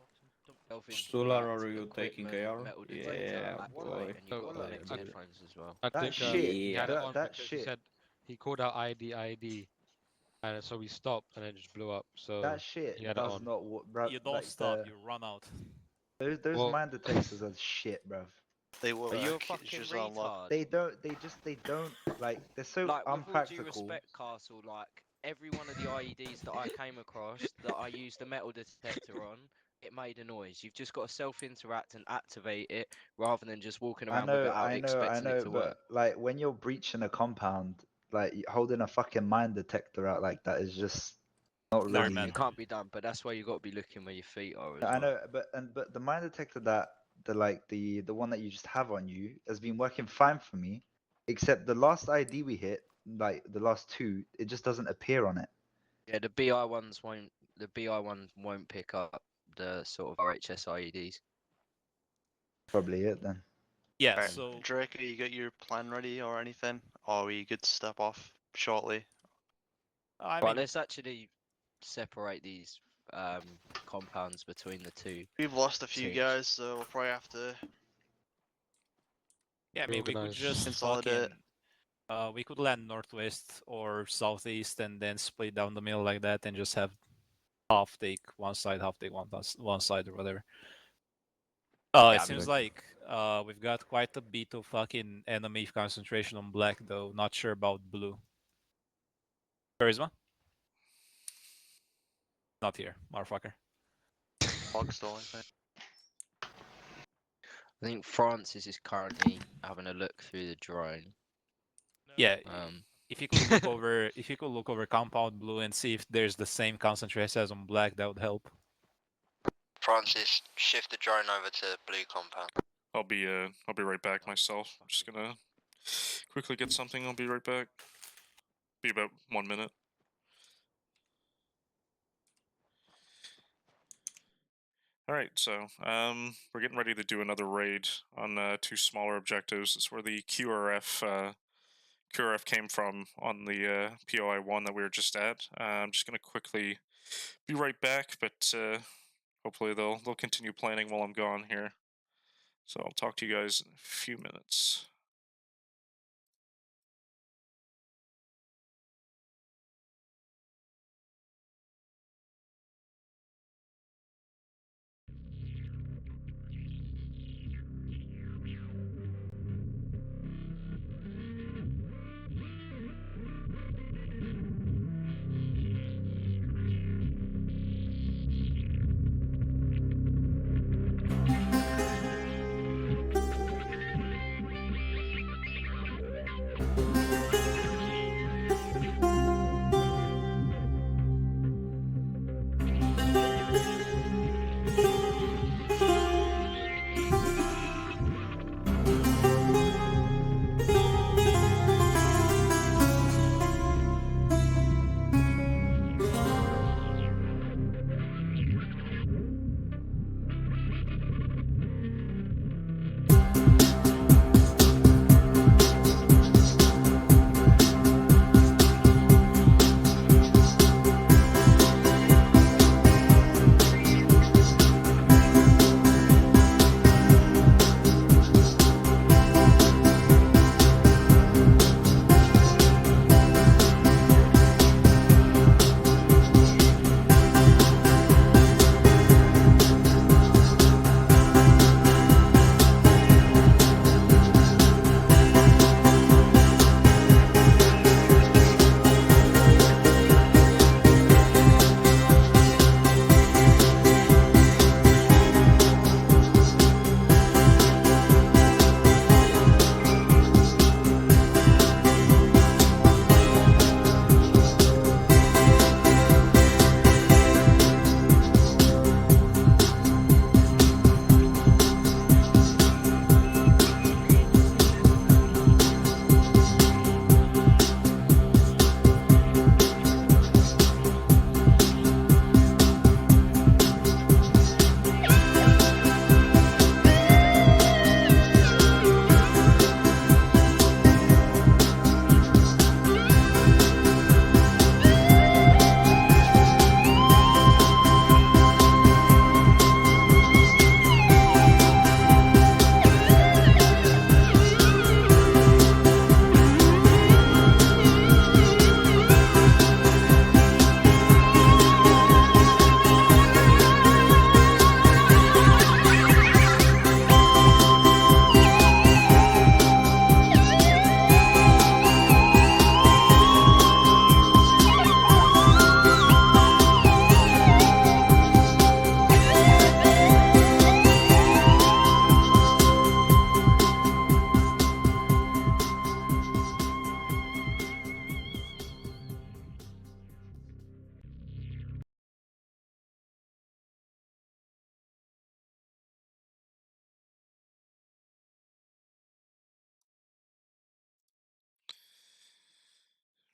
Solar, are you taking equipment, AR? metal detector, Yeah, activate, boy. and you've got Well, connected headphones as well. I That think shit, he had it on that because shit. he said he called out ID, and so we stopped and it just blew up. So That shit he had it does on. not work, bruv. You don't like stop, you run out. Those Well- mine detectors are shit, bruv. They work. Are you a It's fucking just unlocked. retard? They don't like. They're so Like, with all due unpractical. respect, Castle, like, every one of the IEDs that I came across that I used the metal detector on, it made a noise. You've just got to self-interact and activate it rather than just walking around with it out expecting it to work. But like when you're breaching a compound, like holding a fucking mine detector out like that is just not Sorry, really. man. It can't be done, but that's why you got to be looking where your feet are as I well. know, but the mine detector that the one that you just have on you has been working fine for me, except the last ID we hit, like the last two, it just doesn't appear on it. Yeah, the BI ones won't. The BI one won't pick up the sort of RHS IEDs. Probably it then. Yeah, Right, so Drake, you got your plan ready or anything? Or are we good to step off shortly? I Right, mean, let's actually separate these compounds between the two. We've lost a few teams. guys, so we'll probably have to. yeah, I mean, we could Organize. just Consolidate. fucking, we could land northwest or southeast and then split down the middle like that and just have half take one side, half take one side or whatever. It seems like we've got quite a bit of fucking enemy concentration on black though. Not sure about blue. Charisma? Not here, motherfucker. Bogstall, I think. I think Francis is currently having a look through the drone. Yeah. If you could look over, if you could look over compound blue and see if there's the same concentration as on black, that would help. Francis, shift the drone over to blue compound. I'll be right back myself. I'm just gonna quickly get something. I'll be right back. Be about 1 minute. All right, so we're getting ready to do another raid on two smaller objectives. It's where the QRF came from on the POI 1 that we were just at. I'm just gonna quickly be right back, but hopefully they'll continue planning while I'm gone here. So I'll talk to you guys in a few minutes.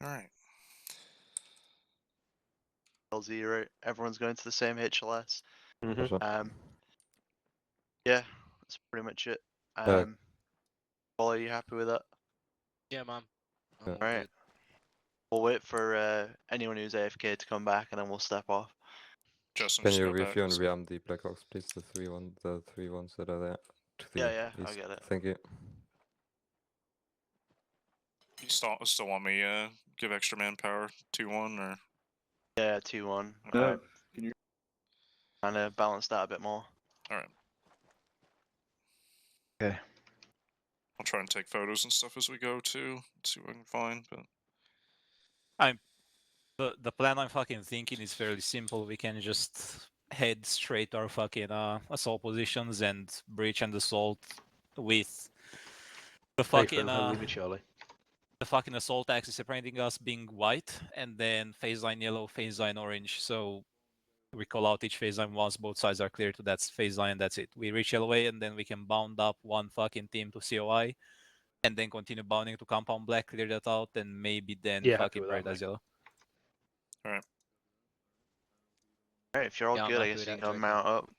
All right. LZ, right? Everyone's going to the same HLS. Mm-hmm. Yeah, that's pretty much it. Paul, are you happy with that? Yeah, man. Yeah. I'm all Right. good. We'll wait for anyone who's AFK to come back, and then we'll step off. Justin, Can just you go back. review and rearm the Blackhawks, please? The three ones that are there. Yeah, I please. get it. Thank you. You still want me give extra manpower 2-1 or? Yeah, 2-1. Can you kind of balance that a bit more? All right. Okay. I'll try and take photos and stuff as we go too. See what I can find. But The plan I'm fucking thinking is fairly simple. We can just head straight to our fucking assault positions and breach and assault with the fucking leave me, Charlie. the fucking assault axis separating us being white, and then phase line yellow, phase line orange. So we call out each phase line once both sides are clear to that phase line. That's it. We reach LOA, and then we can bound up one fucking team to COI, and then continue bounding to compound black, clear that out, and maybe then Yeah, happy fucking with that, paradise yellow. All right. Alright, if you're all Yeah, I'm good, I happy guess with you that, can Joker. mount up.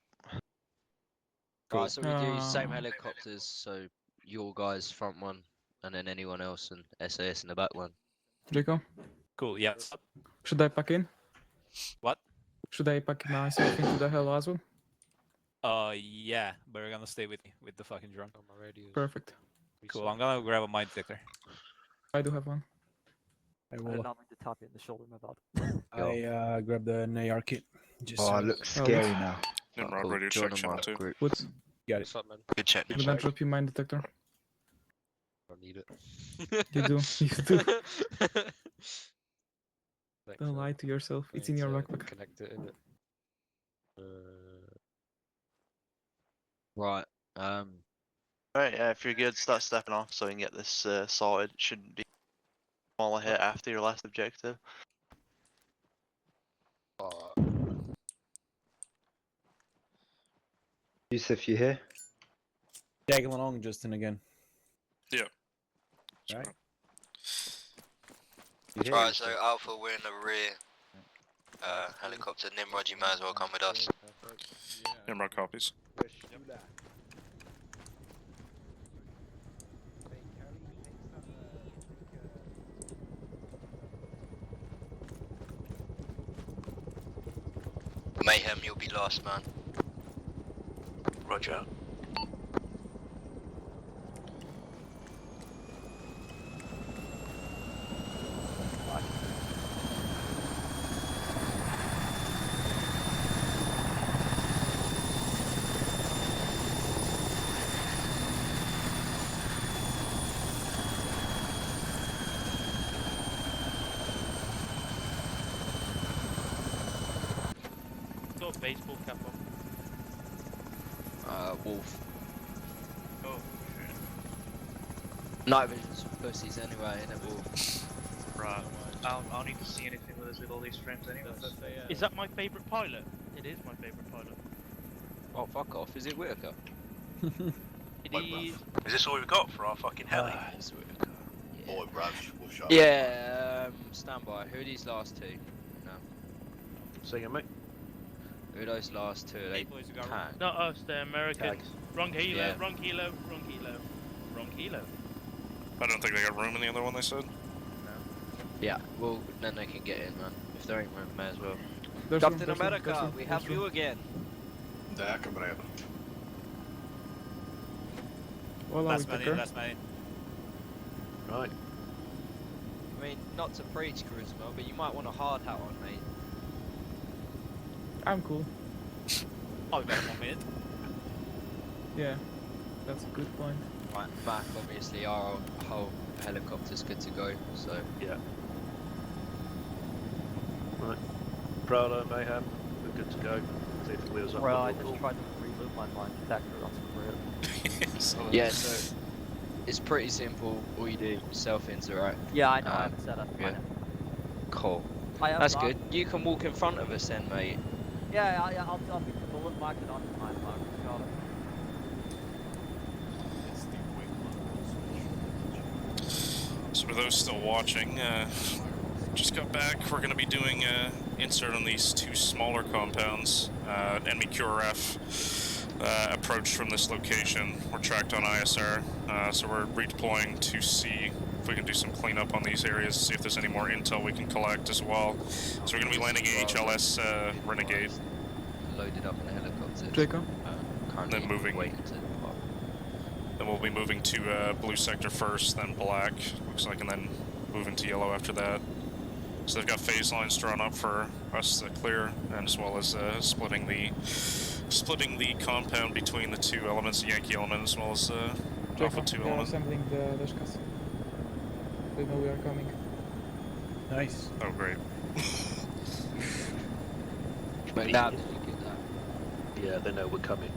Right, so we do same Uh, helicopters, so your guys front one, and then anyone else and SAS in the back one. Rico, Cool, yes. should I pack in? What? Should I pack myself into the hell as well? Yeah, but we're gonna stay with me with the fucking drone. Perfect. Cool, I'm gonna grab a mine detector. I do have one. I did not mean to tap you in the shoulder, my bad. I grabbed an AR kit. Just Oh, so it looks scary now. Nimrod, cool. radio Join check on channel my 2. group. What? got it. What's up, man? Good check. I'm gonna drop you mine detector. Don't need it. You do. You do. Thanks, Don't lie to yourself. It's in your backpack. Connect it in it. Right. Alright, yeah, if you're good, start stepping off so we can get this sorted. It shouldn't be a smaller hit after your last objective. Yusuf, you here? Tagging along, Justin, again. Yeah. Right. You hear? Right, so Alpha, we're in the rear. Helicopter. Nimrod, you might as well come with us. Nimrod copies. Mayhem, you'll be last, man. Roger. Got a baseball cap on. Wolf. Oh, Night vision's for pussies anyway, innit, Wolf? Right. I'll need to see anything with us with all these frames anyway. Is that my favourite pilot? It is my favourite pilot. Oh, fuck off. Is it Whitaker? It is. Is this all we've got for our fucking heli? It's Whitaker. Boy, Brav, we'll shut up. Yeah, stand by. Who are these last two? No. Say again, mate. Who are those last two? Are they tank? Not us, they're Americans. Tags. Wrong kilo, Yeah. wrong kilo, wrong kilo. Wrong kilo. I don't think they got room in the other one, they said. Yeah, well, then they can get in, man. If there ain't room, may as well. There's Captain room, there's room, America, there's room, we have there's you room. again. Да, comrade. Well, Last man in, last man in. Right. I mean, not to preach charisma, but you might want a hard hat on, mate. I'm cool. I'll be back in 1 minute. Yeah, that's a good point. Right, back, obviously, our whole helicopter's good to go, so... Yeah. Right. Prowler, Mayhem, we're good to go. See if the wheels up. Well, I and we'll just tried to reboot my mine detector, that's great. Yeah, so... It's pretty simple, all you do, self-interact. Yeah, I know, I have it set up. Yeah. Cool. I have That's not- good. You can walk in front of us then, mate. Yeah, I'll be bullet marked on my mark. Got it. So for those still watching, just got back. We're going to be doing insert on these two smaller compounds. Enemy QRF approached from this location. We're tracked on ISR, so we're redeploying to see if we can do some cleanup on these areas, see if there's any more intel we can collect as well. So we're going to be landing HLS Renegade. Loaded up in a helicopter. Jacob? Currently Then moving. waiting to depart. Then we'll be moving to blue sector first, then black, looks like, and then moving to yellow after that. So they've got phase lines drawn up for us to clear, and as well as splitting the compound between the two elements, the Yankee element as well as Alpha Jacob, 2 they are element. assembling the Dashkas. They know we are coming. Nice. Oh, great. McNabb, did you get that? Yeah, they know we're coming.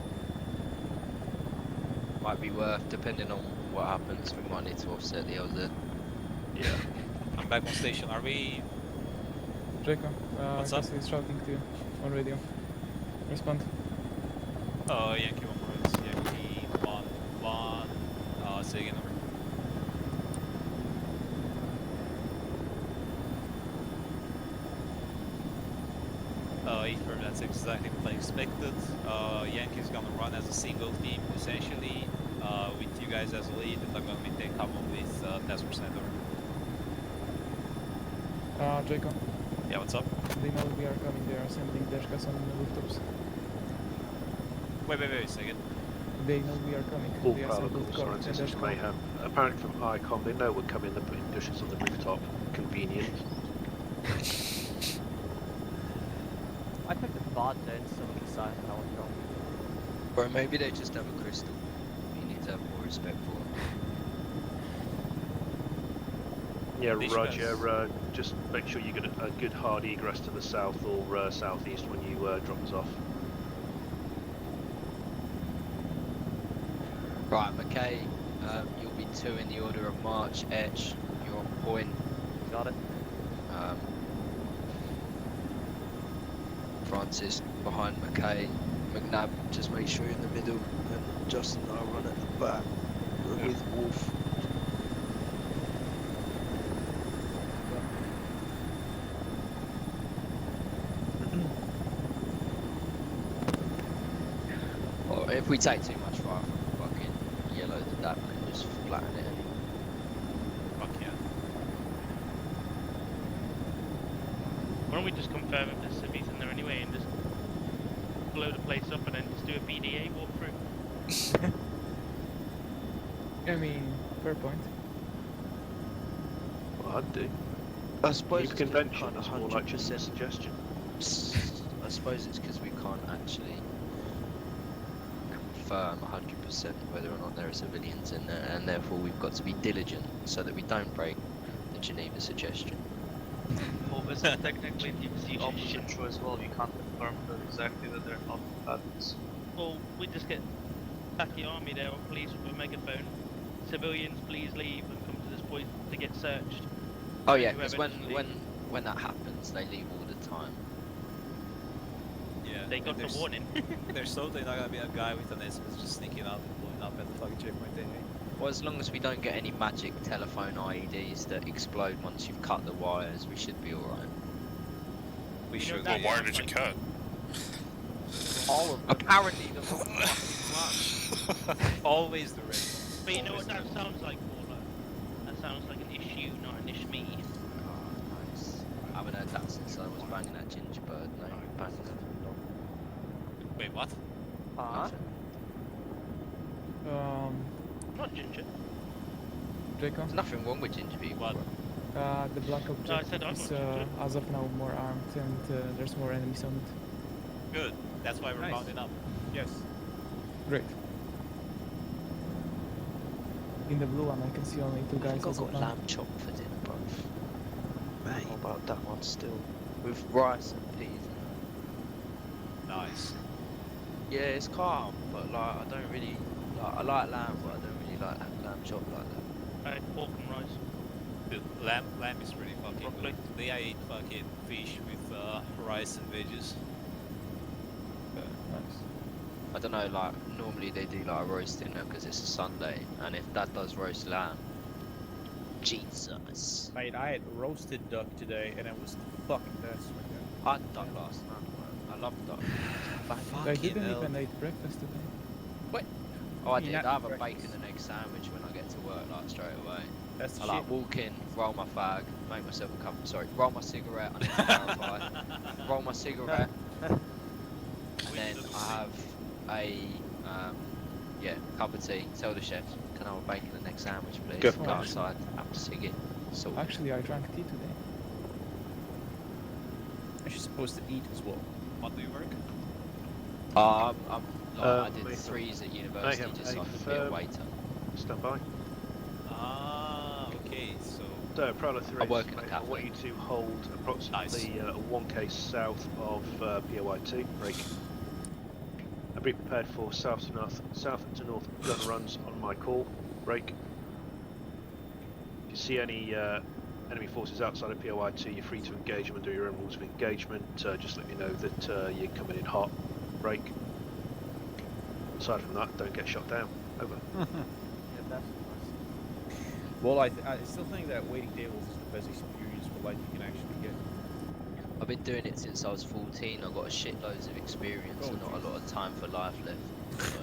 Might be worth, depending on what happens, we might need to offset the LZ. Yeah. I'm back on station. Are we... Jacob, What's up? Cassie is shouting to you on radio. Respond. Yankee 1 words. Yankee 1-1. Say again, over. Affirm, that's exactly what I expected. Yankee's gonna run as a single team, essentially, with you guys as a lead, and I'm gonna maintain cover with task force center. Jacob. Yeah, what's up? They know we are coming. They are assembling Dashkas on the rooftops. Wait a second. They know we are coming. All They Prowler assembled calls, cars sorry, and this is Dashkas. Mayhem. Apparently from ICOM, they know we're coming, they're putting bushes on the rooftop. Convenient. I took the thought that someone decided how it's going. Or maybe they just have a crystal. You need to have more respect for them. Yeah, These Roger. Just make sure you get a good hard egress to the south or southeast when you drop us off. Right, McKay, you'll be 2 in the order of march. Etch, you're on point. Got it. Francis behind McKay, McNabb, just make sure you're in the middle, and Justin and I run at the back with Wolf. Or if we take too much fire from fucking yellow, then that might just flatten it. Fuck yeah. Why don't we just confirm if there's civvies in there anyway and just blow the place up and then just do a BDA walkthrough? I mean, fair point. Well, I'd do. I suppose Youth it's 'cause we convention can't is more like just a 100%. suggestion. I suppose it's because we can't actually confirm 100% whether or not there are civilians in there, and therefore we've got to be diligent so that we don't break the Geneva suggestion. Well, isn't it technically if you see opposition as well, you can't confirm that exactly that they're not combatants? Well, we just get Taki Army there or police with a megaphone. Civilians, please leave and come to this point to get searched. Oh yeah, Whoever because doesn't leave, when that happens, they leave all the time. Yeah. they got and the there's- warning. There's totally not gonna be a guy with an SMS just sneaking out and blowing up at the fucking checkpoint anyway. Well, as long as we don't get any magic telephone IEDs that explode once you've cut the wires, we should be alright. We You know, should. What that wire sounds did you like- cut? All of them. Apparently the wrong fucking one. Always the red. But you know Always what the that red. sounds like, Paula? That sounds like an issue, not an ishme. Oh, nice. I haven't heard that since I was banging that gingerbird. No, banging that. Wait, what? Huh? Not ginger. Jacob? There's nothing wrong with ginger people. What? The black No, I object said I'm is not ginger. as of now more armed and there's more enemies on it. Good. That's why we're Nice. rounding up. Yes. Great. In the blue one I can see only two I guys think I've as of got now. lamb chop for dinner, bro. Mate. How about that one still? With rice and peas. Nice. Yeah, it's calm, but like I don't really like. I like lamb, but I don't really like lamb chop like that. I had pork and rice. Dude, lamb is pretty fucking Broccoli. good. Today I ate fucking fish with rice and veggies. Nice. I don't know, like normally they do like a roast dinner because it's a Sunday, and if Dad does roast lamb, Jesus. Mate, I had roasted duck today, and it was the fucking best. I had duck last night, man. I love duck. I didn't even eat breakfast today. Oh, I You did. not I have a breakfast. bacon and egg sandwich when I get to work, like straight away. That's the I like shit. walk in, roll my fag, make myself a cup. Sorry, roll my cigarette. I need to clarify. Roll my cigarette, and then I have a cup of tea. Tell the chef, can I have a bacon and egg sandwich, please? Go Go for it. outside, have a ciggy. So Actually, I drank tea today. And she's supposed to eat as well. What do you work? I did Mayhem. 3s at university Mayhem, just so I a could be a firm- waiter. Stand by. Ah, okay, so So, Prowler 3, I work in a I cafe. want you to hold approximately 1k south of POI2. Break. And be prepared for south to north gun runs on my call. Break. If you see any enemy forces outside of POI2, you're free to engage them and do your own rules of engagement. Just let me know that you're coming in hot. Break. Aside from that, don't get shot down. Over. Well, I still think that waiting tables is the best experience for life you can actually get. I've been doing it since I was 14. I've got a shitloads of experience and not a lot of time for life left. So.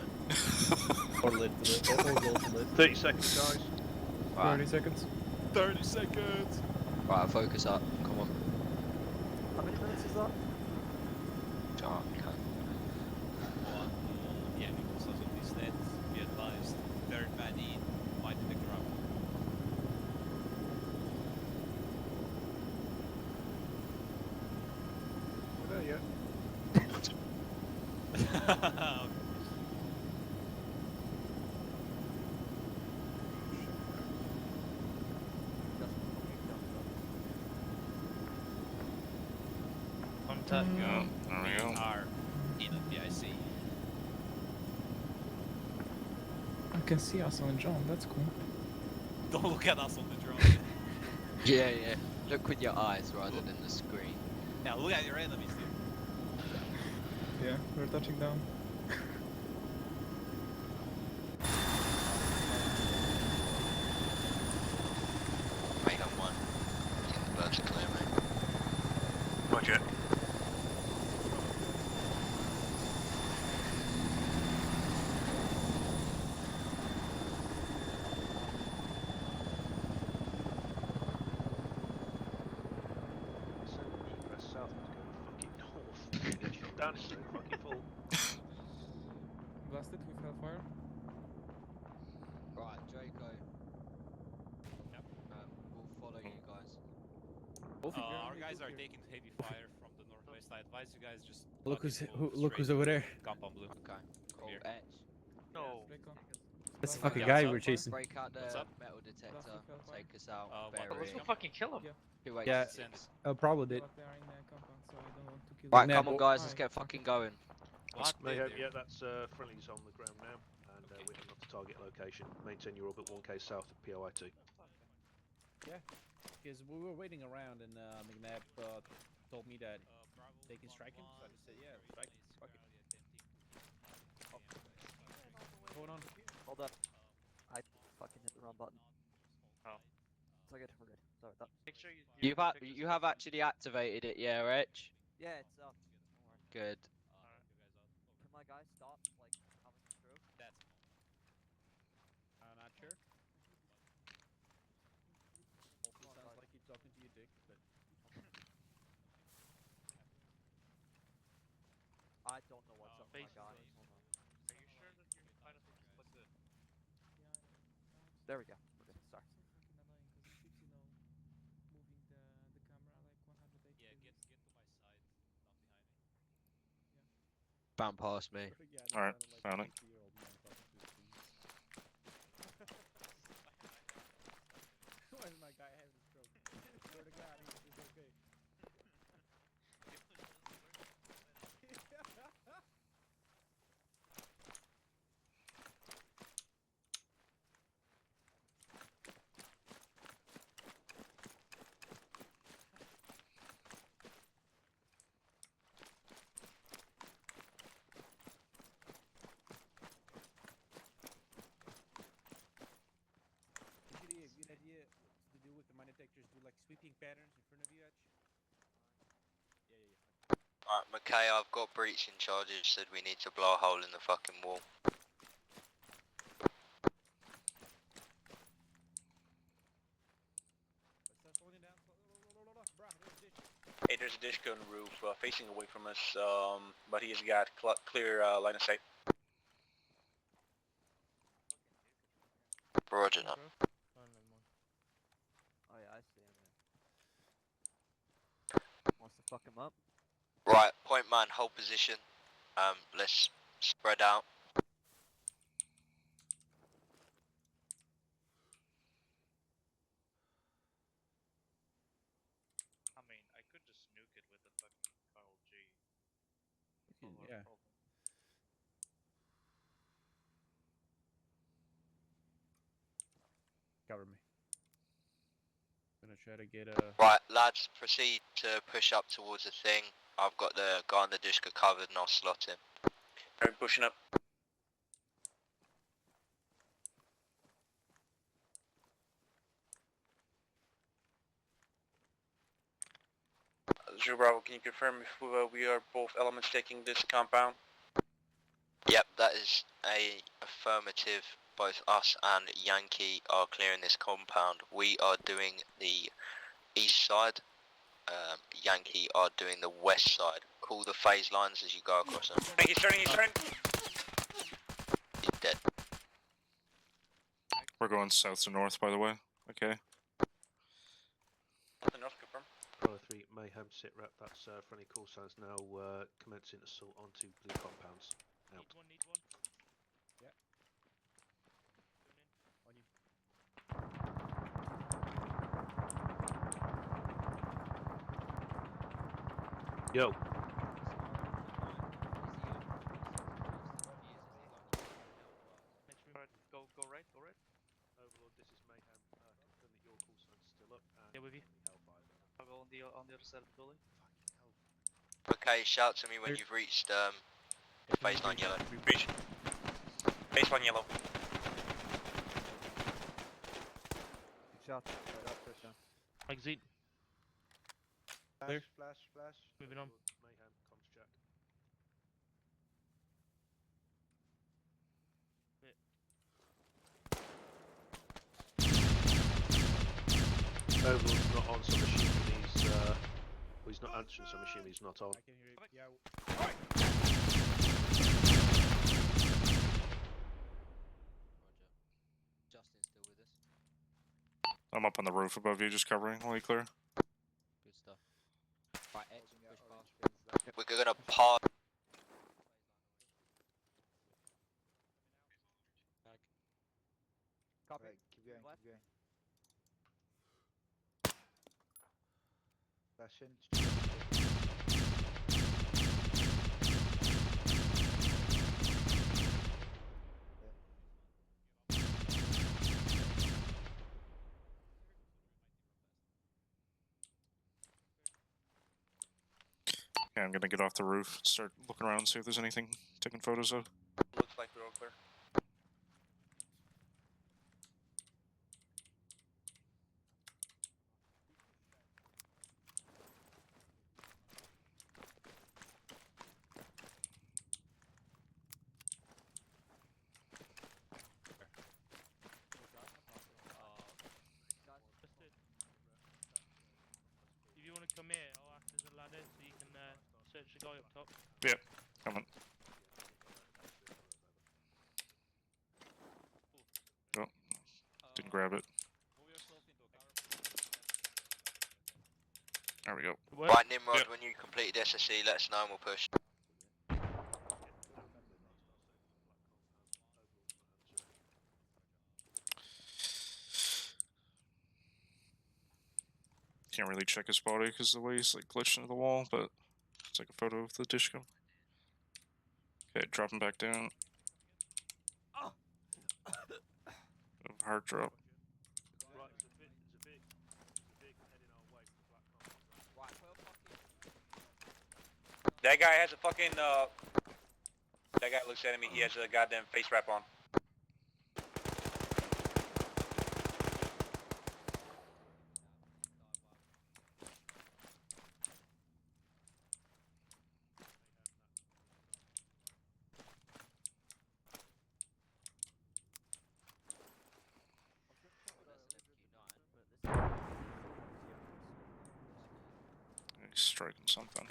Or live to live, or will to live. 30 seconds, guys. 30 seconds. 30 seconds. Right, focus up. Come on. How many minutes is that? Oh, you can't. Yeah, because of this net, be advised. Third man in, mind in the ground. We're there yet. Contact. Yeah, there we go. Are in the PIC. I can see us on the drone, that's cool. Don't look at us on the drone. Yeah, yeah. Look with your eyes rather than the screen. Now look at your enemies, dude. Yeah, we're touching down. down, it's so fucking full. Blasted with Hellfire. Right, Draco. We'll follow you guys. Our guys are taking heavy fire from the northwest. I advise you guys just Look who's move look who's straight over to there. Compound Blue. Okay, cool. Here. Etch. No. That's the Break fucking out guy the- we're chasing. Break out the What's up? metal detector. Take us out. Let's go fucking kill him. 286. Probably did. Right, Nah, come on, but- guys. Let's get fucking going. Mayhem, yeah, that's friendlies on the ground now, and we're heading off the target location. Maintain your orbit 1k south of POI2. Yeah, because we were waiting around and McNabb told me that they can strike him, so I just said, yeah, strike him. Fuck it. What's going on? Hold up. I fucking hit the wrong button. Oh. It's okay, we're good. Sorry about that. Make sure you. You have actually activated it, yeah, Etch? Yeah, it's up. Don't worry. Good. Can my guy stop, like, having a stroke? That's I'm not sure. Hopefully sounds like he's talking to you, Dick, but... I don't know what's up with my Base guy. is Hold on. Are you sure that your I don't think it's like this? There we go. We're good. Sorry. Yeah, get to my side, not behind me. Bound past me. Alright, found it. Why is my guy having a stroke? Swear to God, he's okay. Usually a good idea to do with the mine detectors, do like sweeping patterns in front of you, Etch. Alright, McKay, I've got breaching charges, said we need to blow a hole in the fucking wall. Hey, there's a dish on the roof facing away from us, but he has got clear line of sight. Roger that. Oh yeah, I see him. Wants to fuck him up. Right, point man, hold position. Let's spread out. I mean, I could just nuke it with the fucking Carl G. Yeah. Cover me. Gonna try to get a... Right, lads, proceed to push up towards the thing. I've got the guy on the Dishka covered and I'll slot him. Alright, pushing up. Zero Bravo, can you confirm if we are both elements taking this compound? Yep, that is a affirmative. Both us and Yankee are clearing this compound. We are doing the east side. Yankee are doing the west side. Call the phase lines as you go across them. He's turning, he's turning! He's dead. We're going south to north, by the way. Okay. North, confirm. Bravo 3, Mayhem, sit rep, that's friendly call signs now, commencing assault onto blue compounds. Out. Need one. Yeah. On you. Yo. Alright, go right, go right. Overlord, this is Mayhem. Confirm that your call sign's still up. And Yeah, with you. Hellfire. I'll go on the other side of the building. Okay, shout to me when you've reached phase 9 yellow. Reach. Phase 1 yellow. Good shot. Right up, first down. Exit. Flash, flash, flash. Moving on. Mayhem, comms check. Overlord's not on, so I'm assuming he's he's not answering, so I'm assuming he's not on. I can hear you. Yeah. Justin's still with us. I'm up on the roof above you, just covering. LeClair. Good stuff. Right, X, push past. We're gonna pause. Copy. Right, keep going, Left. keep going. Flash in. Yeah, I'm gonna get off the roof, start looking around, see if there's anything taking photos of. Looks like we're all clear. If you want to come here, I'll act as a ladder so you can search the guy up top. Yep, coming. Oh, didn't grab it. There we go. Right, Nimrod, when you completed SSE, let us know and we'll push. Can't really check his body because the way he's like glitched into the wall, but let's take a photo of the dish gun. Okay, drop him back down. Hard drop. Right, there's a big heading our way from the black compound. Right, well, fucking. That guy has a fucking, that guy looks at me, he has a goddamn face wrap on. He's striking something.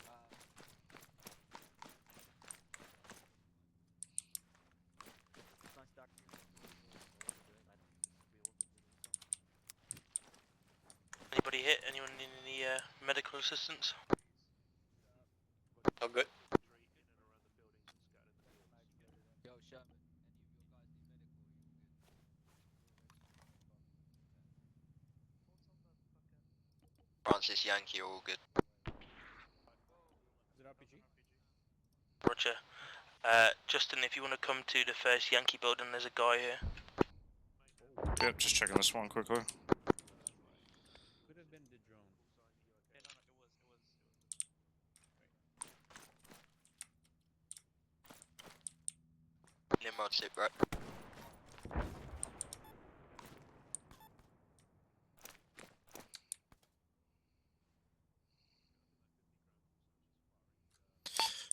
Anybody hit? Anyone need any medical assistance? Oh, good. Yo, Sherman. Francis Yankee are all good. Is it RPG? Roger. Justin, if you want to come to the first Yankee building, there's a guy here. Yep, just checking this one quickly. Could have been the drone. Nimrod, sit right.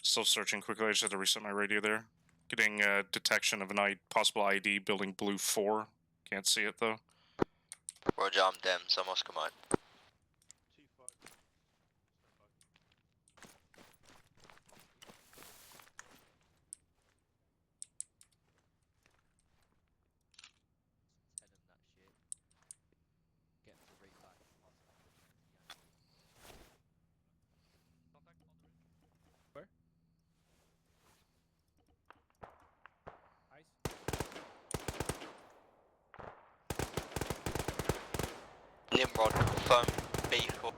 Still searching quickly, I just had to reset my radio there. Getting detection of an possible ID building blue 4. Can't see it though. Roger, I'm Dem, so I'm Oscar Mine. Tell him that shit. Get him to repack. Where? Ice. Nimrod, confirm B4.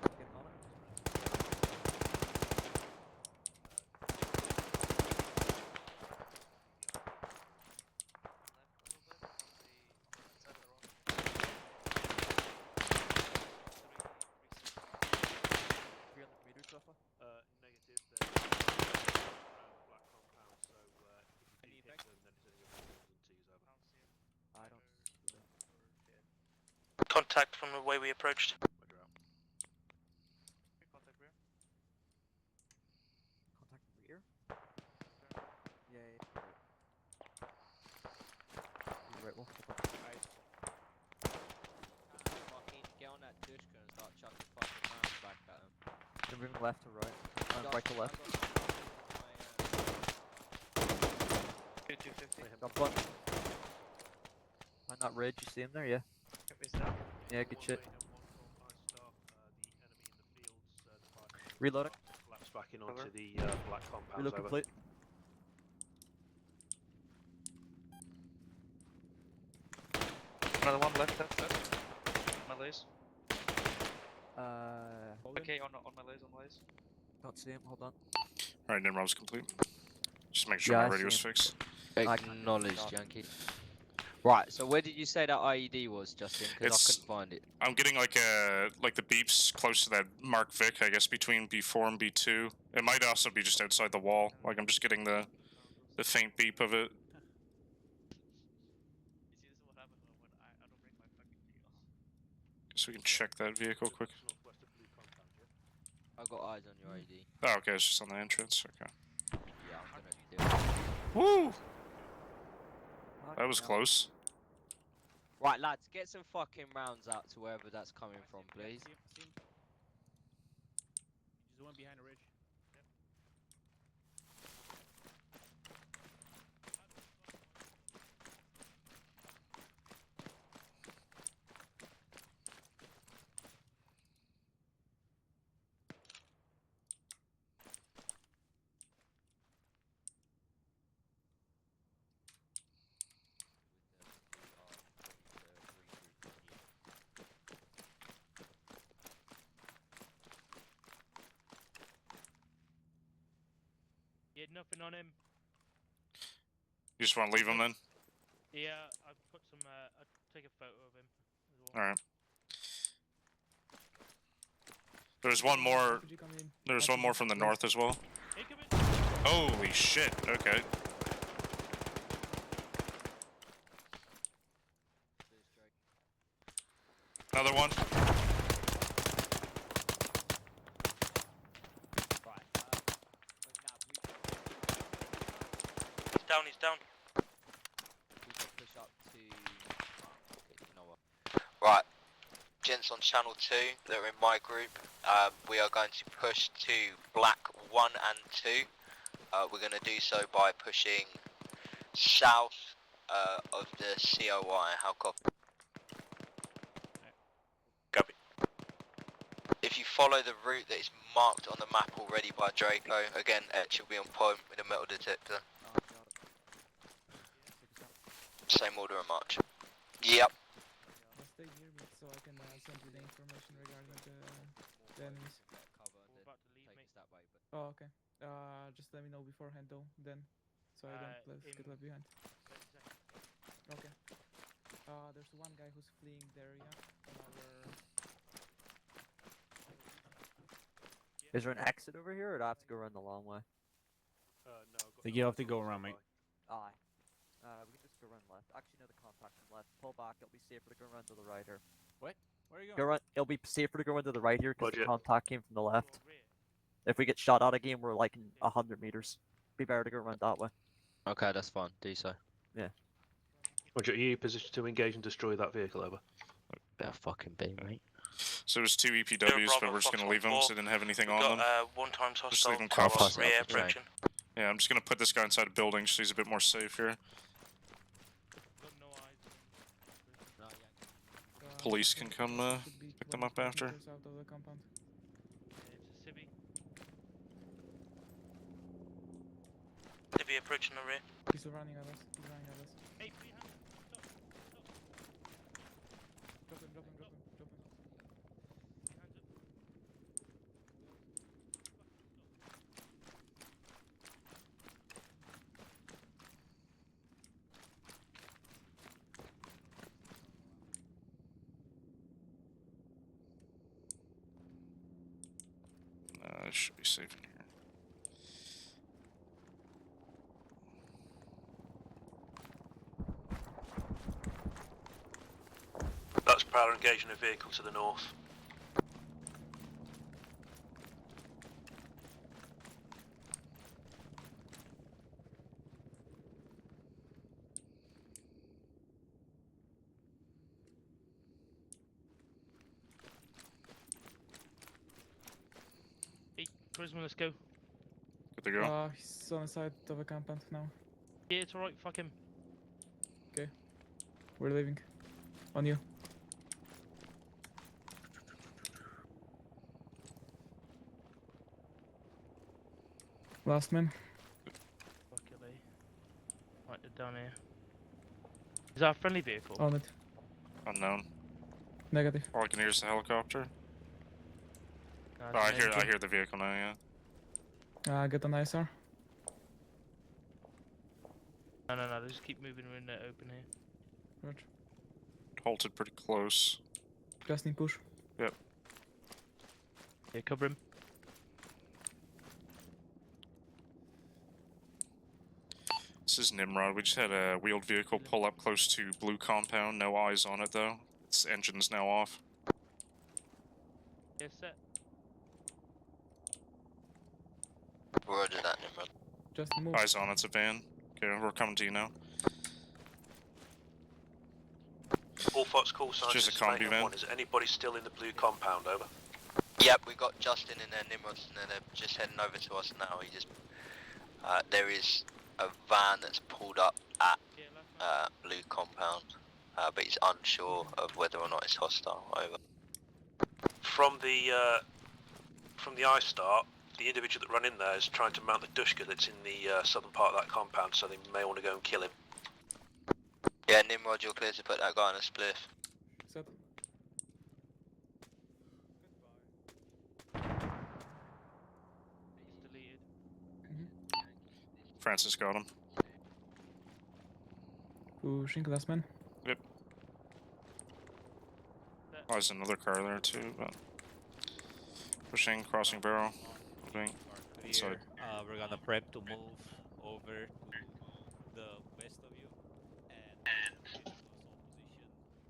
Negative, they're around the black compound, so if you do hit them, then it's only going to be 1s and 2s over. I don't see them. Contact from the way we approached. Roger out. Contact rear. Contact rear? Yeah. Right, well, Fucking get on that Dushka and start chucking fucking rounds back at him. moving left to right. Right to left. 250. Jump one. On that ridge, you see him there? Yeah. Yeah, good shit. Reload it. Collapse back in onto the black compounds. Reload over. complete. Another one left, left. My lays. Okay, on my lays. Can't see him, hold on. Alright, Nimrod's complete. Just make sure Yeah, my I radio is see him. fixed. Acknowledged, Yankee. Right, so where did you say that IED was, Justin? Because I couldn't find it. I'm getting like the beeps close to that Mark Vic, I guess between B4 and B2. It might also be just outside the wall. Like I'm just getting the faint beep of it. Guess we can check that vehicle quick. I got eyes on your IED. Oh, okay, it's just on the entrance. Okay. Yeah, I'm gonna do it. Woo! That was close. Right, lads, get some fucking rounds out to wherever that's coming from, please. Just the one behind the ridge. He had nothing on him. You just want to leave him then? Yeah, I put some. I'll take a photo of him. As well. All right. There's one more. There's one more from the north as well. Holy shit! Okay. Another one. He's down. We can push up to. Okay, you know what? Right, gents on channel 2 that are in my group, we are going to push to black 1 and 2. We're going to do so by pushing south of the COI. How copy? Copy. If you follow the route that is marked on the map already by Draco, again, Etch will be on point with a metal detector. Same order of march. Yep. Stay near me so I can send you the information regarding the enemies. Oh, okay. Just let me know beforehand though, then, so I don't get left behind. Okay. There's one guy who's fleeing the area. Is there an exit over here, or do I have to go around the long way? No. I think you have to go around, mate. Aye. We can just go around left. Actually, no, the contact from left. Pull back. It'll be safer to go around to the right here. What? Where are you Go going? run. It'll be safer to go around to the right here because the Roger. contact came from the left. If we get shot at again, we're like in 100 meters. Be better to go around that way. Okay, that's fine. Do so. Yeah. Roger, are you positioned to engage and destroy that vehicle? Over. Better fucking be, mate. So there's 2 EPWs, but we're just gonna leave them so they didn't have anything on them. One times Just hostile. leave them covered. Rear approaching. Yeah, I'm just gonna put this guy inside a building so he's a bit more safe here. Police can come pick them up after. Out of the compound. It's a civvy. Civvy approaching the rear. He's running at us. He's running at us. Hey, free hand. Stop. Drop him, drop him, drop him, drop him. Hands up. It should be safe in here. That's Prowler engaging a vehicle to the north. Charisma, let's go. Good to go. He's on the side of a compound now. Yeah, it's alright, fuck him. Okay. We're leaving. On you. Last man. Fuck it, Lee. Right, they're down here. Is that a friendly vehicle? On it. Unknown. Negative. All I can hear is the helicopter. No, Oh, it's an I engine. hear the vehicle now. Yeah. Get an ISR. No, just keep moving. We're in the open here. Roger. Halted pretty close. Just need push. Yep. Yeah, cover him. This is Nimrod. We just had a wheeled vehicle pull up close to blue compound. No eyes on it though. Its engine's now off. Yeah, set. Roger that, Nimrod. Just move. Eyes on. It's a van. Okay, we're coming to you now. All Fox call signs. Just a this is combi Mayhem van. 1. Is anybody still in the blue compound? Over. Yep, we got Justin in there, Nimrod's in there. They're just heading over to us now. He just, there is a van that's pulled up at blue compound, but he's unsure of whether or not it's hostile. Over. From the eye start, the individual that ran in there is trying to mount the Dushka that's in the southern part of that compound, so they may want to go and kill him. Yeah, Nimrod, you're clear to put that guy on a spliff. Set. He's deleted. Francis got him. Pushing last man. Yep. Oh, there's another car there too, but pushing, crossing barrel, moving inside. We're gonna prep to move over to the west of you and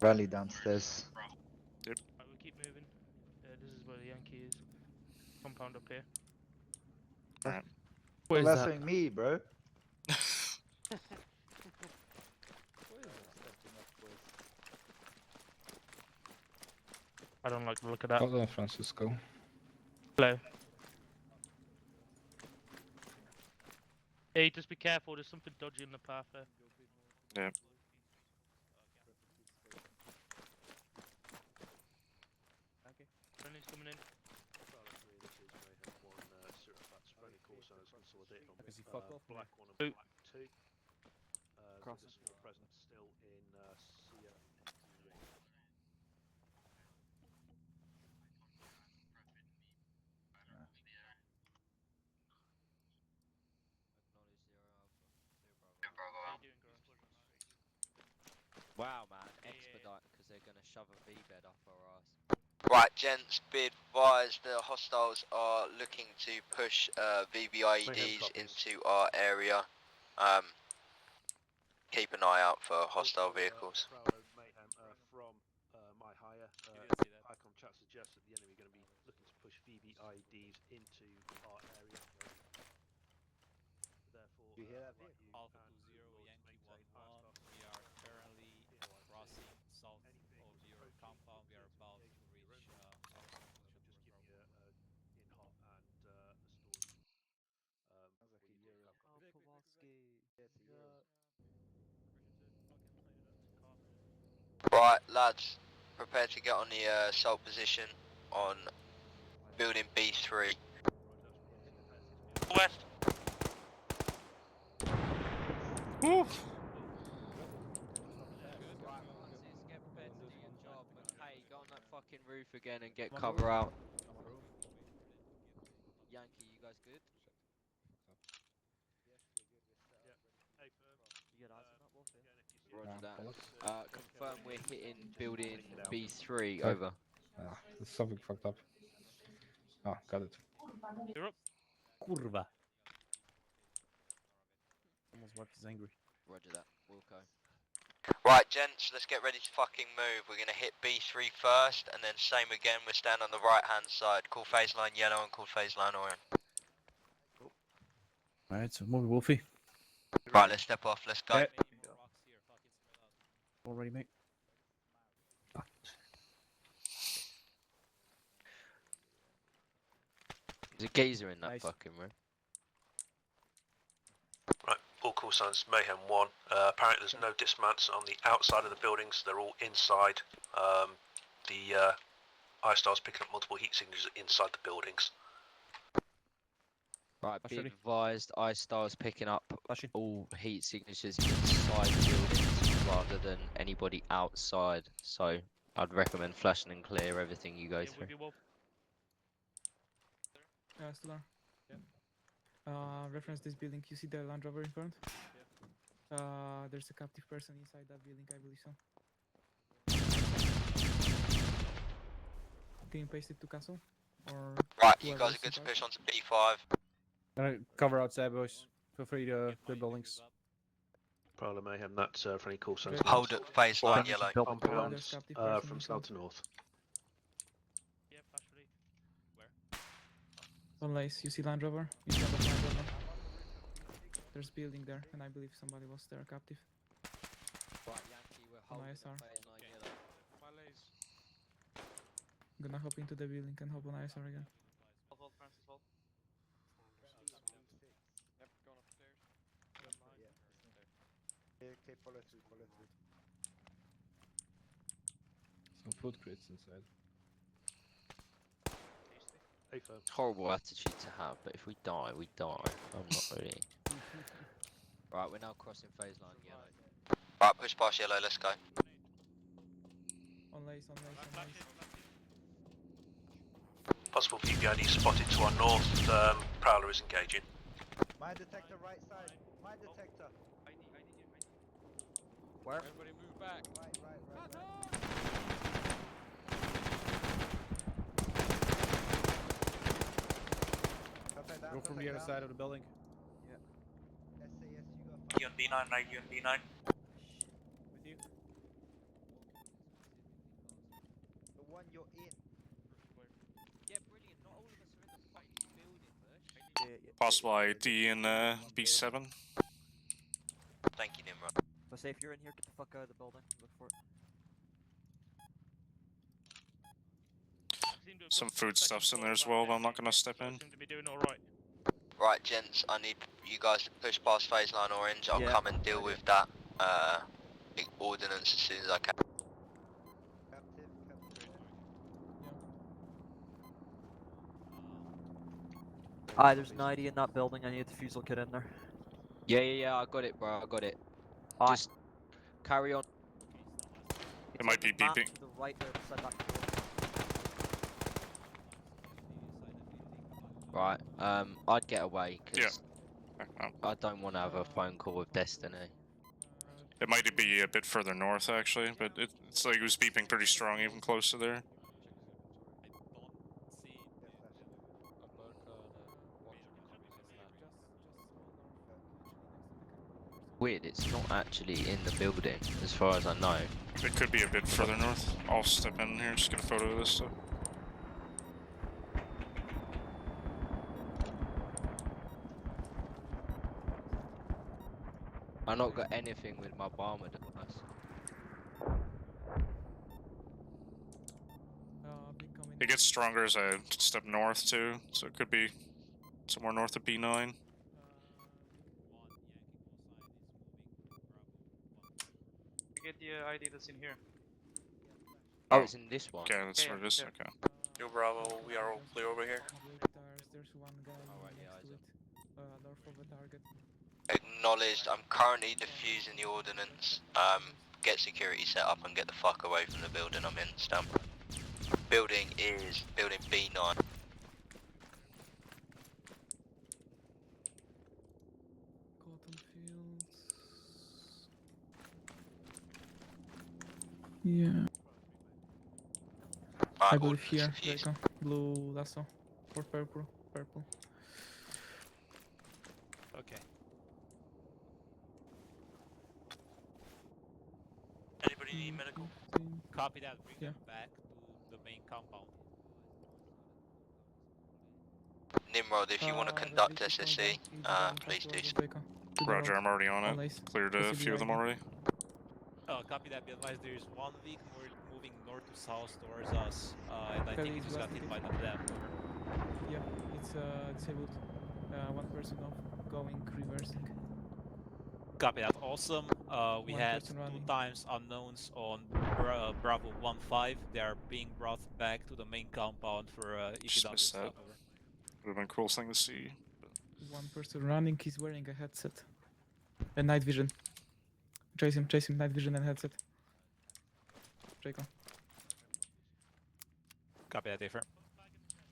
Rally downstairs. Yep. Right, we'll keep moving. This is where the Yankee is. Compound up here. Alright. What is that? Me, bro. I don't like the look of that. Hold on, Francisco. Hello. Hey, just be careful. There's something dodgy in the path there. Yep. Okay. Friendly's coming in. Is he fuck off? Black 1 and Blue. Black 2. Cross. There's a small presence still in Sia. Wow, man, expedite because they're gonna shove a V-bed up our ass. Right, gents, be advised the hostiles are looking to push VBIEDs into our area. Keep an eye out for hostile vehicles. Mayhem from my hire. ICOM chat suggests that the enemy are going to be looking to push VBIEDs into our area. Therefore, you hear that? Alpha 20 Yankee 11. We are currently crossing south of your compound. We are about to reach our position. in hot and the Right, lads, prepare to get on the assault position on building B3. West. Woo! Hey, go on that fucking roof again and get cover out. Yankee, you guys good? Roger that. Confirm we're hitting building B3, over. Ah, there's something fucked up. Ah, got it. You're up. Kurva. Almost wiped his angry. Roger that, Wilco. Right, gents, let's get ready to fucking move. We're gonna hit B3 first, and then same again, we're standing on the right hand side. Call phase line yellow and call phase line orange. Alright, so move it, Wolfie. Right, let's step off, let's go. All ready, mate. There's a geezer in that Nice. fucking room. Right, all call signs Mayhem 1. Apparently there's no dismounts on the outside of the buildings, they're all inside. The iStar's picking up multiple heat signatures inside the buildings. Right, be Flashing. advised, iStar's picking up Flashing. all heat signatures inside the buildings rather than anybody outside. So I'd recommend flashing and clear everything you go through. Stellar. Reference this building. You see the Land Rover in front? There's a captive person inside that building, I believe so. Can you paste it to castle? Or Right, you whoever guys is are good to in push on to B5. Cover outside, boys. Feel free to clear buildings. Prowler Mayhem, that's for any call signs. Hold at phase line yellow. Compounds from south to north. Unless you see Land Rover, in front of Land Rover. There's building there, and I believe somebody was there captive. Right, Yankee, we're On holding ISR. phase line yellow. Gonna hop into the building and hop on ISR again. Okay, follow through, follow through. Some food crates inside. Horrible attitude to have, but if we die, we die. I'm not really. Right, we're now crossing phase line yellow. Right, push past yellow, let's go. On lace. Possible PPID spotted to our north. Prowler is engaging. My detector right side. My detector. Where? Everybody move back. Go from the other side of the building. SAS, you got You on B9, right? You on B9? With you. the one you're in. Yeah, brilliant. Not all of us are in the fucking building, Bush. Possible ID in B7. Thank you, Nimrod. But say if you're in here, get the fuck out of the building. Look for it. Some food stuffs in there as well, but I'm not gonna step in. Seem to be doing all right. Right, gents, I need you guys to push past phase line orange. I'll Yeah. come and deal with that ordnance as soon as I can. Aye, there's an ID in that building. I need a defusal kit in there. Yeah, I got it, bro. I got it. Aye. Just carry on. It might be map beeping. to the right there beside that door. Right, I'd get away because Yeah. I don't want to have a phone call with Destiny. It might be a bit further north actually, but it's like it was beeping pretty strong even close to there. Weird, it's not actually in the building, as far as I know. It could be a bit further north. I'll step in here, just get a photo of this stuff. I not got anything with my bomber device. It gets stronger as I step north too, so it could be somewhere north of B9. Get the ID that's in here. Oh, it's in this one. Okay, that's where it is. Okay. Yo, Bravo, we are all clear over here. There's one guy next to it, north of the target. Acknowledged. I'm currently defusing the ordnance. Get security set up and get the fuck away from the building I'm in. Stamp. Building is building B9. Cotton fields. Yeah. I believe here. There you go. Blue lasso. Or purple. Purple. Okay. Anybody need medical? Copy that. Bring Yeah. them back to the main compound. Nimrod, if you want to conduct SSC, please do so. Roger, I'm already on it. Cleared a few of them already. Copy that. Be advised, there is one vehicle moving north to south towards us, and I think it just got hit by the left. Yeah, it's disabled. One person off, going reversing. Copy that. Awesome. We One had person 2 running. times unknowns on Bravo 1-5. They are being brought back to the main compound for Just EPW missed that. stopover. Would have been a cool thing to see. One person running, he's wearing a headset. And night vision. Chase him, night vision and headset. Draco. Copy that, different.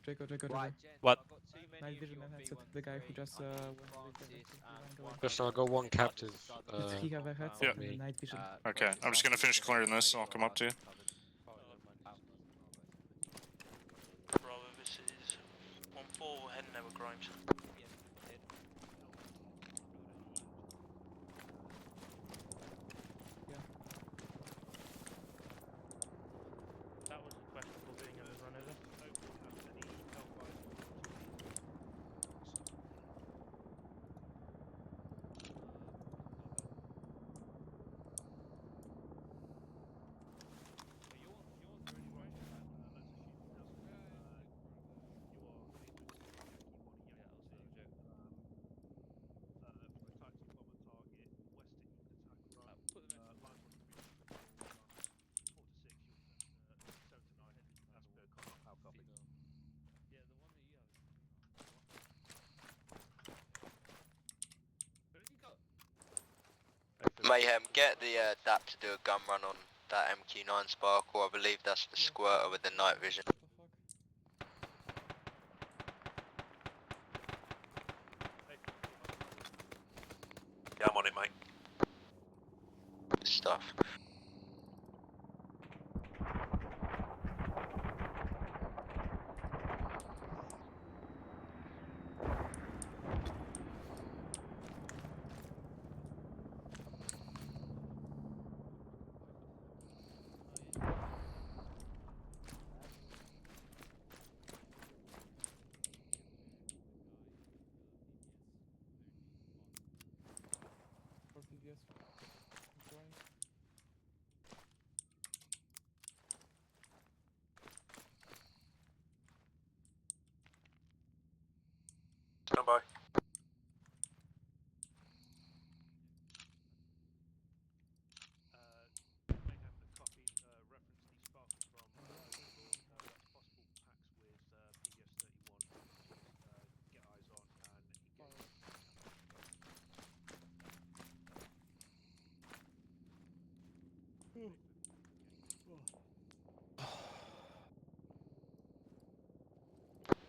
Draco. Right, What? I've got too many Night of vision your and headset. B13. The guy who just I need went with Francis and one Just I other got one in captive. southern Does he have a headset Yeah. and a night vision? Okay, I'm just gonna finish clearing this and I'll come up to you. Bravo, this is 1-4, we're heading over Grimes. That was questionable being able to run over. Mayhem, get the DAP to do a gun run on that MQ9 Sparkle. I believe that's the squirter with the night vision. Yeah, I'm on it, mate. Good stuff. For PVS. Drawing. Stand by.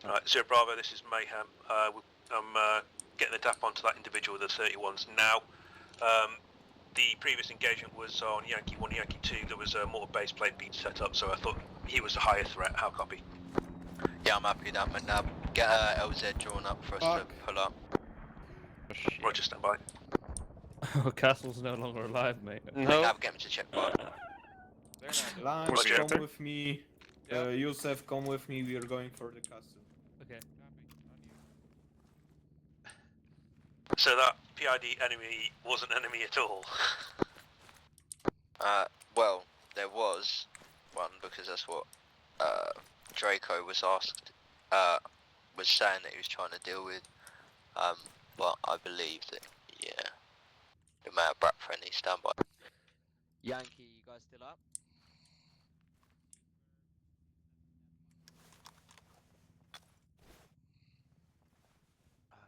Alright, Zero Bravo, this is Mayhem. I'm getting the DAP onto that individual with the 31s now. The previous engagement was on Yankee 1, Yankee 2. There was a mortar base plate being set up, so I thought he was a higher threat. How copy? Yeah, I'm happy with that, man. Now get LZ drawn up for us to pull up. Roger, stand by. Castle's no longer alive, mate. No. Get me to check point. Lance, Roger. come with me. Yusef, come with me. We are going for the castle. Okay. So that PID enemy wasn't enemy at all. Well, there was one because that's what Draco was asked, was saying that he was trying to deal with. But I believe that, yeah, the man Brat friendly standby. Yankee, you guys still up?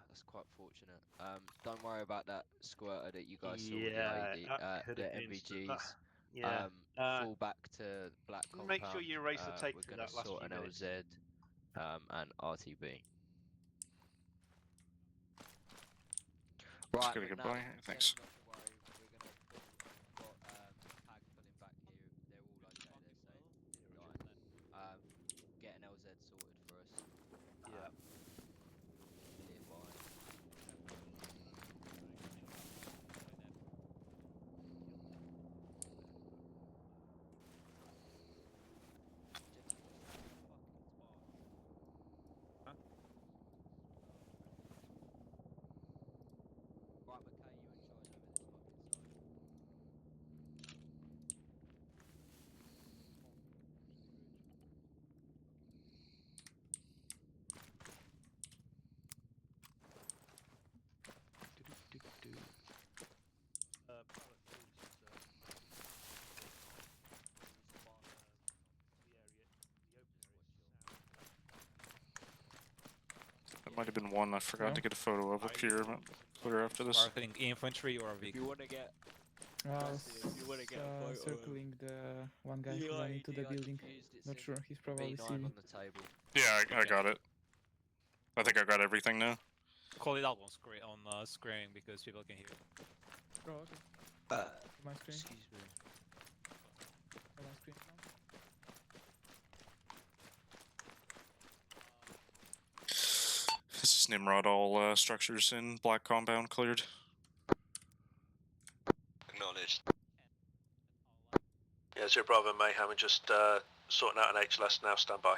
That's quite fortunate. Don't worry about that squirter that you guys saw with the AD, the MVGs. Fall back to black compound. Make sure you erase the tape We're from gonna that last sort few an minutes. LZ and RTB. Let's Right, get a but goodbye. now, Thanks. not to worry. We're gonna pull. We've got Pag pulling back here. They're all okay. They're safe. Didn't die. Get an LZ sorted for us. Yeah. Nearby. Right, McKay, you in charge over this. Might have been one I forgot No. to get a photo of up here, but clear after this. Sparkling infantry or a If you vehicle? want to get, if you want to get a photo, Circling the one guy who ran into the building. Not sure, he's probably B9 CV. on the table. Yeah, I got it. I think I got everything now. Call it out on screen because people can hear. Oh, okay. My screen. Excuse me. On my screen now. This is Nimrod. All structures in black compound cleared. Acknowledged. Yeah, 0 Bravo Mayhem and just sorting out an HLS now, stand by.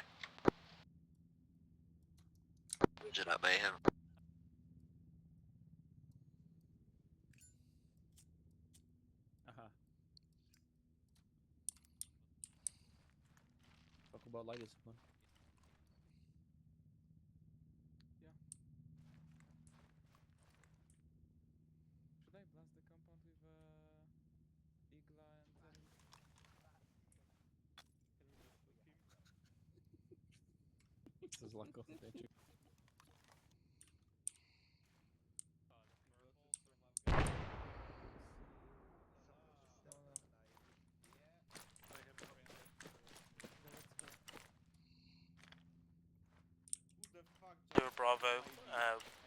Roger that, Mayhem. Talk about legacy, man. Should I blast the compound with Igla and This is like a magic. Bravo,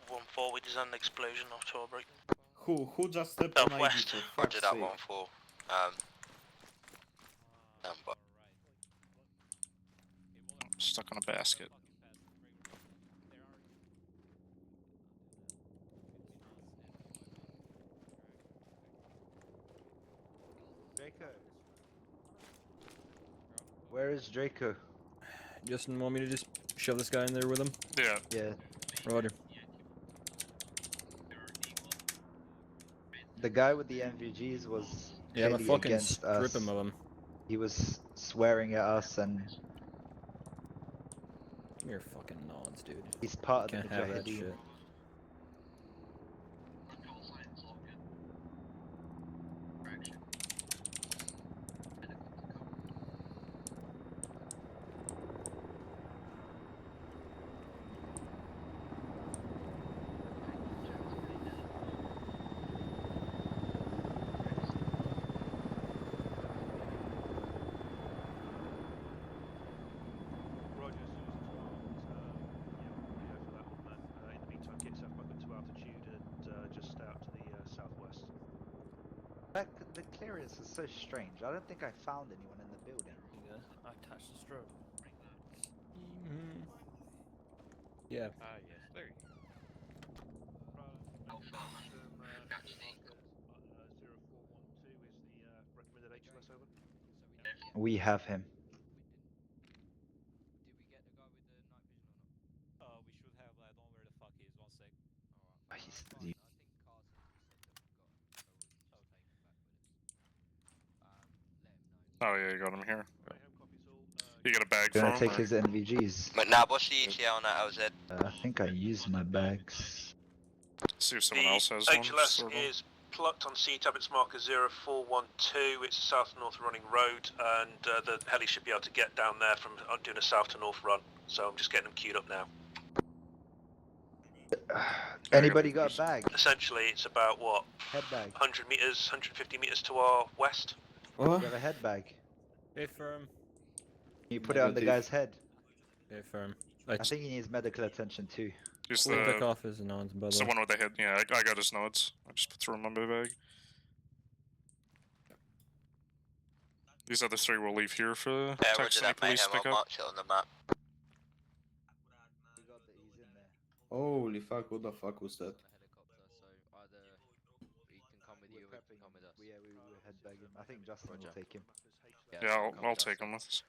1-4, we designed an explosion off Torbreak. Who just stepped on ID Southwest. for Roger fuck's that, sake? 1-4. Stand by. Stuck on a basket. Draco. Where is Draco? Justin, want me to just shove this guy in there with him? Yeah. Yeah. Roger. The guy with the MVGs was Yeah, I'm a clearly fucking against strip us. him of him. He was swearing at us and Give me your fucking nods, dude. he's part of Can't the have that Mujahideen. shit. Roger, as soon as it's marked, yeah, we'll be over that one then. In the meantime, get yourself back up to altitude and just out to the southwest. The clearance is so strange. I don't think I found anyone in the building. Yeah, I attached the strobe. Yeah. Ah, yes, there you go. Recommended HLS over. We have him. Did we get the guy with the night vision or not? We should have. I don't know where the fuck he is. 1 sec. Alright. He's- I think Carson just said that we've got him, so we'll just take him back with us. Let him know. Oh yeah, you got him here. You got a bag Gonna for him? take or- his NVGs. McNabb, what's the ETA on that LZ? I think I used my bags. See if someone The else has one. HLS sort of. is plucked on CTAB, it's marker 0412, it's a south to north running road, and the heli should be able to get down there from doing a south to north run, so I'm just getting them queued up now. Anybody got a bag? Essentially, it's about, what, Head bag. 100 metres, 150 metres to our west? You have a head bag. Hey, firm. You put it on the guy's head. Hey, firm. I think he needs medical attention too. Just We'll pick off his nods, by it's the the way. one with the head. Yeah, I got his notes. I just threw him in my bag. These other three will leave here for Yeah, text roger any that, police Mayhem. I'll pickup. mark it on the map. Holy fuck, what the fuck was that? So either he can come with you or he can come with us. Yeah, we will head bag him. I think Justin will take him. Yeah, I'll take him with us.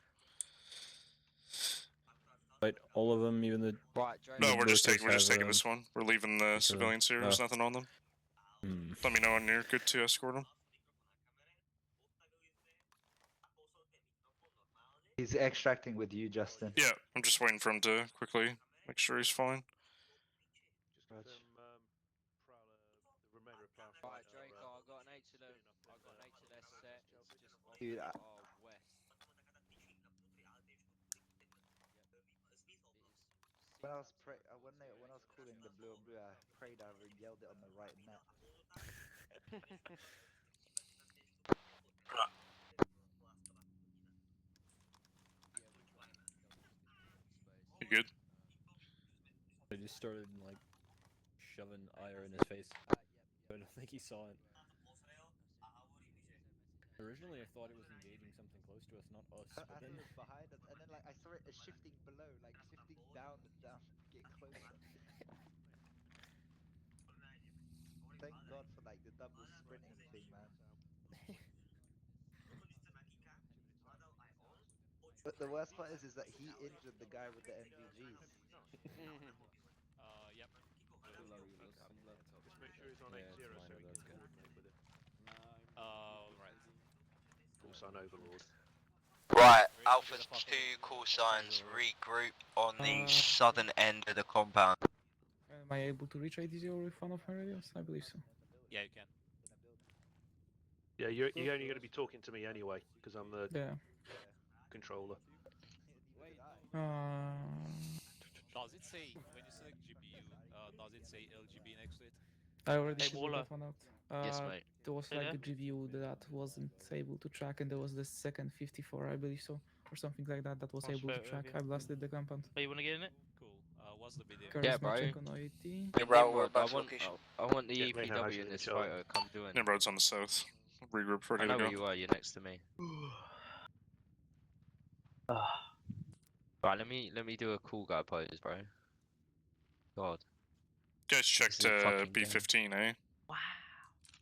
Right, all of them, even the. Right, Drake. No, we're just Brokers taking have, this one. We're leaving the civilians here. There's nothing on them. Let me know when you're good to escort them. He's extracting with you, Justin. Yeah, I'm just waiting for him to quickly make sure he's fine. Right, Draco, I got an HLS set. It's just off Dude, our west. When I was calling the blue and blue, I prayed I yelled it on the right net. You good? I just started like shoving ire in his face. I don't think he saw it. Originally, I thought it was engaging something close to us, not us. I But thought then it was behind us, and then like I saw it shifting below, like shifting down and down, get closer. Thank God for like the double sprinting thing, man. But the worst part is that he injured the guy with the MVGs. Yep. Just make sure he's on Yeah, 8-0 it's so minor, we can that's good. coordinate with him. Right. Call sign Overlord. Right, We're gonna Alpha do the 2 fucking call signs signs, over. regroup on the southern end of the compound. Am I able to reach AD0 with one of my radios? I believe so. Yeah, you can. Yeah, you're only going to be talking to me anyway, because I'm the Yeah. controller. Does it say when you select GPU? Does it say LGB next to it? I already Hey, figured Waller. that one out. Yes, mate. There was Hey like there? a GPU that wasn't able to track, and there was the second 54, I believe so, or something like that, that was Nice able to photo of track. you. I blasted the compound. Oh, you want to get in it? Cool. What's the video? Yeah, Charisma bro. check on OAT. Hey, Bravo, Nimrod, whereabouts location? I want the Yeah, Mayhem has EPW you in in this Charlie. photo. Come join. Nimrod's on the south. Regroup. Ready I to know go. where you are. You're next to me. Right, let me do a cool guy pose, bro. God. You guys checked This is a fucking game. B15, eh? Wow.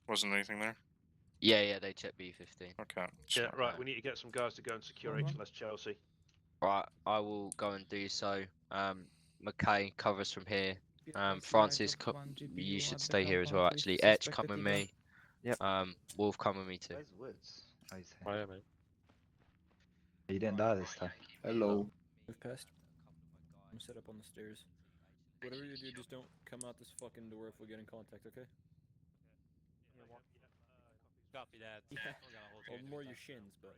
Wasn't anything there? Yeah, they checked B15. Okay. Yeah, Smart. right, we need to get some guys to go and secure HLS Chelsea. Right, I will go and do so. McKay covers from here. I Francis, dropped one you GPU should at the stay here as compound well. with Actually, Etch, come suspected with Tigra. me. Wolf, come with me too. Where's Woods? Oh, he's Oh, here. yeah, mate. He didn't die this time. Hello. Move past. I'm set up on the stairs. Whatever you do, just don't come out this fucking door if we get in contact, okay? Copy that. Yeah. We're gonna hold Well, you more anytime. your shins, but.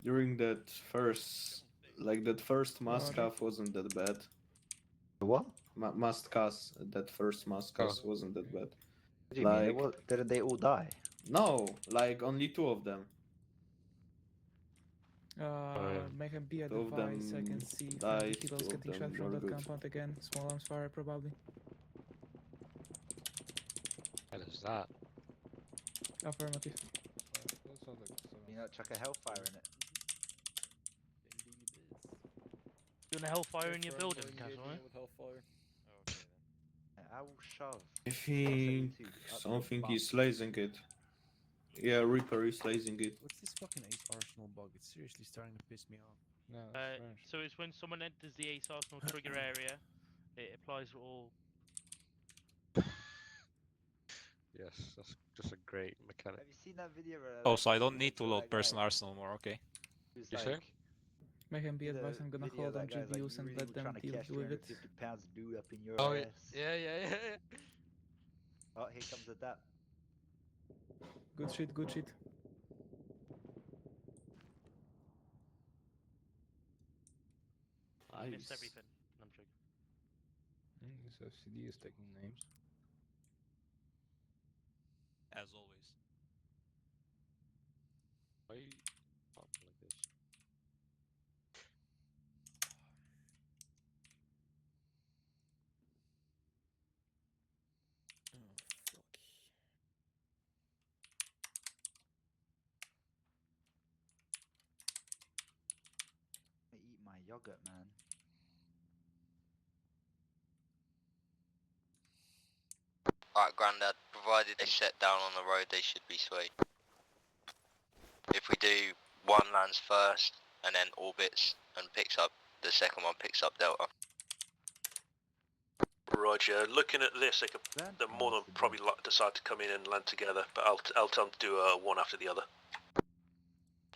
During that first, that first Mascaf wasn't that bad. What? Mastcas, that first Mascas Oh. wasn't that bad. What do you mean? Didn't they all die? No, like only two of them. Mayhem be Two of advised, I them can see died, friendly kilos two of getting shot them from were that good. compound again. Small arms fire, probably. What is that? Affirmative. You know, chuck a hellfire in it. You want a hellfire in your Confirm building, we're engaging Castle? it with Hellfire. I will shove. I think something is slicing it. Yeah, Reaper is slicing it. What's this fucking Ace Arsenal bug? It's seriously starting to piss me off. No, So it's when someone enters the Ace Arsenal trigger area, it applies to all. Yes, that's just a great mechanic. Have you seen that video? Oh, so I don't need to load personal arsenal more, okay. Who's You like, say? Mayhem be see the advised, I'm gonna video hold on that guy's like, GPUs you and really let were them trying to deal catch with it. 350 pounds dude up in your Oh, ass. yeah. Oh, here comes the dap. Good shit, good shit. I missed everything. I'm joking. So CD is taking names. As always. Why are you talking like this? Oh, fuck. I eat my yogurt, man. Right, Grandad, provided they set down on the road, they should be sweet. If we do, one lands first, and then orbits, and picks up, the second one picks up Delta. Roger. Looking at this, they're more than probably decide to come in and land together, but I'll tell them to do one after the other.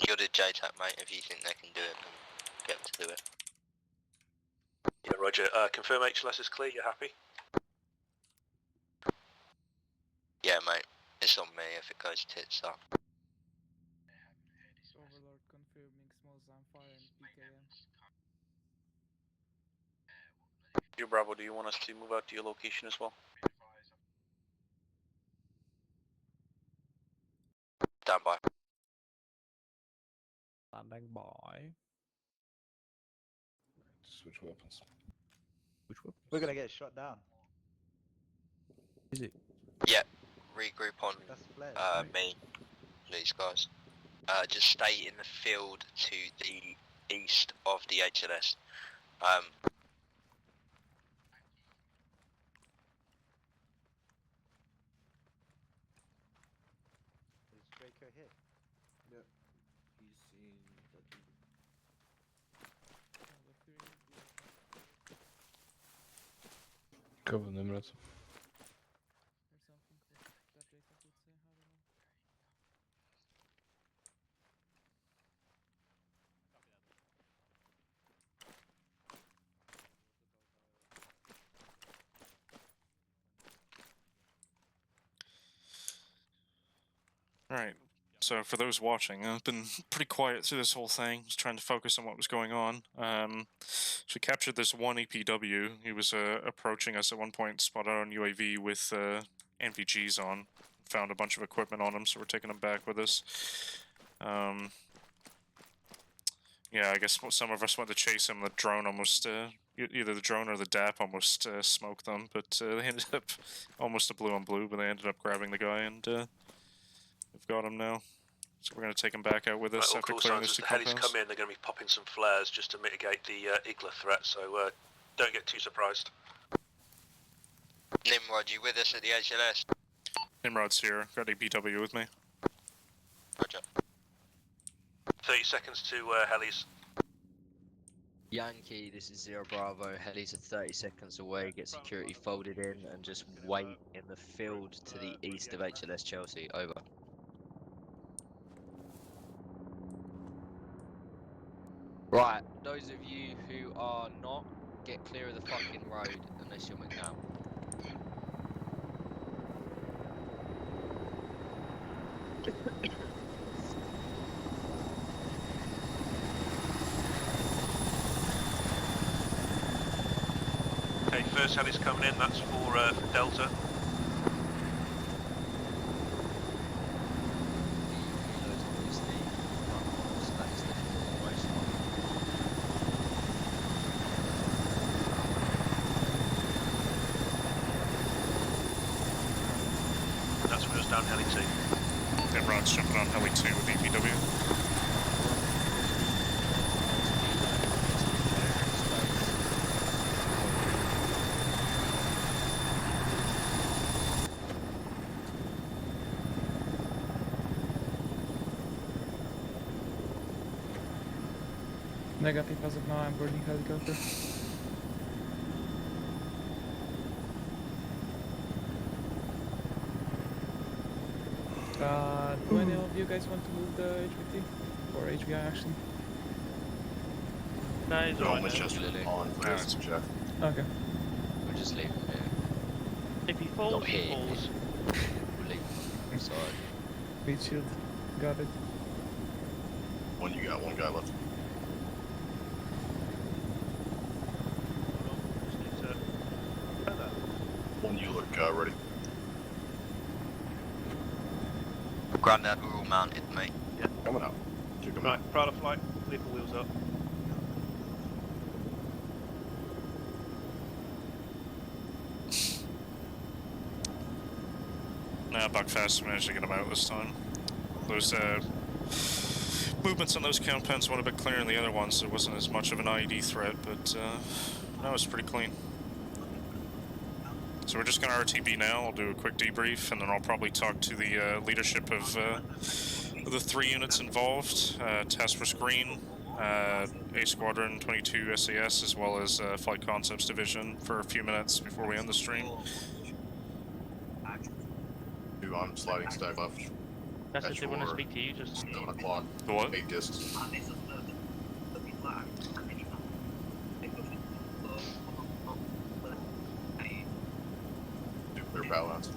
You're the JTAC, mate, if you think they can do it, then get them to do it. Yeah, Roger. Confirm HLS is clear, you happy? Yeah, mate, it's on me if it goes tits up. Overlord Bravo, do you want us to move out to your location as well? Stand by. Standing by. Switch weapons. Which weapons? We're gonna get shot down. Is it? Yeah, regroup on That's flares. me, these guys. Just stay in the field to the east of the HLS. Is Draco hit? Yep. He's in that room. Cover Nimrod. There's something that Jason could say, I don't know. Alright, so for those watching, I've been pretty quiet through this whole thing, just trying to focus on what was going on. So we captured this one EPW. He was approaching us at one point, spotted on UAV with NVGs on. Found a bunch of equipment on him, so we're taking him back with us. Yeah, I guess some of us went to chase him. The drone almost, either the drone or the DAP almost smoked them, but they ended up almost a blue on blue, but they ended up grabbing the guy, and we've got him now. So we're going to take him back out with us after clearing these two The helis compounds. come in, they're going to be popping some flares just to mitigate the Igla threat, so don't get too surprised. Nimrod, you with us at the HLS? Nimrod's here. Got EPW with me. Roger. 30 seconds to helis. Yankee, this is Zero Bravo. Helis are 30 seconds away. Get security folded in and just wait in the field to the east of HLS Chelsea. Over. Right, those of you who are not, get clear of the fucking road unless you're McNabb. Okay, first helis coming in, that's for Delta. That's for us down heli 2. Nimrod's jumping on heli 2 with EPW. Negative as of now, I'm boarding helicopter. Do any of you guys want to move the HVT? Or HVI actually? No, he's No, alright. it's just on for this, Jeff. Okay. We'll just leave him here. If he falls, Not he here. falls. We'll leave him. Sorry. Beat shield. Got it. One you got, one guy left. One you look ready. Grandad, we're all mounted, mate. Yeah. Coming out. Took him out. Right, proud of flight. Leave the wheels up. Nah, Buckfast managed to get him out this time. Those movements on those compounds went a bit clearer than the other ones. There wasn't as much of an IED threat, but that was pretty clean. So we're just going to RTB now. I'll do a quick debrief, and then I'll probably talk to the leadership of the 3 units involved, Task Force Green, A Squadron 22 SAS, as well as Flight Concepts Division for a few minutes before we end the stream. 2 on sliding stack left. That's At if they want to your speak to you, just... 7 o'clock. The what? 8 discs. Nuclear balance. Is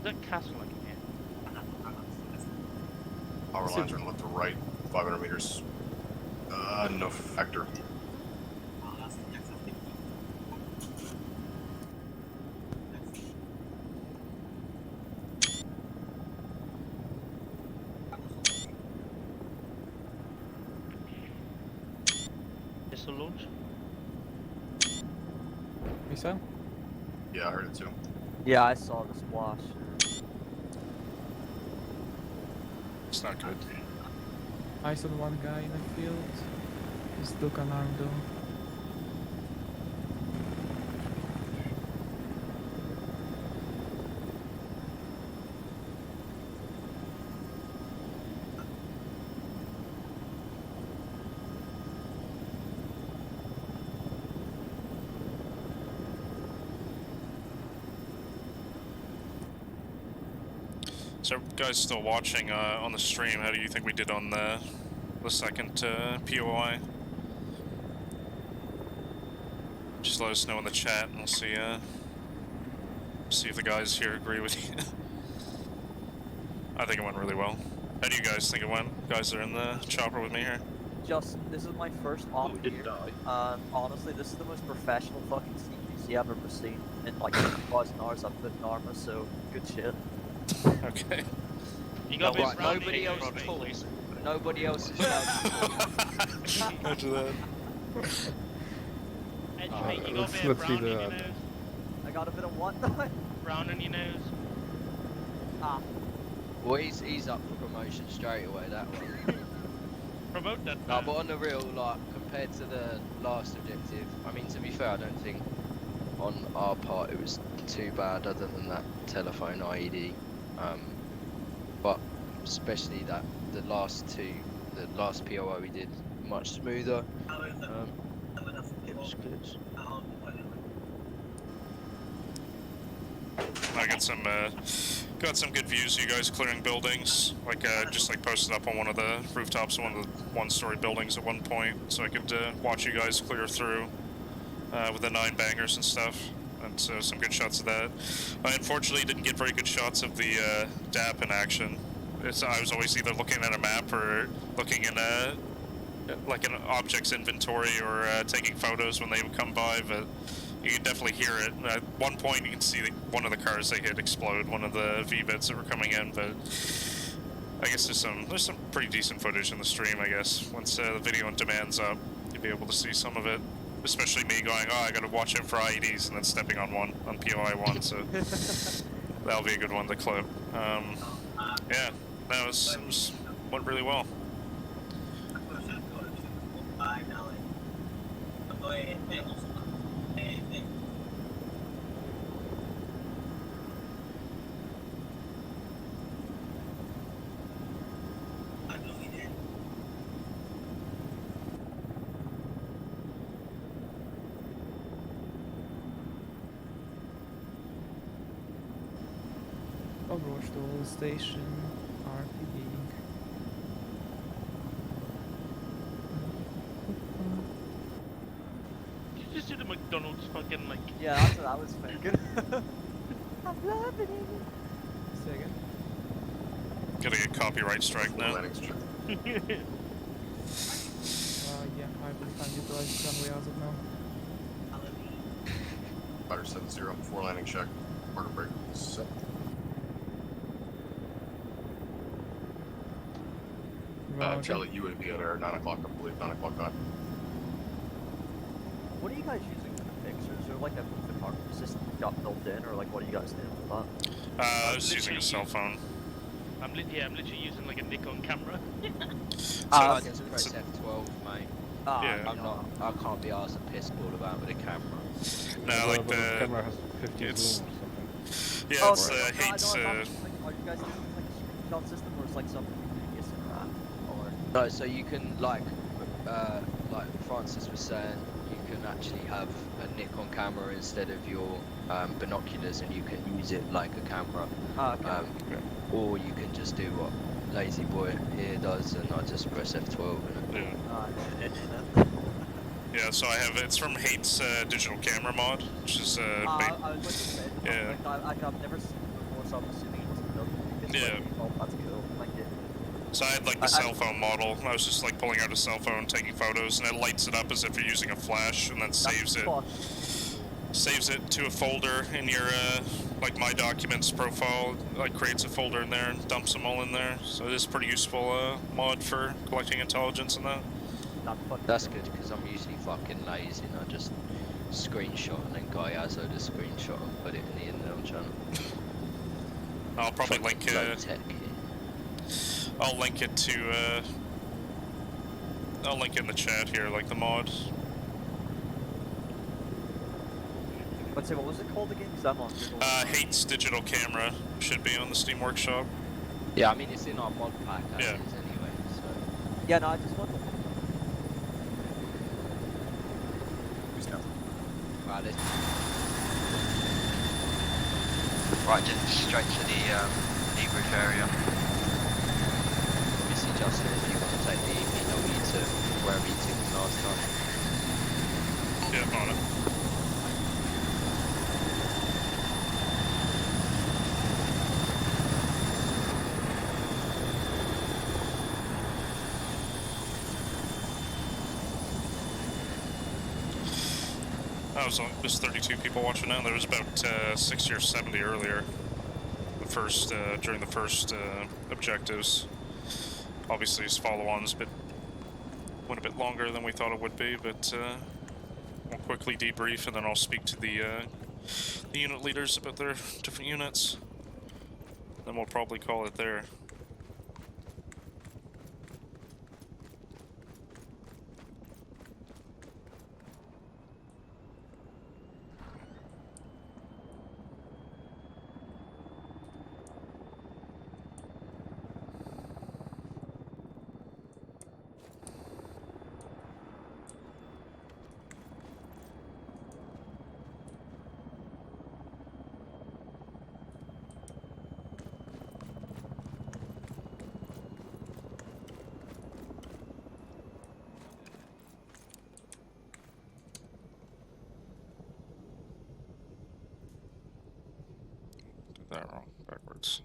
that castle I can hear? Power lines are left to right, 500 meters No factor. Missile launch. Missile? Yeah, I heard it too. Yeah, I saw the splash. It's not good. I saw one guy in the field. He's still unarmed though. So, guys, still watching on the stream. How do you think we did on the second POI? Just let us know in the chat, and we'll see if the guys here agree with you. I think it went really well. How do you guys think it went? Guys are in the chopper with me here. Justin, this is my first op here. Honestly, this is the most professional fucking CQC I've ever seen. In like 2,000 hours I've put in Arma, so good shit. Okay. You got Right, nobody else talks. Nobody else is allowed to talk. Imagine that. Mate, you got a bit of let's see brown in your the. nose. I got a bit of what? Brown in your nose. Ah. Well, he's up for promotion straight away, that one. Promote that. No, but on the real, like, compared to the last objective, I mean, to be fair, I don't think on our part it was too bad other than that telephone IED. But especially that the last POI we did much smoother. It was good. I got some good views of you guys clearing buildings. Like just like posted up on one of the rooftops of one of the one-story buildings at one point, so I could watch you guys clear through with the 9 bangers and stuff. And so some good shots of that. I unfortunately didn't get very good shots of the DAP in action. I was always either looking at a map or looking in like an objects inventory or taking photos when they would come by, but you can definitely hear it. At one point you can see one of the cars they hit explode, one of the V-bits that were coming in, but I guess there's some pretty decent footage in the stream, I guess. Once the video on demand's up, you'll be able to see some of it. Especially me going, oh, I gotta watch out for IEDs, and then stepping on one, on POI 1, so that'll be a good one to clip. Yeah, no, it went really well. Overwatch Toll Station, RPD. Did you just do the McDonald's fucking like? Yeah, that's what I was thinking. I'm loving it. Say again. Gotta get copyright strike now. Yeah, I believe I'm utilizing runway as of now. Fighter 7-0, 4 landing check. Marker break set. Charlie, you would be at our 9 o'clock, I believe, 9 o'clock time. What are you guys using for the pictures? Or like a photography system got built in, or like what are you guys doing with that? I was using a cell phone. I'm literally using like a Nikon camera. I just press F12, mate. Yeah. I can't be arsed and pissed all about with a camera. No, like the the camera has 50 it's zoom or something. yeah, it's no, hates. are you guys doing like a screenshot system, or it's like something previous in that? Or No, so you can like Francis was saying, you can actually have a Nikon camera instead of your binoculars, and you can use it like a camera. Or you can just do what Lazy Boy here does, and I just press F12. Yeah, so I have it's from Hate's digital camera mod, which is I was like to say, yeah. I've never seen it before, so I'm assuming it wasn't built. Yeah. Oh, that's cool. Like it. So I had like the cell phone model. I was just like pulling out a cell phone, taking photos, and it lights it up as if you're using a flash, and then saves it. Saves it to a folder in your like My Documents profile. Like creates a folder in there and dumps them all in there. So it is pretty useful mod for collecting intelligence and that. That's good because I'm usually fucking lazy and I just screenshot and then Gaiazo the screenshot and put it in the intel channel. I'll probably link low tech here. I'll link it to I'll link it in the chat here, like the mod. But say, what was it called again? Because I'm on Google. Hates digital camera should be on the Steam Workshop. Yeah, I mean it's in our mod pack as Yeah. is anyway, so. Yeah, no, I just want to. Right, let's Right, just straight to the debrief area. obviously Justin if you want to take the EPW to wherever you took them last time. Yeah, I'm on it. There's 32 people watching now. There was about 60 or 70 earlier. During the first objectives. Obviously, his follow-ons went a bit longer than we thought it would be, but we'll quickly debrief, and then I'll speak to the unit leaders about their different units. Then we'll probably call it there. Did that wrong, backwards.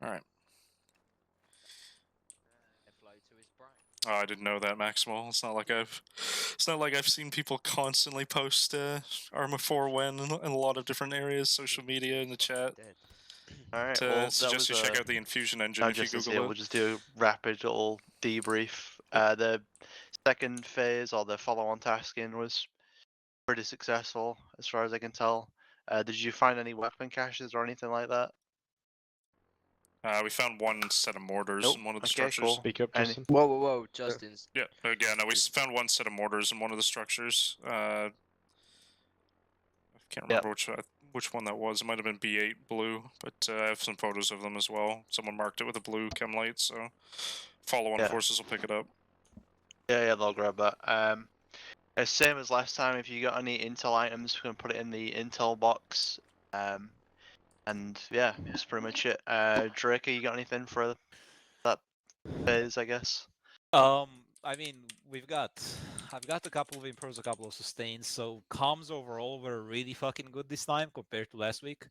Alright. Oh, I didn't know that, Maximal. It's not like I've seen people constantly post Arma 4 when in a lot of different areas, social media, in the chat. Alright, To well, that suggest was you check out the Infusion engine now if you Justin's Google here, it. we'll just do a rapid little debrief. The second phase, or the follow-on tasking, was pretty successful, as far as I can tell. Did you find any weapon caches or anything like that? We found one set of mortars in one of the structures. Cool. Speak up, Any- Justin. Whoa, whoa, whoa, Justin's. Yeah, again, no, we found one set of mortars in one of the structures. I can't remember which one that was. It might have been B8 blue, but I have some photos of them as well. Someone marked it with a blue chem light, so follow-on forces will pick it up. Yeah, they'll grab that. Same as last time, if you got any intel items, we can put it in the intel box. And yeah, that's pretty much it. Draco, you got anything for that phase, I guess? I mean, I've got a couple of improves, a couple of sustains, so comms overall were really fucking good this time compared to last week.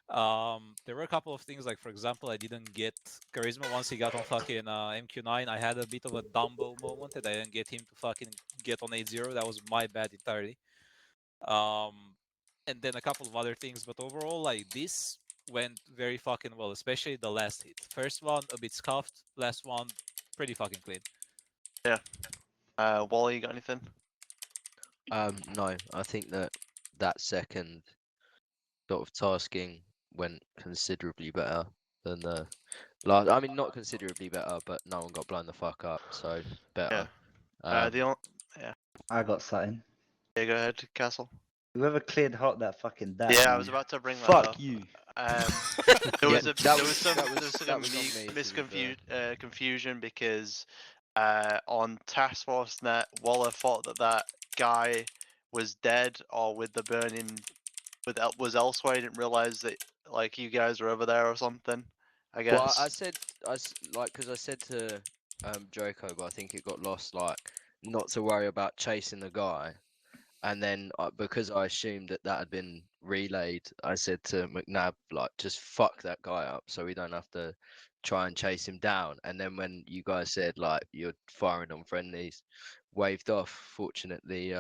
There were a couple of things, like for example, I didn't get Charisma once he got on fucking MQ9. I had a bit of a Dumbo moment and I didn't get him to fucking get on 8-0. That was my bad entirely. And then a couple of other things, but overall, like, this went very fucking well, especially the last hit. First one, a bit scuffed. Last one, pretty fucking clean. Yeah. Wally, you got anything? No, I think that second sort of tasking went considerably better than the last. I mean, not considerably better, but no one got blown the fuck up, so better. Yeah. I got something. Yeah, go ahead, Castle. Whoever cleared hot that fucking dat. Yeah, I man. was about to bring that Fuck up. you. There was Yeah, there was some me, to be fair. confusion because on Task Force Net, Waller thought that guy was dead or with the burning was elsewhere. He didn't realize that like you guys were over there or something. I guess. Well, I said because I said to Draco, but I think it got lost. Like, not to worry about chasing the guy, and then because I assumed that had been relayed, I said to McNabb, like, just fuck that guy up, so we don't have to try and chase him down. And then when you guys said like you're firing on friendlies, waved off. Fortunately,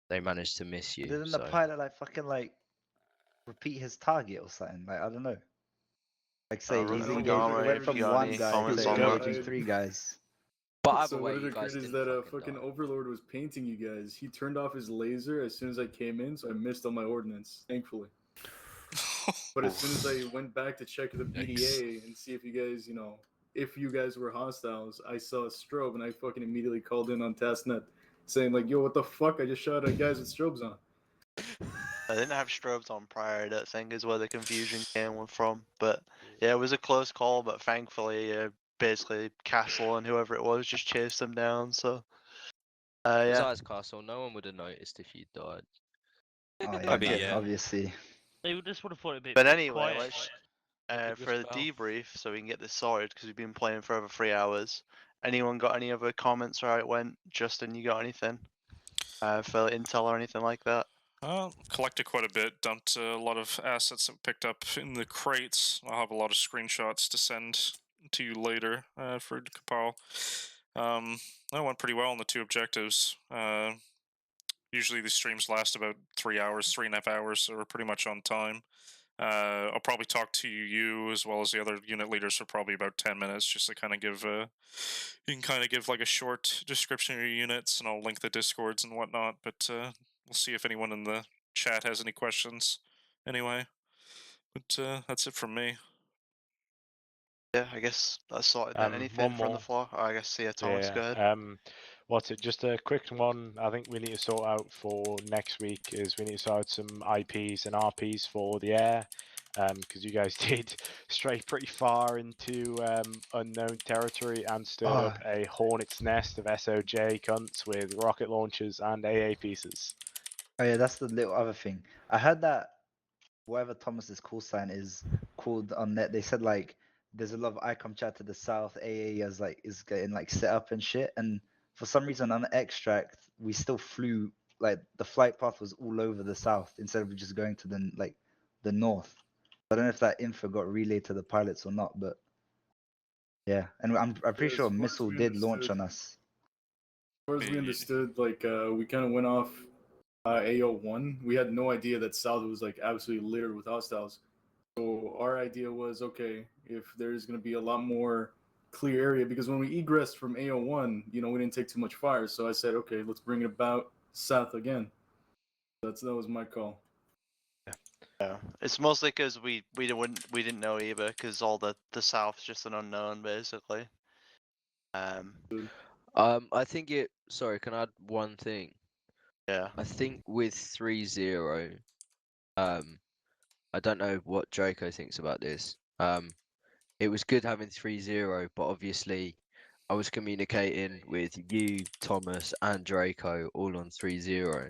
they managed to miss you. Didn't So. the pilot like fucking like repeat his target or something? Like, I don't know. Like say he's engaged. It went from one guy to engaging 3 guys. But either So way, what you had guys occurred is didn't that fucking fucking die. Overlord was painting you guys. He turned off his laser as soon as I came in, so I missed all my ordnance, thankfully. But as soon as I went back to check the BDA and see if you guys, if you guys were hostiles, I saw a strobe and I fucking immediately called in on Tasknet saying like, yo, what the fuck? I just shot at guys with strobes on. I didn't have strobes on prior. I think is where the confusion came from. But yeah, it was a close call. But thankfully, basically Castle and whoever it was just chased them down. So yeah. Besides Castle, no one would have noticed if you died. Oh yeah, obviously. They just would have thought it'd be But anyway, quiet. let's could for the just debrief, so we can get this sorted because we've been playing for over 3 hours. Anyone got any other comments or how it went? Justin, you got anything for intel or anything like that? Collected quite a bit, dumped a lot of assets that picked up in the crates. I'll have a lot of screenshots to send to you later for you to compile. That went pretty well on the 2 objectives. Usually these streams last about 3 hours, 3.5 hours, so we're pretty much on time. I'll probably talk to you as well as the other unit leaders for probably about 10 minutes, just to kind of give you can kind of give like a short description of your units, and I'll link the discords and whatnot. But we'll see if anyone in the chat has any questions. Anyway, but that's it from me. Yeah, I guess that's sorted then. Anything from the floor? Oh, I guess Thomas, go ahead. What's it? Just a quick one. I think we need to sort out for next week is we need to sort out some IPs and RPs for the air, because you guys did stray pretty far into unknown territory and stood up a hornet's nest of SOJ cunts with rocket launchers and AA pieces. Oh yeah, that's the little other thing. I heard that whatever Thomas's call sign is called on net, they said like there's a lot of ICOM chat to the south. AA is getting like set up and shit. And for some reason on extract, we still flew like the flight path was all over the south instead of just going to the north. I don't know if that info got relayed to the pilots or not, but yeah. And I'm pretty sure a missile did launch on us. As far as we understood, like we kind of went off AO1. We had no idea that south was like absolutely littered with hostiles. So our idea was, okay, if there's going to be a lot more clear area, because when we egressed from AO1, we didn't take too much fire. So I said, okay, let's bring it about south again. That was my call. Yeah, it's mostly because we didn't know either, because all the south's just an unknown basically. I think it. Sorry, can I add one thing? Yeah. I think with 3-0, I don't know what Draco thinks about this. It was good having 3-0, but obviously I was communicating with you, Thomas, and Draco all on 3-0.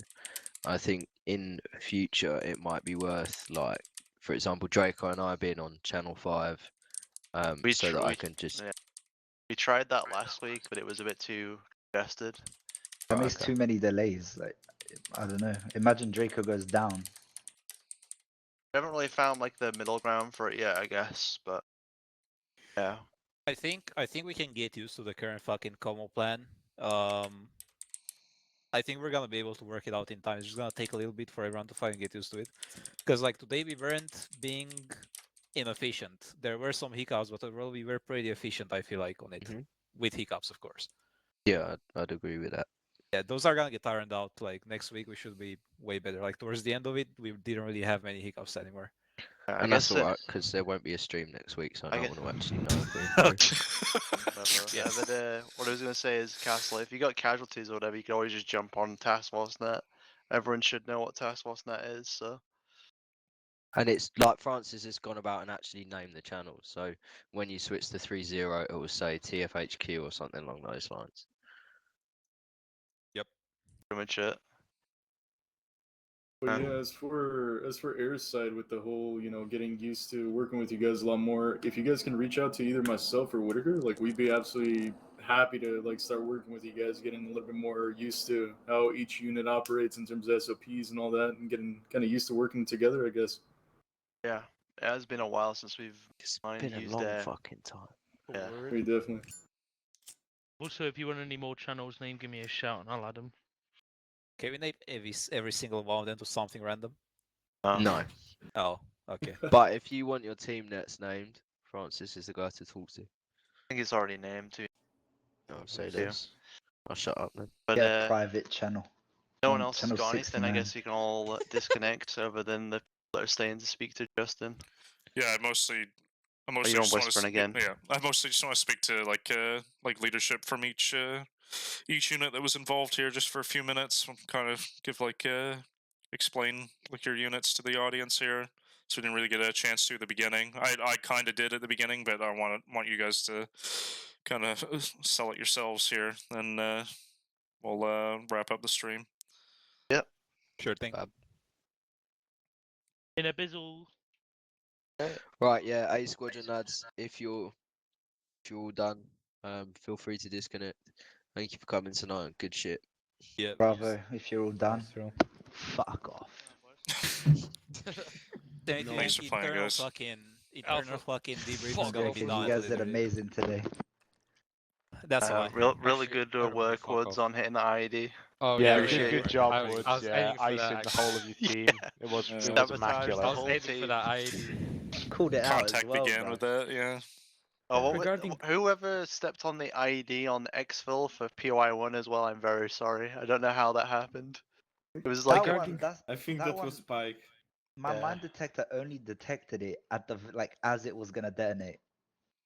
I think in future it might be worth, like, for example, Draco and I being on Channel 5, so that I can just... Yeah. We tried that last week, but it was a bit too congested. That makes too many delays. Like, I don't know. Imagine Draco goes down. We haven't really found like the middle ground for it yet, I guess, but yeah. I think we can get used to the current fucking Como plan. I think we're gonna be able to work it out in time. It's just gonna take a little bit for everyone to fucking get used to it. Because like today we weren't being inefficient. There were some hiccups, but overall we were pretty efficient, I feel like, on it. With hiccups, of course. Yeah, I'd agree with that. Yeah, those are gonna get ironed out. Like next week we should be way better. Like towards the end of it, we didn't really have many hiccups anymore. And that's alright, because there won't be a stream next week, so I don't want to actually know if Yeah, but what I was gonna say is, Castle, if you got casualties or whatever, you can always just jump on Task Force Net everyone should know what Task Force Net is. So And it's like Francis has gone about and actually named the channel. So when you switch to 3.0, it will say TFHQ or something along those lines. Yep. Pretty much it. But yeah, as for Air's side with the whole, getting used to working with you guys a lot more, if you guys can reach out to either myself or Whitaker, like we'd be absolutely happy to like start working with you guys, getting a little bit more used to how each unit operates in terms of SOPs and all that, and getting kind of used to working together, I guess. Yeah, it has been a while since we've been a used long Air. fucking time. Yeah, We definitely. Also, if you want any more channels named, give me a shout and I'll add them. Can we name every single one of them to something random? No. Oh, okay. But if you want your team nets named, Francis is the guy to talk to. I think it's already named too. I'll say Yeah. this. I'll shut up then. But Get a private channel. no one On else has channel got anything. I 69. guess we can all disconnect other than the people that are staying to speak to Justin. Yeah, I mostly you're just on want to whispering again. Yeah, I mostly just want to speak to like leadership from each unit that was involved here, just for a few minutes. Kind of give explain like your units to the audience here. So we didn't really get a chance to at the beginning. I kind of did at the beginning, but I want you guys to kind of sell it yourselves here. Then we'll wrap up the stream. Yep. Sure thing. In a bizzle. Right, yeah, A Squadron lads, if you're all done, feel free to disconnect. Thank you for coming tonight. Good shit. Yeah. Bravo, if you're all done. Fuck off. Thanks for playing, guys. Internal fucking debrief is I'm gonna be joking, done. you guys did amazing today. That's why. Really good work, Woods, on hitting the IED. Oh Yeah, Appreciate good it. job, Woods. I was Yeah, aiming for that, icing the whole of your team. It was Sabotage immaculate. the I was whole aiming team. for that IED. Called it out as Contact well, began bro. with that, yeah. Oh, Regarding- whoever stepped on the IED on exfil for POI1 as well, I'm very sorry. I don't know how that happened. It was like That one, I think that that one- was Spike. My Yeah. mine detector only detected it at the as it was gonna detonate.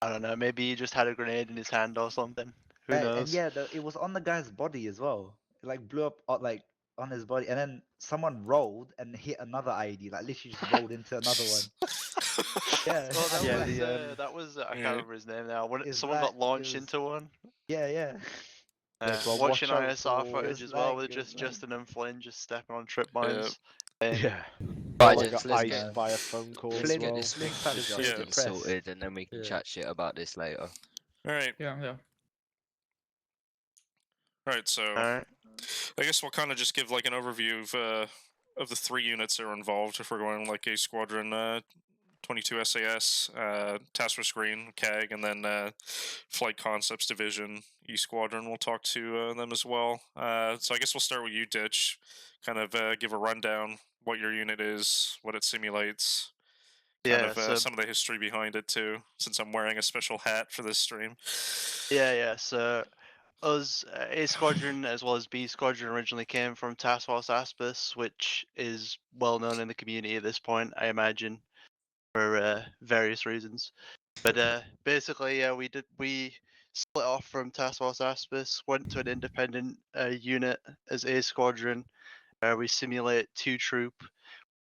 I don't know, maybe he just had a grenade in his hand or something. Who And knows? yeah, it was on the guy's body as well. It like blew up like on his body, and then someone rolled and hit another IED. Like literally just rolled into another one. Yeah, Well, that yeah, was that was I can't remember his name now. When it's someone like- got launched it was- into one. yeah, yeah. Well, Watching watch out ISR for- footage It as was well like- with it was just like- Justin and Flynn just stepping on trip mines. Yeah. Right, Like gents, got let's iced get by a phone call let's as get well. this thing Flint's just adjusted and depressed. sorted, and then we can chat shit about this later. All right. Yeah. All right, so Alright. I guess we'll kind of just give like an overview of the 3 units that are involved. If we're going like a Squadron 22 SAS, Task Force Green, CAG, and then Flight Concepts Division, E Squadron. We'll talk to them as well. So I guess we'll start with you, Ditch. Kind of give a rundown what your unit is, what it simulates. Kind Yeah, of so- some of the history behind it too, since I'm wearing a special hat for this stream. Yeah. So us, A Squadron as well as B Squadron originally came from Task Force Aspis, which is well known in the community at this point, I imagine, for various reasons. But basically, yeah, we split off from Task Force Aspis, went to an independent unit as A Squadron. We simulate 2 troop,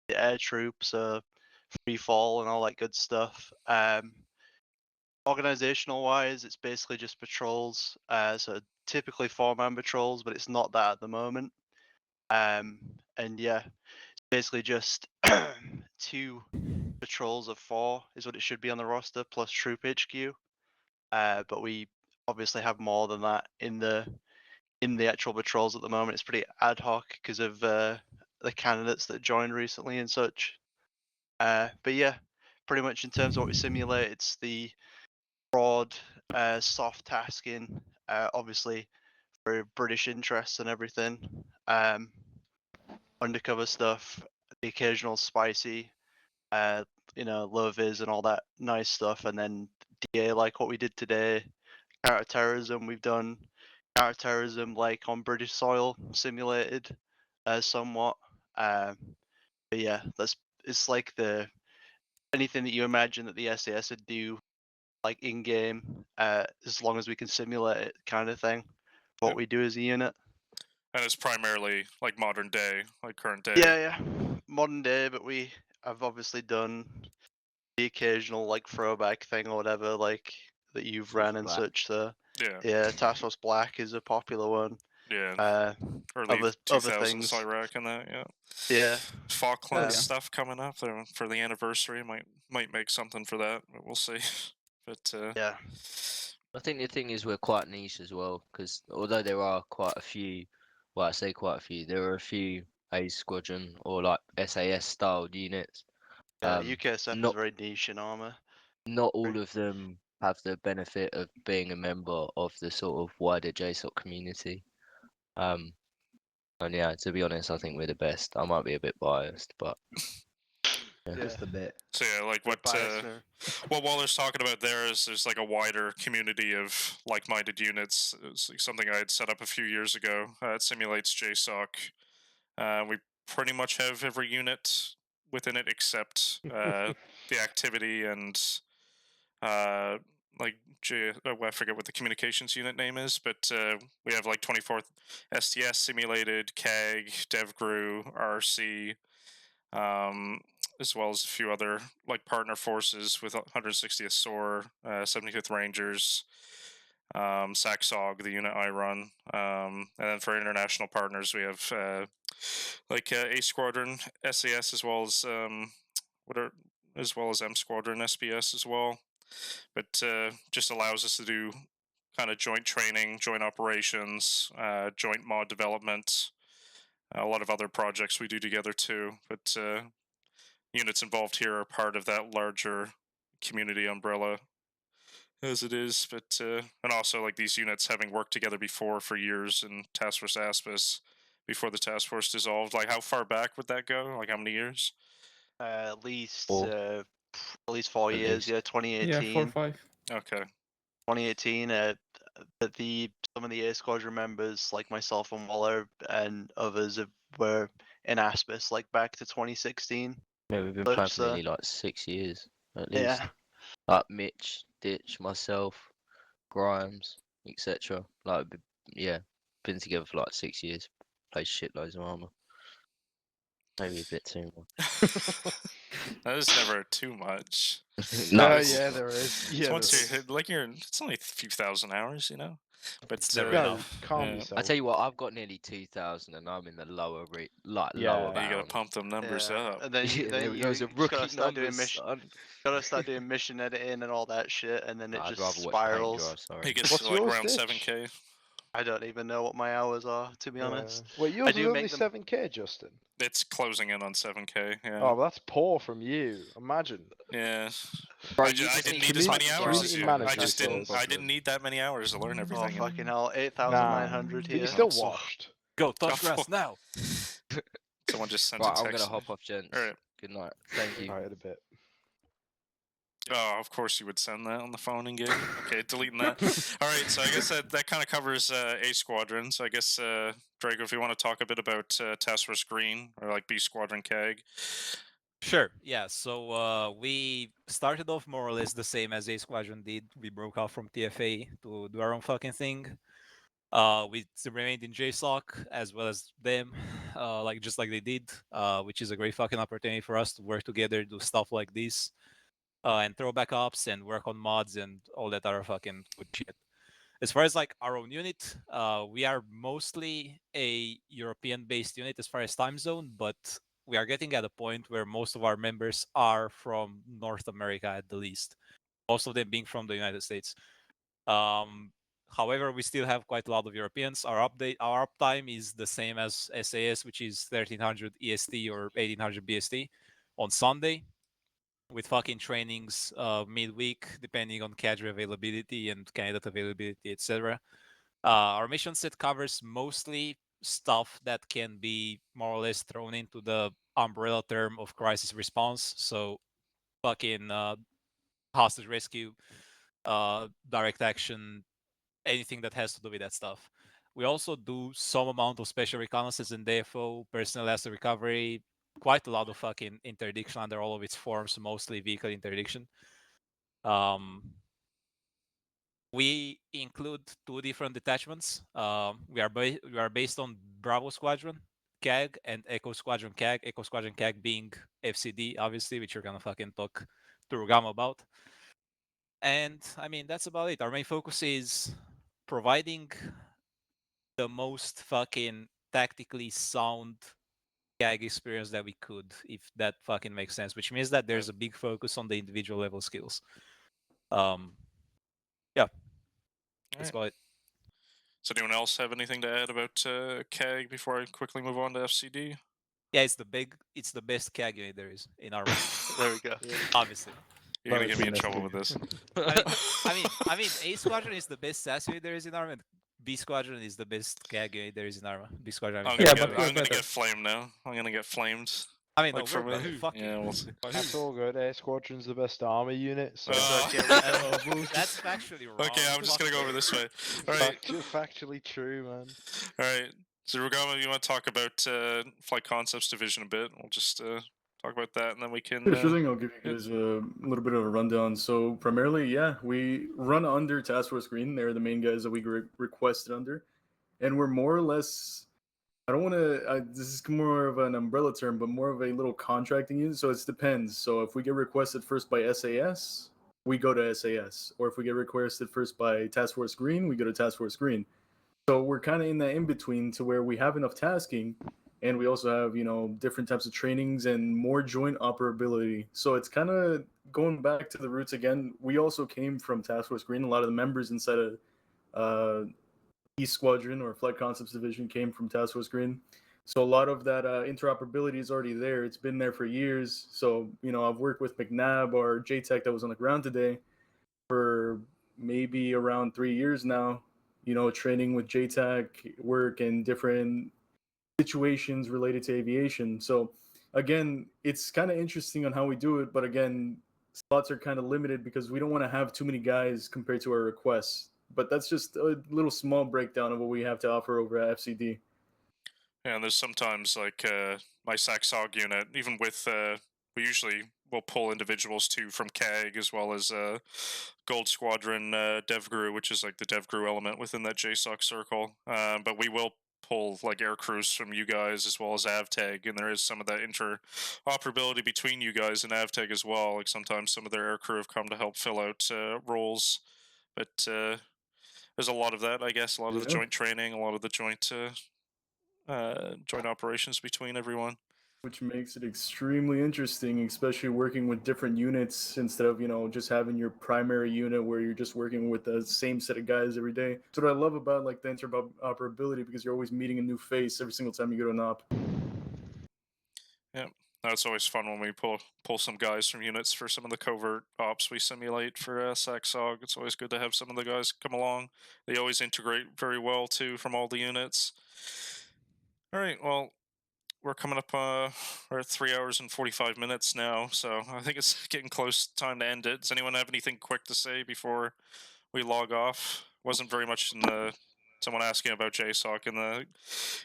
the air troops, free fall, and all that good stuff. Organizational wise, it's basically just patrols. So typically 4-man patrols, but it's not that at the moment. And yeah, it's basically just 2 patrols of 4 is what it should be on the roster, plus troop HQ. But we obviously have more than that in the actual patrols at the moment. It's pretty ad hoc because of the candidates that joined recently and such. But yeah, pretty much in terms of what we simulate, it's the broad, soft tasking, obviously for British interests and everything. Undercover stuff, the occasional spicy, low vis and all that nice stuff, and then DA like what we did today. Counterterrorism, we've done counterterrorism like on British soil, simulated somewhat. But yeah, it's like anything that you imagine that the SAS would do, like in game, as long as we can simulate it, kind of thing. What we do as a unit. And it's primarily like modern day, like current day. Yeah, modern day, but I've obviously done the occasional like throwback thing or whatever, like that you've ran and Black. such. So Yeah. Task Force Black is a popular one. Yeah. Early Other 2000s things. Iraq and that, yeah. Yeah. Falklands stuff coming up there for the anniversary. Might make something for that, but we'll see. But yeah. I think the thing is we're quite niche as well, because although there are quite a few, well, I say quite a few, there are a few A Squadron or like SAS styled units. Yeah, UKSF is not very niche in Arma. not all of them have the benefit of being a member of the sort of wider JSOC community. And yeah, to be honest, I think we're the best. I might be a bit biased, but yeah. Just a bit. So yeah, like what Waller's talking about there is there's like a wider community of like-minded units. It's like something I had set up a few years ago. It simulates JSOC. We pretty much have every unit within it except the activity and like I forget what the communications unit name is, but we have like 24th STS simulated, CAG, DevGru, RC, as well as a few other like partner forces with 160th SOAR, 75th Rangers, SACSOG, the unit I run, and then for international partners we have like A Squadron, SAS, as well as as well as M Squadron, SBS as well. But just allows us to do kind of joint training, joint operations, joint mod development, a lot of other projects we do together too. But units involved here are part of that larger community umbrella as it is. But and also like these units having worked together before for years in Task Force Aspis before the task force dissolved. Like how far back would that go? Like how many years? At least Four. at least 4 At years. least. Yeah, 2018. Yeah, 4 or 5. Okay. 2018. Some of the A Squadron members, like myself and Waller and others, were in Aspis like back to 2016. Yeah, we've been Such, playing for so- nearly like 6 years at least. Yeah. Like Mitch, Ditch, myself, Grimes, etc. Like yeah, been together for like 6 years. Played shitloads of Arma. Maybe a bit too much. That is never too much. No. Yeah, there is. It's Yeah, once there you is. hit, like it's only a few thousand hours, you know. But It's never Yeah, enough. calm yeah. yourself. I tell you what, I've got nearly 2,000, and I'm in the lower lower You bound. gotta pump them numbers up. And then Yeah, then you those are just gotta rookie start doing numbers, son. gotta start doing mission editing and all that shit, and then it I'd just rather watch spirals. paint dry, sorry. He gets What's to like yours, around Ditch? 7K. I don't even know what my hours are, to be honest. Wait, I yours is do only make them. 7k, Justin. It's closing in on 7K. Yeah. Oh, that's poor from you. Imagine. Yeah. Bro, I you just didn't need need to as many touch hours grass, as community you. man. manager I just is the didn't. I problem. didn't need that many hours to learn Oh everything. fucking hell, Nah. 8,900 But here. you're still So- washed. Go touch Oh, grass now. Someone just sent Right, a text. I'm gonna hop off, gents. All right. Good night. Thank you. Alright, in a bit. Oh, of course you would send that on the phone and game. Okay, deleting that. All right, so I guess that kind of covers A Squadron. So I guess Draco, if you want to talk a bit about Task Force Green or like B Squadron CAG. Sure. Yeah. So we started off more or less the same as A Squadron did. We broke off from TFA to do our own fucking thing. We remained in JSOC as well as them, like just like they did, which is a great fucking opportunity for us to work together, do stuff like this, and throw backups and work on mods and all that other fucking good shit. As far as like our own unit, we are mostly a European-based unit as far as time zone, but we are getting at a point where most of our members are from North America at the least. Most of them being from the United States. However, we still have quite a lot of Europeans. Our uptime is the same as SAS, which is 1300 EST or 1800 BST on Sunday, with fucking trainings midweek, depending on cadre availability and candidate availability, etc. Our mission set covers mostly stuff that can be more or less thrown into the umbrella term of crisis response. So, fucking hostage rescue, direct action, anything that has to do with that stuff. We also do some amount of special reconnaissance and DFO, personnel asset recovery, quite a lot of fucking interdiction under all of its forms, mostly vehicle interdiction. We include 2 different detachments. We are based on Bravo Squadron CAG and Echo Squadron CAG. Echo Squadron CAG being FCD, obviously, which you're gonna fucking talk to Rugam about. And I mean, that's about it. Our main focus is providing the most fucking tactically sound CAG experience that we could, if that fucking makes sense, which means that there's a big focus on the individual level skills. Yeah. That's about it. Does anyone else have anything to add about CAG before I quickly move on to FCD? Yeah, it's the best CAG unit there is in Arma. There we go. Obviously. You're gonna get me in trouble with this. I mean, A Squadron is the best SAS unit there is in Arma, and B Squadron is the best CAG unit there is in Arma. B Squadron. I'm gonna get flamed now. I'm gonna get flamed. I mean, like no, from we're a, fuck yeah, we'll see. That's all good. Air Squadron's the best army unit. So that's factually wrong. Okay, I'm just gonna go over this way. All right. Factually true, man. All right. So Rugama, you want to talk about Flight Concepts Division a bit? We'll just talk about that, and then we can. Yeah, sure thing. I'll give you guys a little bit of a rundown. So primarily, yeah, we run under Task Force Green. They're the main guys that we requested under, and we're more or less. I don't want to. This is more of an umbrella term, but more of a little contracting unit. So it depends. So if we get requested first by SAS, we go to SAS, or if we get requested first by Task Force Green, we go to Task Force Green. So we're kind of in that in between to where we have enough tasking, and we also have different types of trainings and more joint operability. So it's kind of going back to the roots again. We also came from Task Force Green. A lot of the members inside of East Squadron or Flight Concepts Division came from Task Force Green. So a lot of that interoperability is already there. It's been there for years. So I've worked with McNabb or JTech that was on the ground today for maybe around 3 years now. Training with JTAC work in different situations related to aviation. So again, it's kind of interesting on how we do it, but again, slots are kind of limited because we don't want to have too many guys compared to our requests. But that's just a little small breakdown of what we have to offer over at FCD. Yeah, and there's sometimes like my SACSOG unit, even with we usually will pull individuals too from CAG as well as Gold Squadron DevGru, which is like the DevGru element within that JSOC circle. But we will pull like air crews from you guys as well as AvTag, and there is some of that interoperability between you guys and AvTag as well. Like sometimes some of their air crew have come to help fill out roles, but there's a lot of that, I guess. A lot of the joint training, a lot of the joint operations between everyone. Which makes it extremely interesting, especially working with different units instead of, just having your primary unit where you're just working with the same set of guys every day. That's what I love about like the interoperability, because you're always meeting a new face every single time you go to an op. Yeah, that's always fun when we pull some guys from units for some of the covert ops we simulate for SACSOG. It's always good to have some of the guys come along. They always integrate very well too from all the units. All right, well, we're coming up, we're at 3 hours and 45 minutes now, so I think it's getting close time to end it. Does anyone have anything quick to say before we log off? Wasn't very much in the someone asking about JSOC in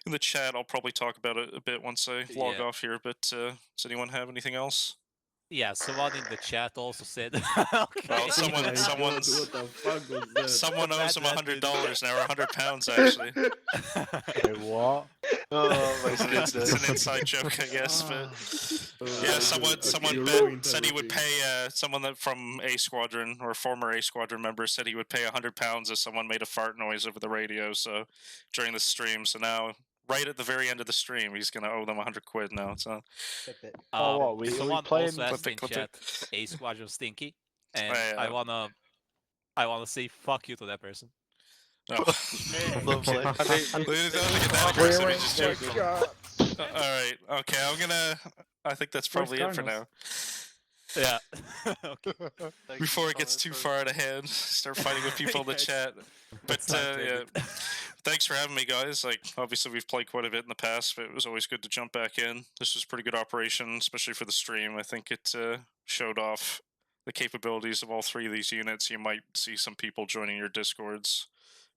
the chat. I'll probably talk about it a bit once I log off here, but does anyone have anything else? Yeah, someone in the chat also said. Okay. Well, someone owes him $100 now, or £100 actually. Wait, what? Oh my goodness! It's an inside joke, I guess. But yeah, someone said he would pay someone that from A Squadron or former A Squadron member said he would pay £100 if someone made a fart noise over the radio. So during the stream, so now. Right at the very end of the stream, he's gonna owe them £100 now. So, Someone also asked in chat, A Squadron Stinky, and I wanna say fuck you to that person. Oh. Lovely. Alright, okay, I think that's probably it for now. Yeah. Before it gets too far out of hand, start fighting with people in the chat. But yeah, thanks for having me, guys. Like, obviously we've played quite a bit in the past, but it was always good to jump back in. This was a pretty good operation, especially for the stream. I think it showed off the capabilities of all 3 of these units. You might see some people joining your Discords.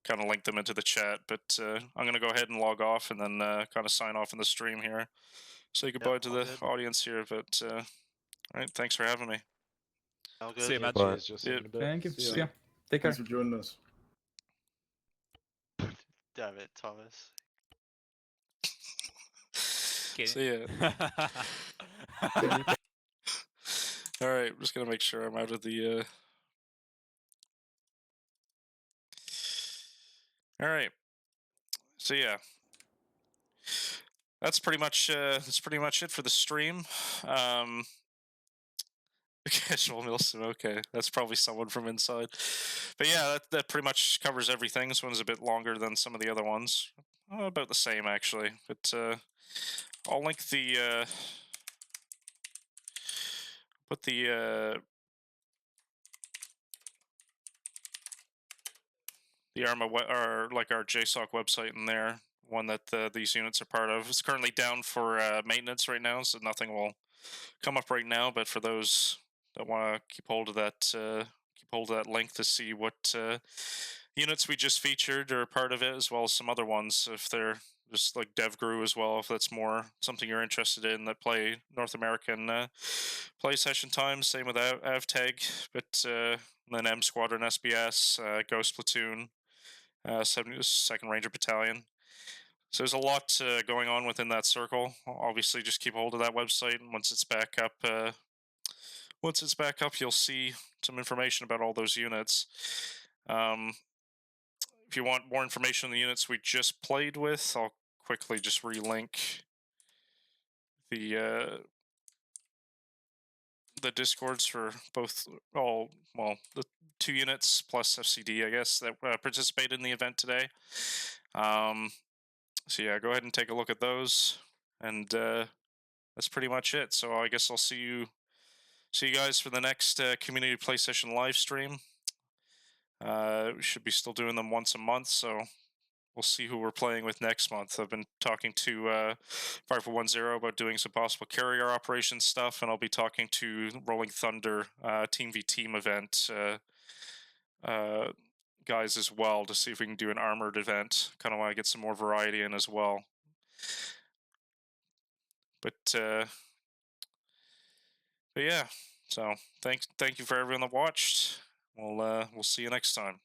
Kind of link them into the chat, but I'm going to go ahead and log off and then kind of sign off in the stream here. Say goodbye to the audience here, but all right, thanks for having me. All good. See you, man. Bye. Just in a bit. Thank you. See ya. Take care. Thanks for joining us. Damn it, Thomas. So yeah. All right, I'm just gonna make sure I'm out of the. All right. So yeah, that's pretty much it for the stream. Casual Milsim, okay, that's probably someone from inside. But yeah, that pretty much covers everything. This one's a bit longer than some of the other ones. About the same actually, but I'll link the put the Arma or like our JSOC website in there, one that these units are part of. It's currently down for maintenance right now, so nothing will come up right now. But for those that want to keep hold of that link to see what units we just featured are part of it, as well as some other ones if they're just like DevGru as well, if that's more something you're interested in that play North American play session times. Same with AvTag, but then M Squadron SBS, Ghost Platoon, 72nd Ranger Battalion. So there's a lot going on within that circle. Obviously, just keep hold of that website, and once it's back up, you'll see some information about all those units. If you want more information on the units we just played with, I'll quickly just relink the discords for both the 2 units plus FCD, I guess, that participated in the event today. So yeah, go ahead and take a look at those, and that's pretty much it. So I guess I'll see you guys for the next community play session live stream. We should be still doing them once a month, so we'll see who we're playing with next month. I've been talking to 5410 about doing some possible carrier operation stuff, and I'll be talking to Rolling Thunder Team v Team event guys as well to see if we can do an armored event. Kind of want to get some more variety in as well. But yeah, so thank you for everyone that watched. We'll see you next time.